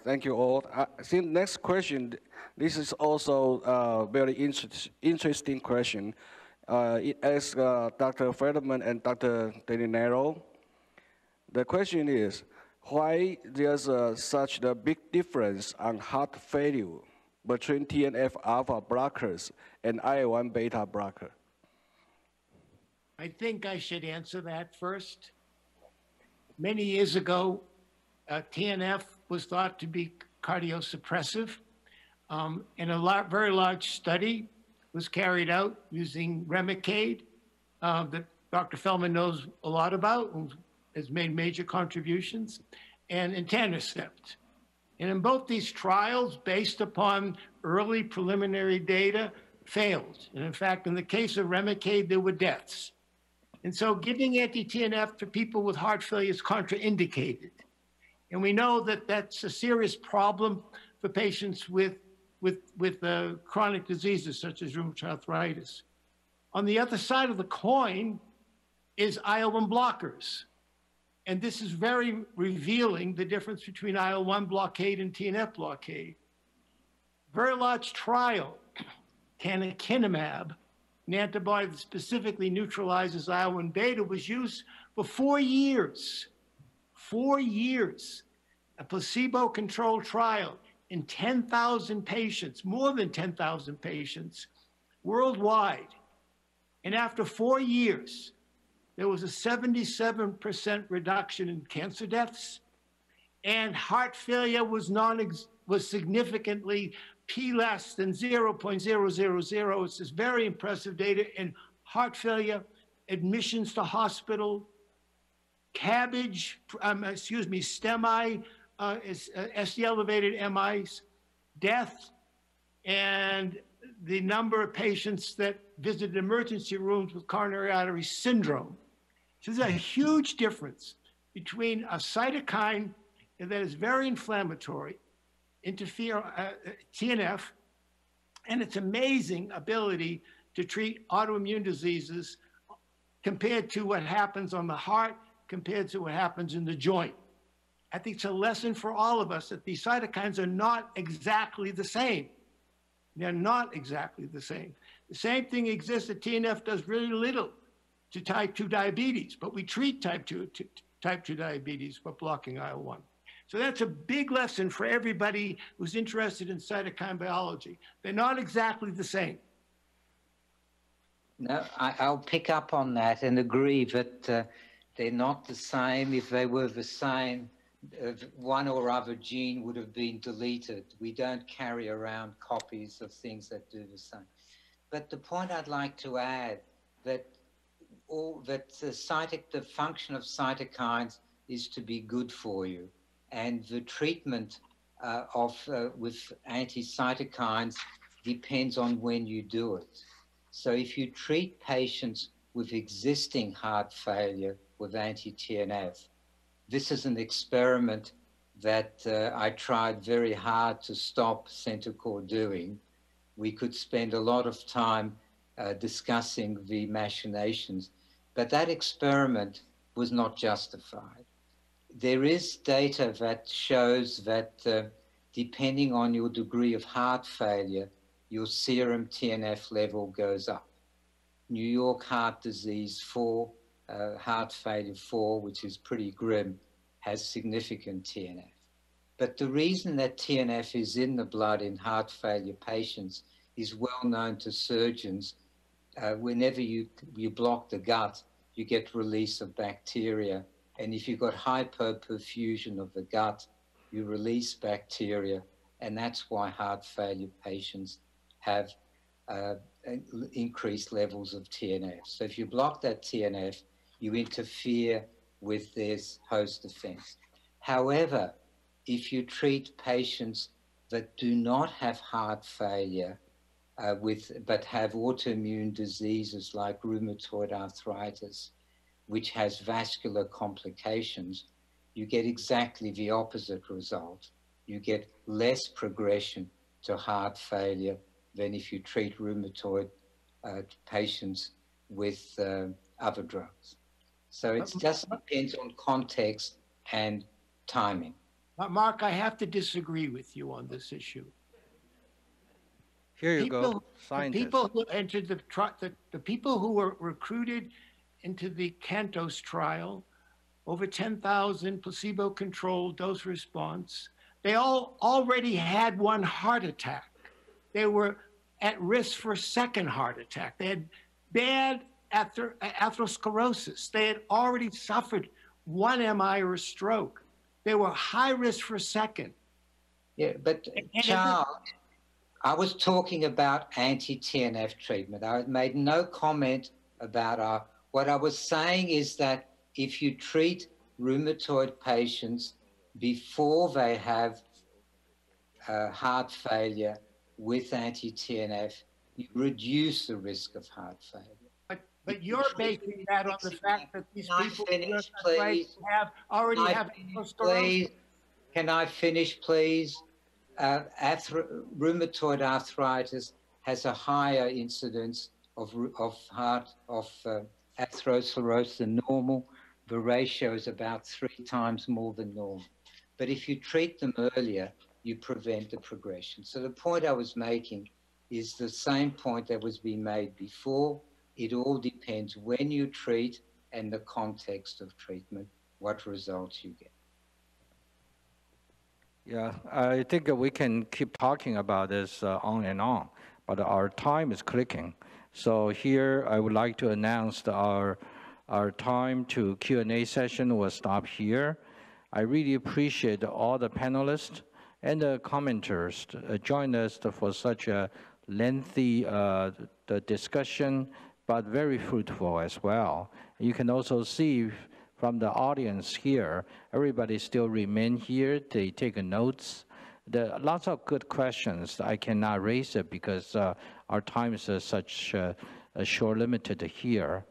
thank you all. I think next question, this is also a very interesting question. As Dr. Feldmann and Dr. Dinarello, the question is, why there's such a big difference on heart failure between TNF-alpha blockers and IL-1 beta blocker? I think I should answer that first. Many years ago, TNF was thought to be cardiosuppressive. And a very large study was carried out using Remicade that Dr. Feldmann knows a lot about and has made major contributions, and etanercept. And in both these trials, based upon early preliminary data, failed. And in fact, in the case of Remicade, there were deaths. And so giving anti-TNF to people with heart failure is contraindicated. And we know that that's a serious problem for patients with chronic diseases such as rheumatoid arthritis. On the other side of the coin is IL-1 blockers. And this is very revealing, the difference between IL-1 blockade and TNF blockade. Very large trial, canakinumab, an antibody that specifically neutralizes IL-1 beta, was used for 4 years. 4 years, a placebo-controlled trial in 10,000 patients, more than 10,000 patients worldwide. And after 4 years, there was a 77% reduction in cancer deaths, and heart failure was significantly P less than 0.000. It's this very impressive data in heart failure, admissions to hospital, STEMI, ST elevated MIs, death, and the number of patients that visited emergency rooms with coronary artery syndrome. So there's a huge difference between a cytokine that is very inflammatory, TNF, and its amazing ability to treat autoimmune diseases compared to what happens on the heart, compared to what happens in the joint. I think it's a lesson for all of us that these cytokines are not exactly the same. They're not exactly the same. The same thing exists that TNF does really little to type 2 diabetes, but we treat type 2 diabetes by blocking IL-1. So that's a big lesson for everybody who's interested in cytokine biology. They're not exactly the same. No, I'll pick up on that and agree that they're not the same. If they were the same, one or other gene would have been deleted. We don't carry around copies of things that do the same. But the point I'd like to add that the function of cytokines is to be good for you, and the treatment with anti-cytokines depends on when you do it. So if you treat patients with existing heart failure with anti-TNF, this is an experiment that I tried very hard to stop Centocor doing. We could spend a lot of time discussing the machinations, but that experiment was not justified. There is data that shows that depending on your degree of heart failure, your serum TNF level goes up. New York Heart Disease 4, heart failure 4, which is pretty grim, has significant TNF. But the reason that TNF is in the blood in heart failure patients is well known to surgeons. Whenever you block the gut, you get release of bacteria. And if you've got hyperperfusion of the gut, you release bacteria. And that's why heart failure patients have increased levels of TNF. So if you block that TNF, you interfere with this host defense. However, if you treat patients that do not have heart failure, but have autoimmune diseases like rheumatoid arthritis, which has vascular complications, you get exactly the opposite result. You get less progression to heart failure than if you treat rheumatoid patients with other drugs. So it just depends on context and timing. Mark, I have to disagree with you on this issue. Here you go, The scientists. people who entered the people who were recruited into the CANTOS trial, over 10,000 placebo-controlled dose response, they all already had one heart attack. They were at risk for a second heart attack. They had bad atherosclerosis. They had already suffered one MI or a stroke. They were high risk for a second. Yeah, but Charles, I was talking about anti-TNF treatment. I made no comment about what I was saying is that if you treat rheumatoid patients before they have heart failure with anti-TNF, you reduce the risk of heart failure. But you're basing that on the fact that these people already have please? Can I finish, please? Rheumatoid arthritis has a higher incidence of atherosclerosis than normal. The ratio is about 3 times more than normal. But if you treat them earlier, you prevent the progression. So the point I was making is the same point that was being made before. It all depends when you treat and the context of treatment, what results you get. Yeah, I think we can keep talking about this on and on, but our time is clicking. So here I would like to announce our time to Q&A session will stop here. I really appreciate all the panelists and the commenters join us for such a lengthy discussion, but very fruitful as well. You can also see from the audience here, everybody still remain here. They take notes. There are lots of good questions. I cannot raise it because our time is such short limited here.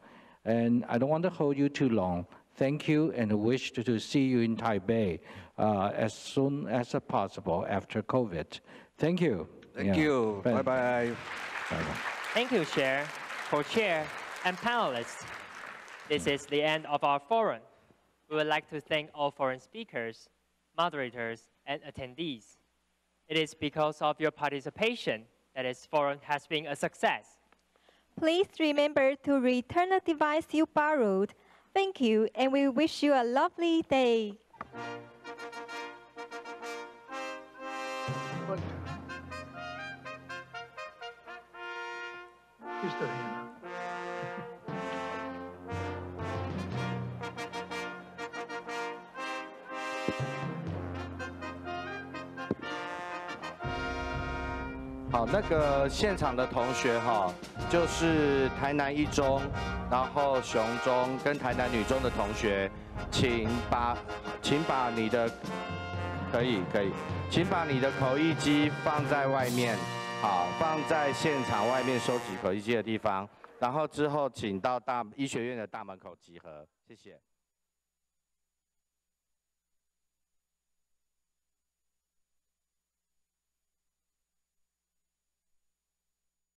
And I don't want to hold you too long. Thank you and wish to see you in Taipei as soon as possible after COVID. Thank you. Thank you. Bye-bye. Thank you, Chair, Co-Chair, and panelists. This is the end of our forum. We would like to thank all foreign speakers, moderators, and attendees. It is because of your participation that this forum has been a success. Please remember to return the device you borrowed. Thank you, and we wish you a lovely day.好，那个现场的同学哈，就是台南一中，然后雄中跟台南女中的同学，请把你的请把你的口译机放在外面，好，放在现场外面收集口译机的地方，然后之后请到医学院的大门口集合，谢谢。